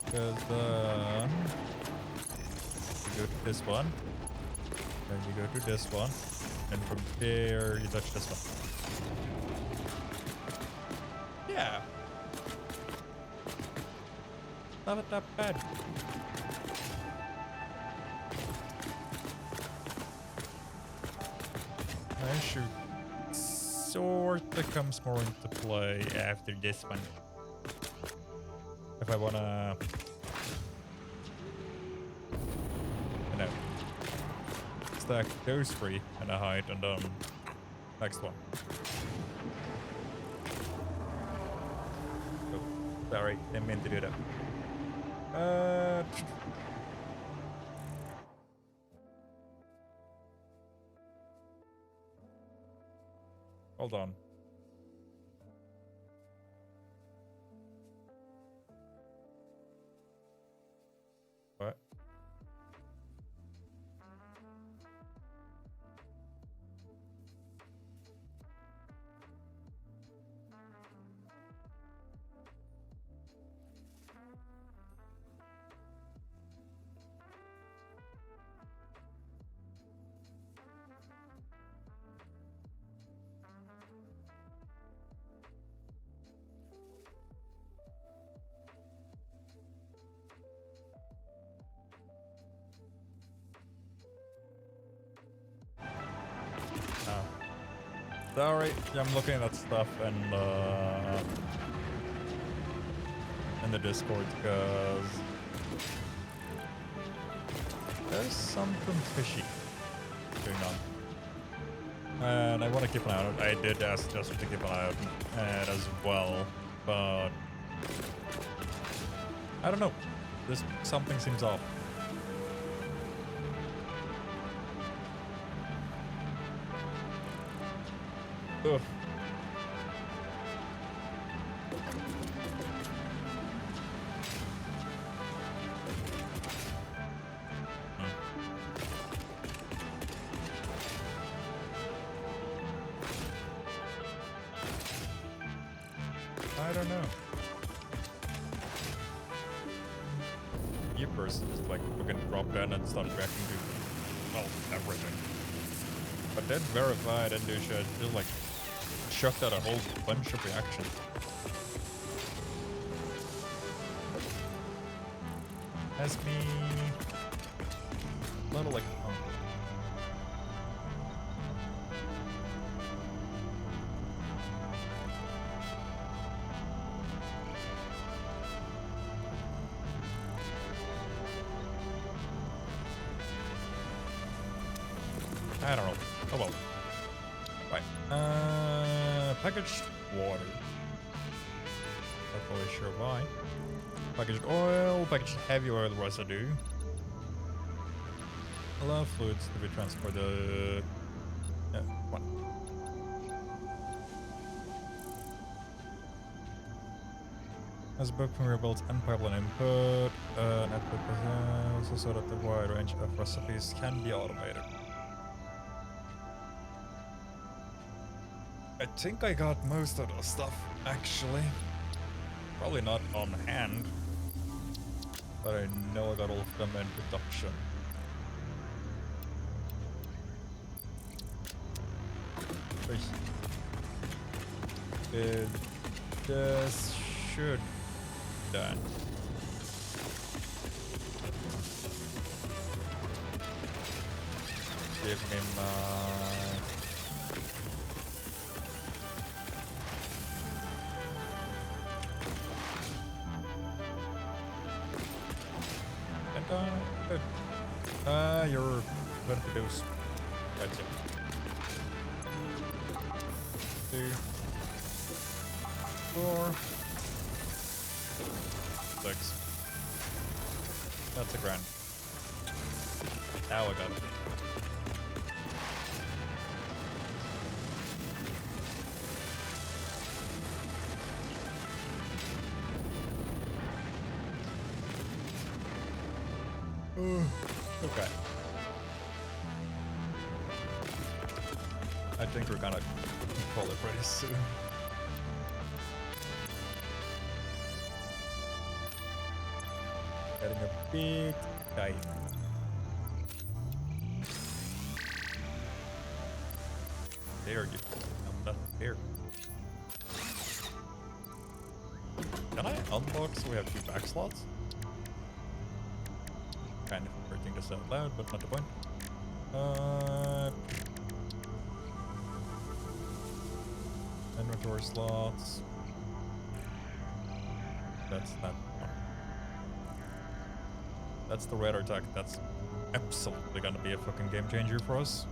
Because then you go to this one, then you go to this one, and from there you touch this one. Yeah. Not that bad. I should sorta comes more into play after this one. If I wanna, you know, stack those three and a height, and then next one. Oh, sorry, didn't mean to do that. Hold on. What? Sorry, I'm looking at that stuff and in the Discord because there's something fishy going on, and I want to keep an eye on it. I did ask Justin to keep an eye on it as well, but I don't know. There's something seems off. Ugh. I don't know. Yeepers just like fucking drop down and start reacting to, well, everything. But then verified and do shit, just like chucked out a whole bunch of reactions. Has me a little like hungry. I don't know. Oh well. Right. Packaged water. Not really sure why. Packaged oil, packaged heavy oil residue. Allow fluids to be transported. Yeah, one. As both from rebuilds and pipeline input, and output also so that the wide range of recipes can be automated. I think I got most of the stuff, actually. Probably not on hand, but I know I got all of them in production. This should be done. Give me my... Good. You're going to produce. That's it. 2, 4, 6. That's a grand. Now I got it. Okay. I think we're gonna call it pretty soon. Getting a bit tight. There you go. I'm not there. Can I unlock so we have 2 back slots? Kind of hurting this out loud, but not the point. Inventory slots. That's not one. That's the radar tech. That's absolutely gonna be a fucking game changer for us.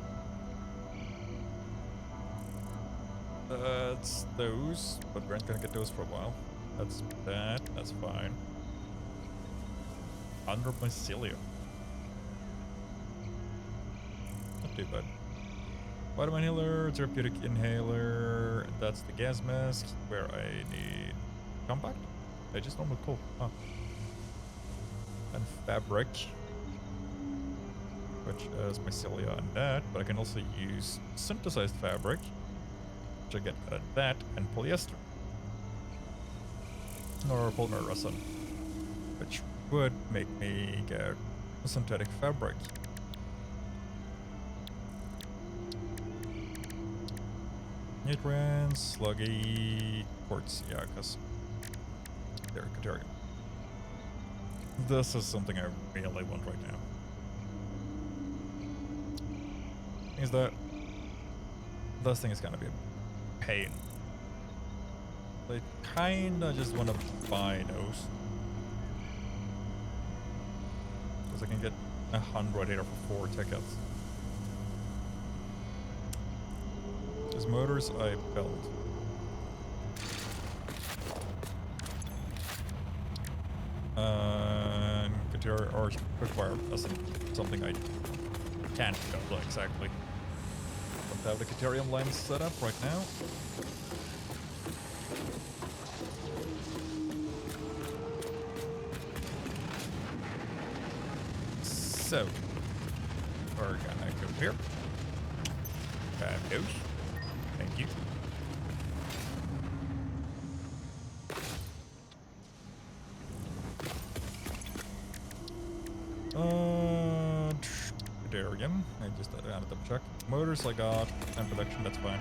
That's those, but we aren't gonna get those for a while. That's that. That's fine. 100 mycelium. Not too bad. Vitamin healer, therapeutic inhaler. That's the gas mask where I need compact. I just normal coal. Huh. And fabric, which is mycelia and that, but I can also use synthesized fabric, which I get out of that, and polyester. Or polymer resin, which would make me get a synthetic fabric. Nutrients, sluggy, quartz, yeah, because they're Caterium. This is something I really want right now. Is that this thing is gonna be a pain. I kinda just wanna buy those. Because I can get 100 here for 4 tickets. These motors I built. Caterium or quickfire isn't something I can't build exactly. Don't have the Caterium line set up right now. So, we're gonna go here. Grab those. Thank you. Caterium. I just had to double check. Motors I got, and production, that's fine.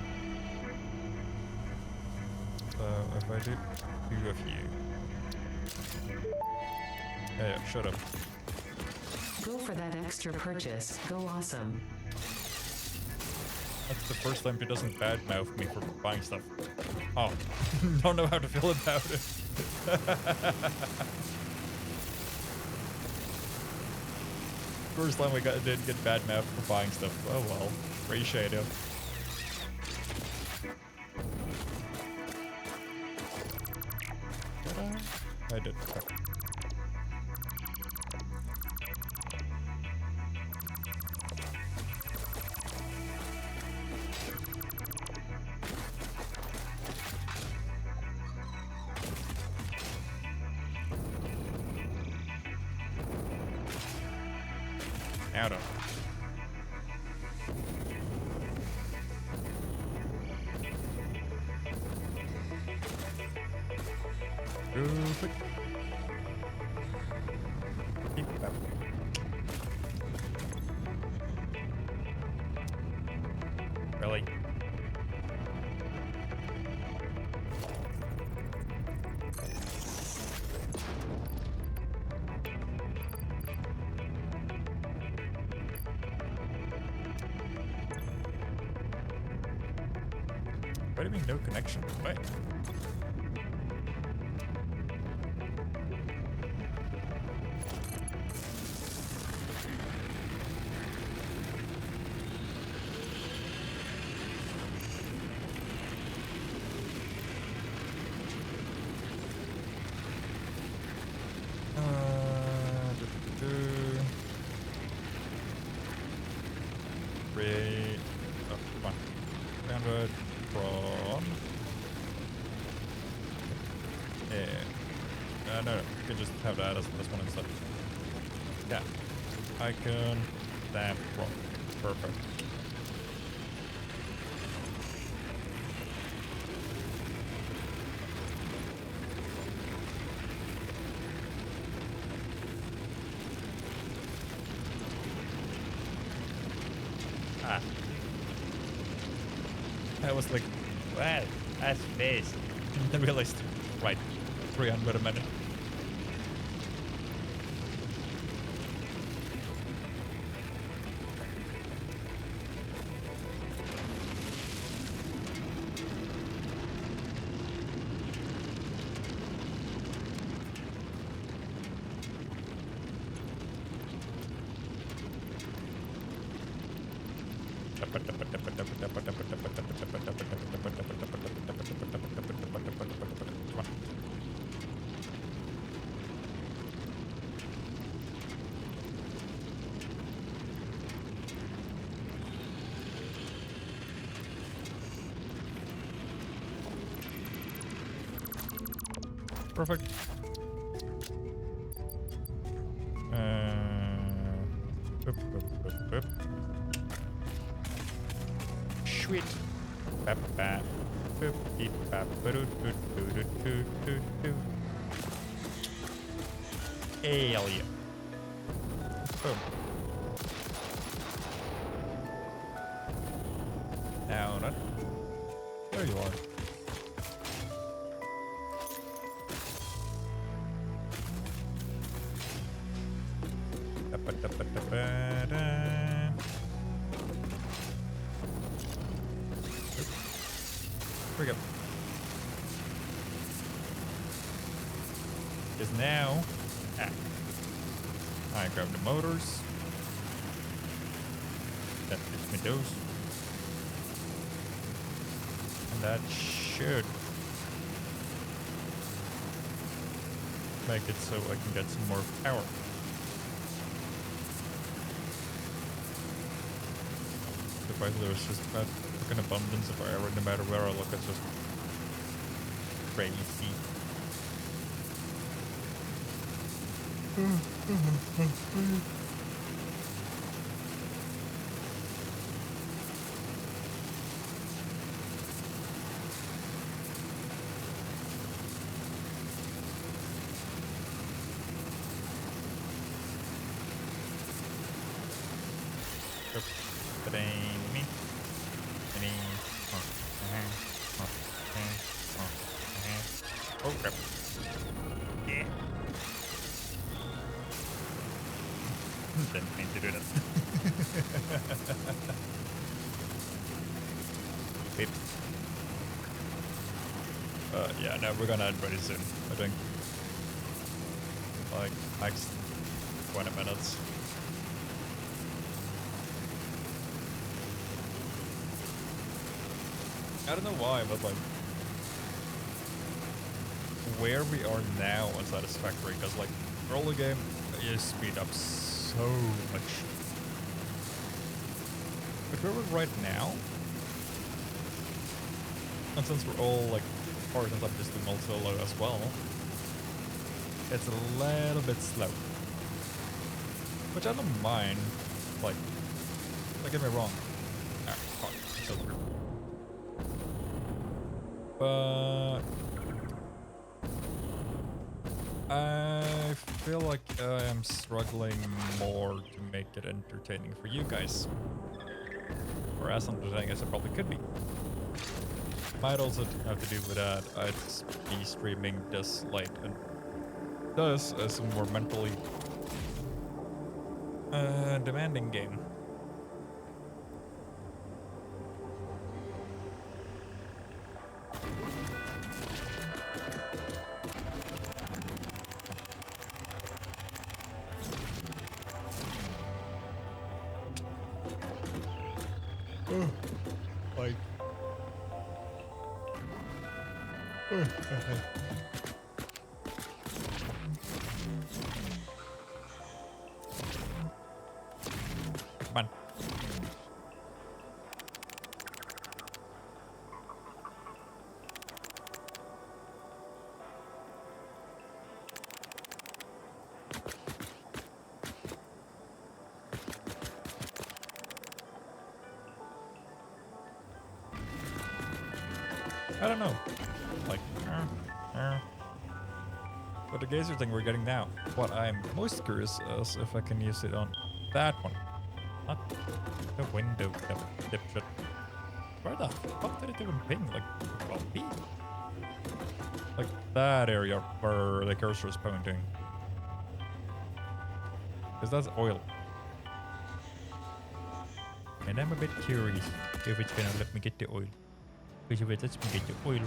So, if I do a few. Yeah, shut up. Go for that extra purchase. Go awesome. That's the first time he doesn't badmouth me for buying stuff. Oh, don't know how to feel about it. First time we did get badmouthed for buying stuff. Oh well, appreciate it. I did. Okay. Out of. Quick. Keep up. Really? What do you mean no connection? Wait. Create. Oh, come on. 300 from. Yeah. No, you can just have that as this one instead. Yeah. Icon. Damn. Wrong. Perfect. I was like, wow, that's fast. And then realized, right, 300 a minute. Perfect. Boop, boop, boop, boop. Sweet. Bap, bap. Boop, beep, bap, ba-doo, doo, doo, doo, doo, doo, doo. Hell yeah. Boom. Down it. There you are. Here we go. Because now, I grab the motors. That gives me those. And that should make it so I can get some more power. Surprisingly, there's just about an abundance of air no matter where I look. It's just crazy. Oh crap. Yeah. Didn't mean to do that. Beep. Yeah, no, we're gonna end pretty soon, I think. Like, next 20 minutes. I don't know why, but like, where we are now on Satisfactory, because like, early game, you speed up so much. But where we're right now, and since we're all like, or since I'm just doing all solo as well, it's a little bit slow. Which I don't mind, like, don't get me wrong. Ah, fuck, it's over. But I feel like I am struggling more to make it entertaining for you guys. Or as entertaining as it probably could be. Might also have to do with that I'd be streaming this late, and this is a more mentally demanding game. Like, come on. I don't know. Like, but the geyser thing we're getting now. What I'm most curious is if I can use it on that one. Not the window, dipshit. Where the fuck did it even ping? Like, well, B? Like that area where the cursor is pointing. Because that's oil. And I'm a bit curious if it's gonna let me get the oil. Because if it lets me get the oil.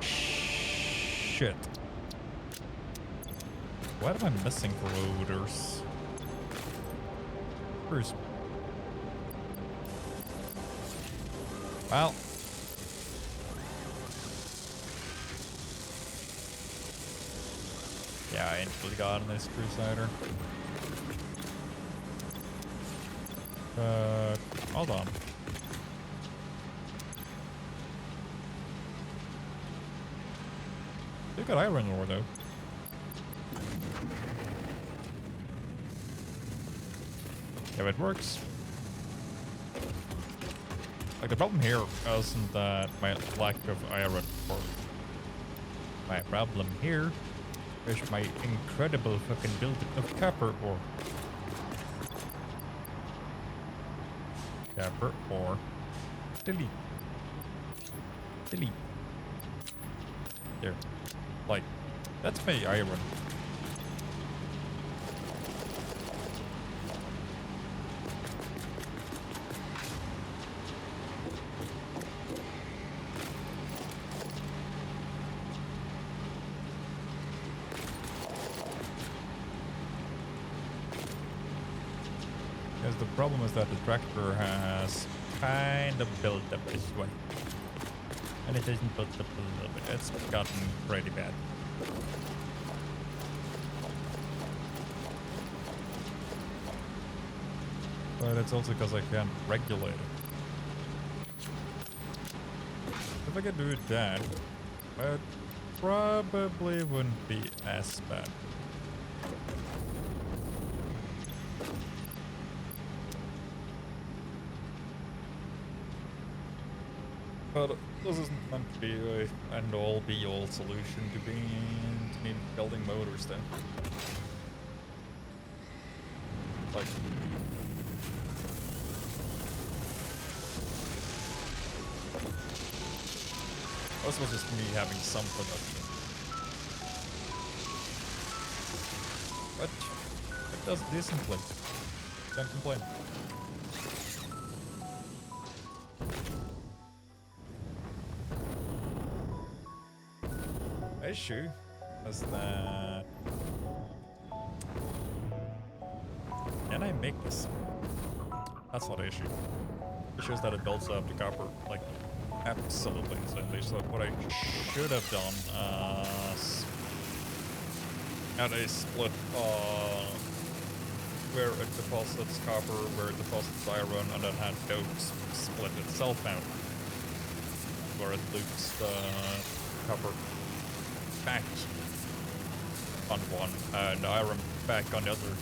Shit. What am I missing for loaders? Where's... Well. Yeah, I ain't really got on this Crusader. Hold on. You got iron ore though. If it works. Like the problem here isn't that my lack of iron ore. My problem here is my incredible fucking buildup of copper ore. Copper ore. Delete. Delete. There. Like, that's my iron. Because the problem is that the tractor has kind of built up this way. And it isn't built up a little bit. It's gotten pretty bad. But it's also because I can't regulate it. If I could do that, it probably wouldn't be as bad. But this isn't meant to be a end-all be-all solution to me building motors then. Like... This was just me having some production. But it does decently. Can't complain. Issue is that... Can I make this? That's not the issue. The issue is that it builds up the copper, like, absolutely insanely. So what I should have done is had a split where it deposits copper, where it deposits iron, and then had those split itself out, where it loops the copper back on one and iron back on the other,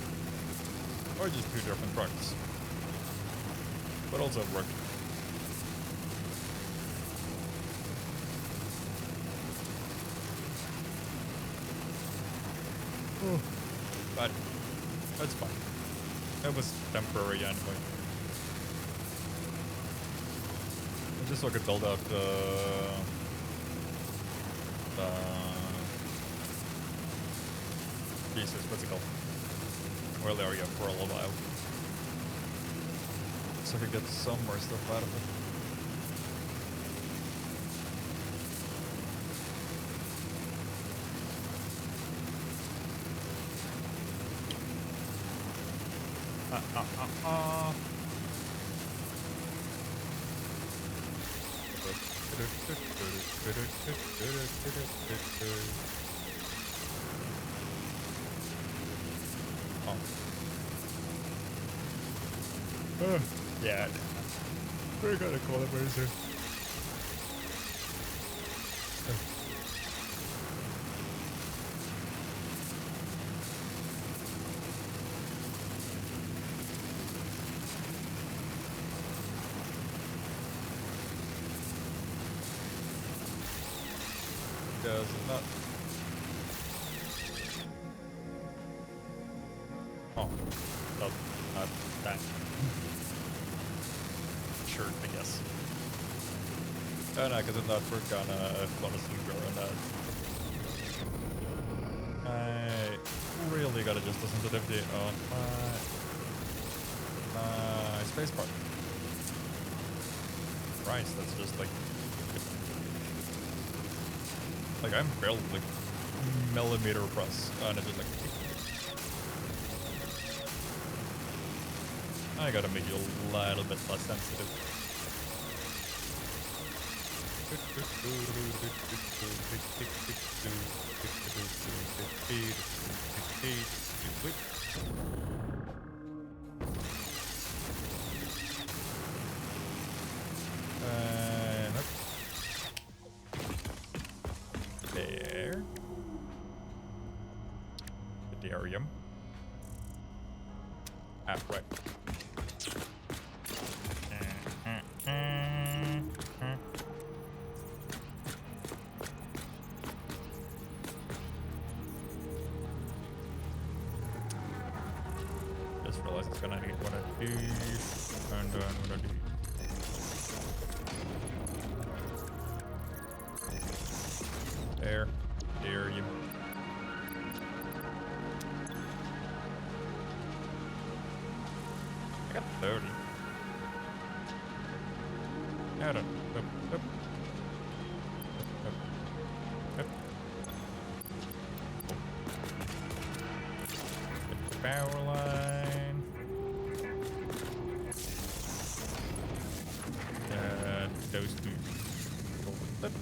or just two different trucks, but also work. But that's fine. It was temporary anyway. I just so I could build out the Jesus, what's it called? Oil area for a little while. So I could get some more stuff out of it. Yeah. We're gonna call it very soon. Does not. Oh, no. That. Sure, I guess. Oh no, because if not, we're gonna bonus go on that. I really gotta adjust the sensitivity on my spacebar. Christ, that's just like I'm barely like millimeter press, and it's just like I gotta make you a little bit less sensitive. Nope. There. Deuterium. Ah, right. Just realized it's gonna need one of these, and then one of these. There. Deuterium. I got 30. I don't. Up. Power line. Those two. Flip.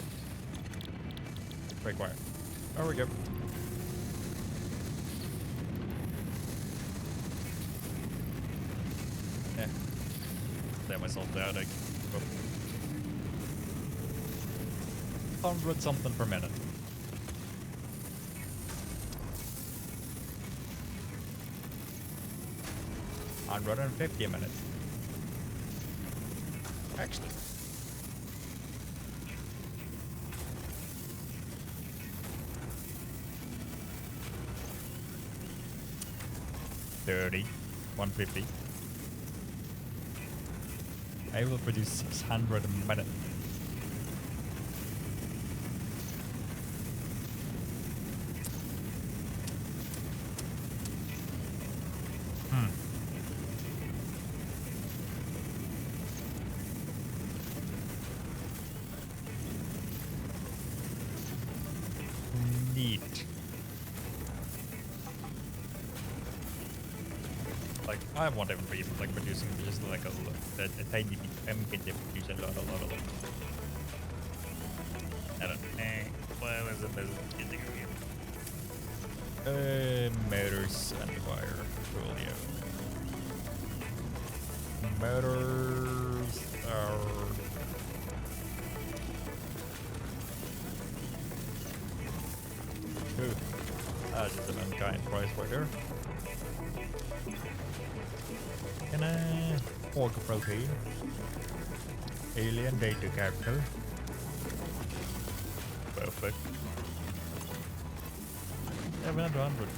Break wire. There we go. Yeah. Let myself down. 100 something per minute. $150 a minute. Actually. $30, $150. I will produce 600 a minute. Neat. Like, I won't even be like producing just like a tiny bit. I'm going to produce a lot. I don't know. What was the best thing here? Motors and wire. Coolio. Motors are. Ooh, that's just an unkind price right there. Can I org protein? Alien data character. Perfect. 700.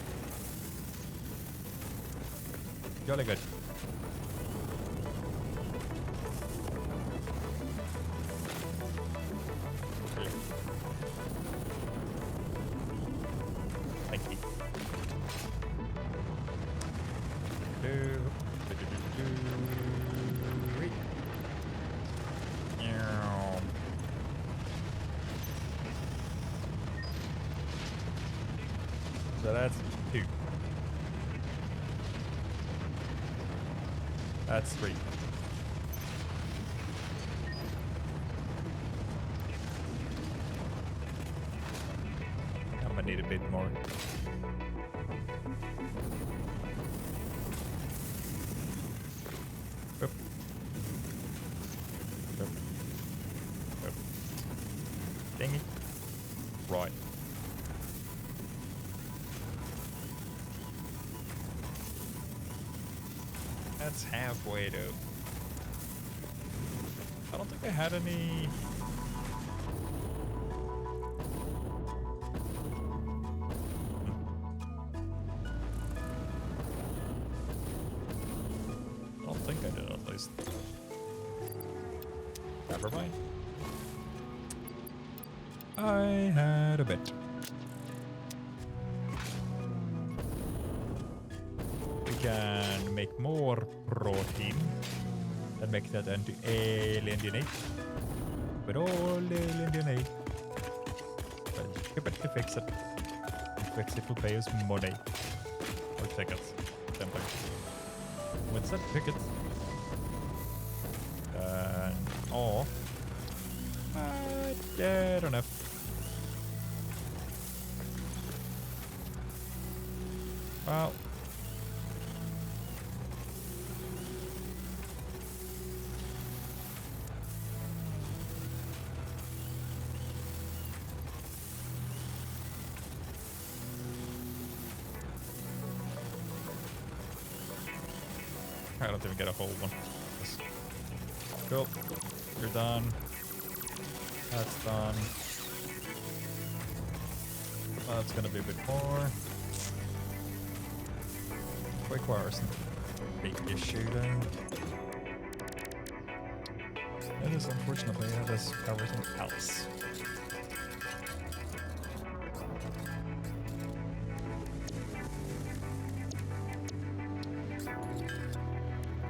Jolly good. Thank you. So that's 2. That's 3. I'm gonna need a bit more. Oop. Oop. Oop. Dang it. Right. That's halfway though. I don't think I had any. used. Never mind. I had a bit. We can make more protein and make that into alien DNA. But all alien DNA. But ship it to fix it. And fix it will pay us money. Or tickets. Same thing. What's that? Tickets. Oh. I don't know. Well. I don't even get a whole one. Cool. You're done. That's done. That's gonna be a bit more. Requires some big issue though. That is unfortunately that is everything else.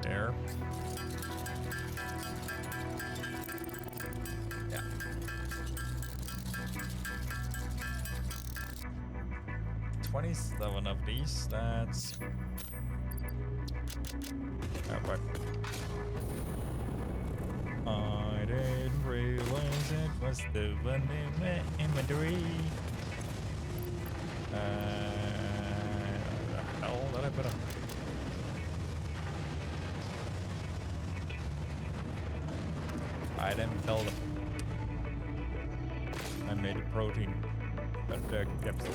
There. Yeah. $27 of these, that's... Oh, right. I didn't realize it was still in my inventory. The hell did I put up? I didn't tell them. I made a protein capsule.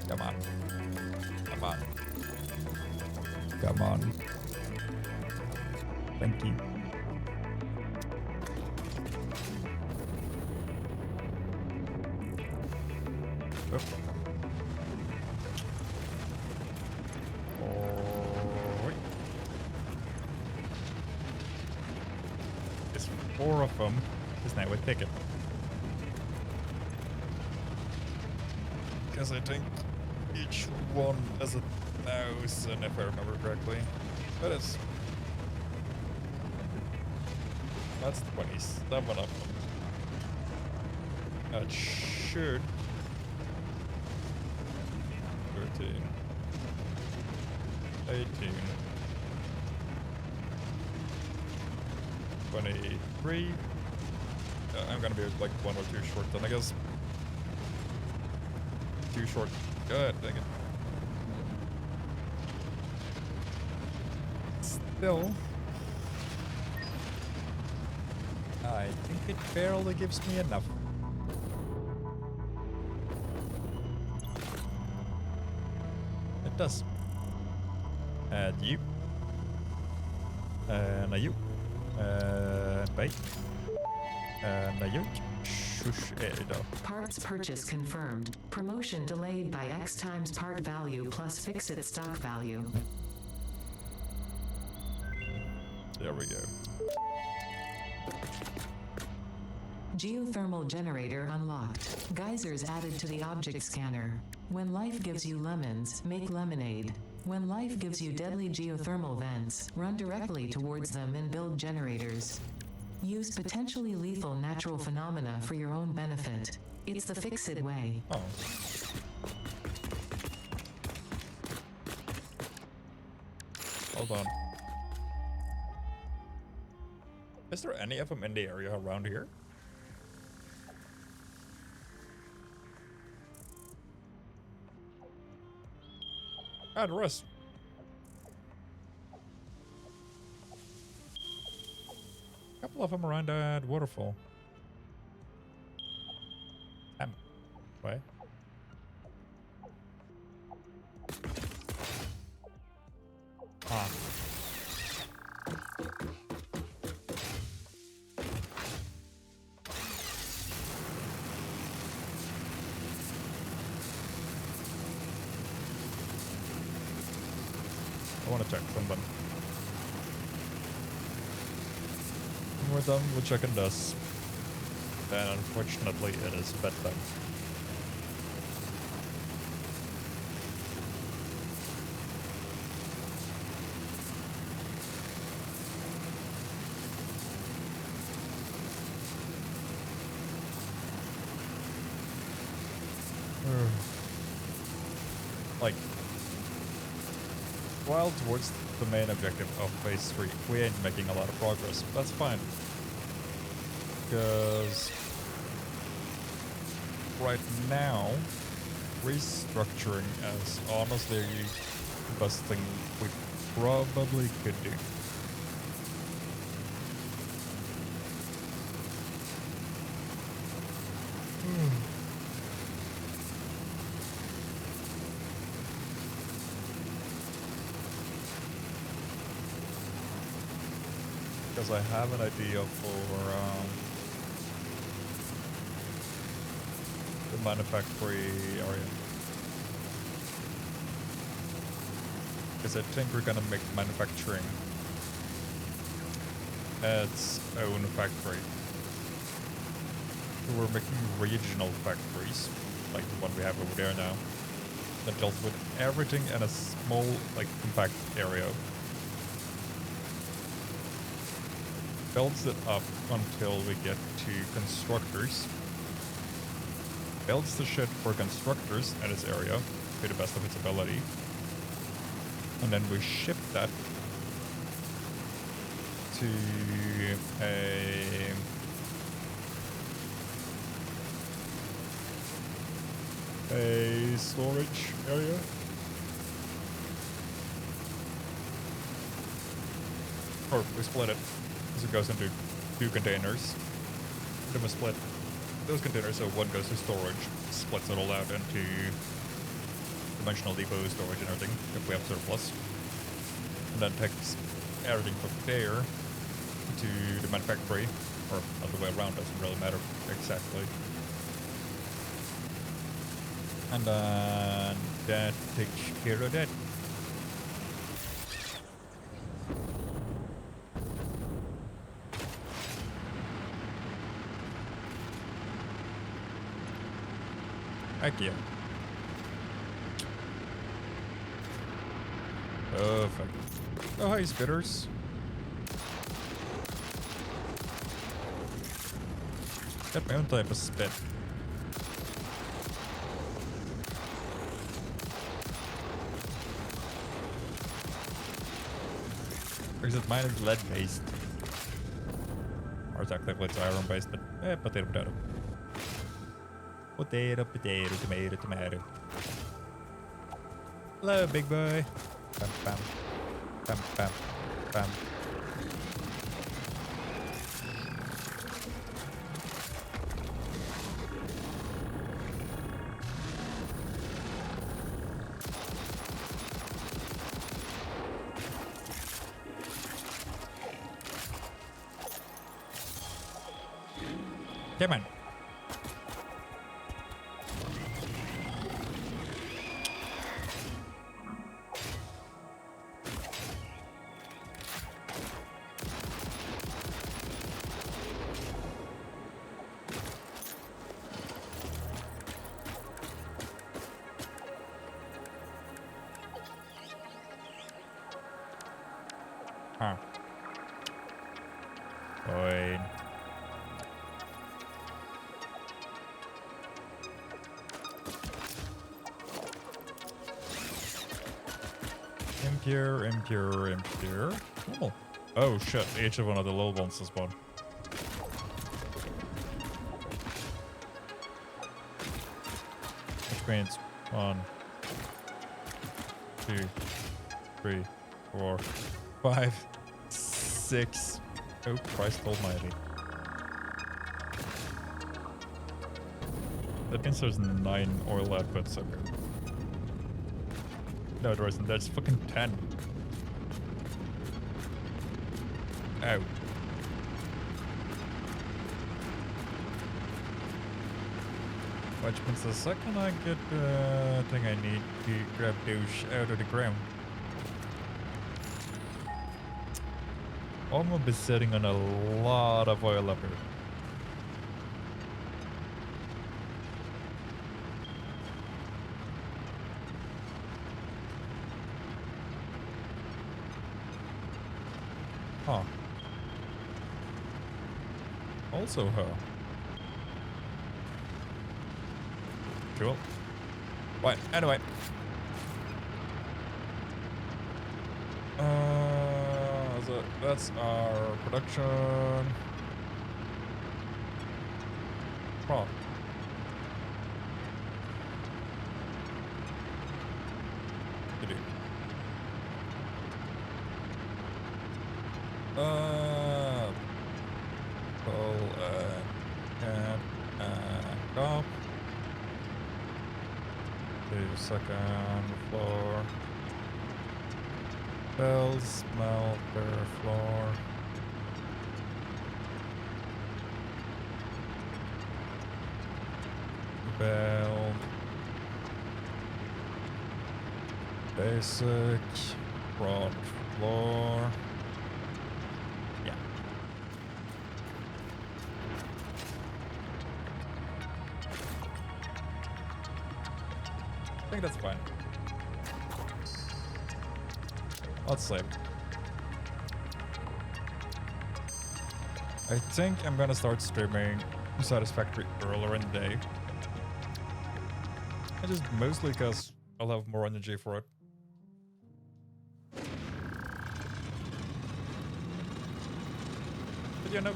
Come on. Come on. Come on. Thank you. Oop. Oh, wait. There's 4 of them. Isn't that what ticket? Because I think each one has 1,000 if I remember correctly. That is... That's 27 of them. That should... 13. 18. 23. I'm gonna be like 1 or 2 short then I guess. Too short. God dang it. Still, I think it barely gives me enough. It does. And you. And a you. And bait. And a you. Parts purchase confirmed. Promotion delayed by X times part value plus fixed stock value. There we go. Geothermal generator unlocked. Geysers added to the object scanner. When life gives you lemons, make lemonade. When life gives you deadly geothermal vents, run directly towards them and build generators. Use potentially lethal natural phenomena for your own benefit. It's the fix-it way. Oh. Hold on. Is there any of them in the area around here? Ah, there is. Couple of them around that waterfall. Why? check them then. When we're done with checking this, then unfortunately it is bedtime. Like, while towards the main objective of phase 3, we ain't making a lot of progress. That's fine. Because right now, restructuring is honestly the best thing we probably could do. Because I have an idea for the manufactory area. Because I think we're gonna make manufacturing its own factory. So we're making regional factories, like the one we have over there now, that deals with everything in a small, like, compact area. Builds it up until we get to constructors. Builds the shit for constructors in this area to the best of its ability. And then we ship that to a storage area. Or we split it. It goes into 2 containers. Then we split those containers, so one goes to storage, splits it all out into dimensional depot storage and everything, if we have surplus. And then takes everything from there to the manufactory, or other way around, doesn't really matter exactly. And then that takes care of that. Heck yeah. Perfect. Oh, hi, spitters. Got my own type of spit. Except mine is lead based. Or technically it's iron based, but potato, potato. Potato, potato, tomato, tomato. Hello, big boy. Bam, bam. Bam, bam, bam. Come on. Huh. Fine. Impure, impure, impure. Cool. Oh shit, each of one of the little ones is spawned. Which means 1, 2, 3, 4, 5, 6. Oh, Christ almighty. That means there's 9 oil outputs. Okay. No, there isn't. There's fucking 10. Ow. Which means the second I get the thing I need to grab those out of the ground. I'm gonna be sitting on a lot of oil up here. Huh. Also her. Cool. Right, anyway. So that's our production. Huh. Did pull and up. To second floor. Bells, smelter, floor. Bell. Basic. Front floor. Yeah. I think that's fine. Let's see. I think I'm gonna start streaming Satisfactory earlier in the day. And just mostly because I'll have more energy for it. But you know,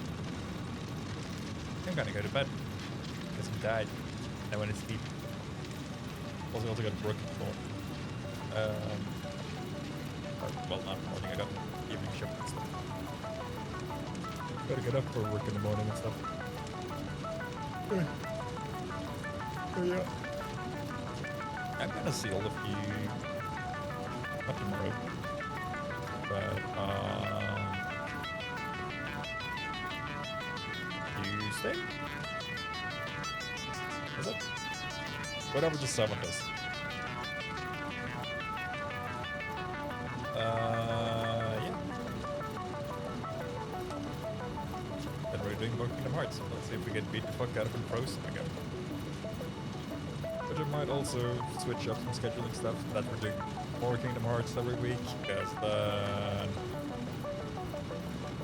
I'm gonna go to bed. Because I'm tired. I want to sleep. Also got a broken floor. Well, not morning, I got evening shift and stuff. Gotta get up for work in the morning and stuff. Yeah. I'm gonna see all of you. Not tomorrow. But, Tuesday? Is it? Whatever the 7th is. Yeah. Then we're doing more Kingdom Hearts. Let's see if we get beat the fuck out of Frozen again. But it might also switch up some scheduling stuff that we're doing more Kingdom Hearts every week, because then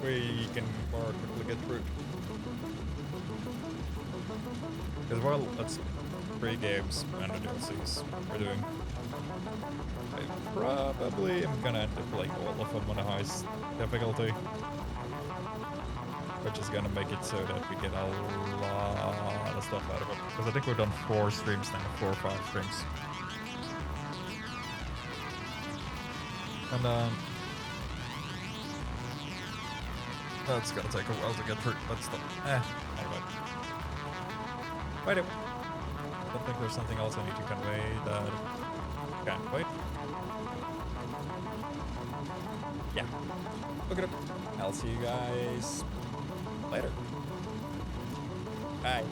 we can more quickly get through. Because well, that's 3 games and the DLCs we're doing. I probably am gonna end up playing all of them on the highest difficulty. Which is gonna make it so that we get a lot of stuff out of it. Because I think we've done 4 streams now, 4 or 5 streams. And then that's gonna take a while to get through, but still, anyway. Wait, I don't think there's something else I need to convey that can't wait. Yeah. Look it up. I'll see you guys later. Bye.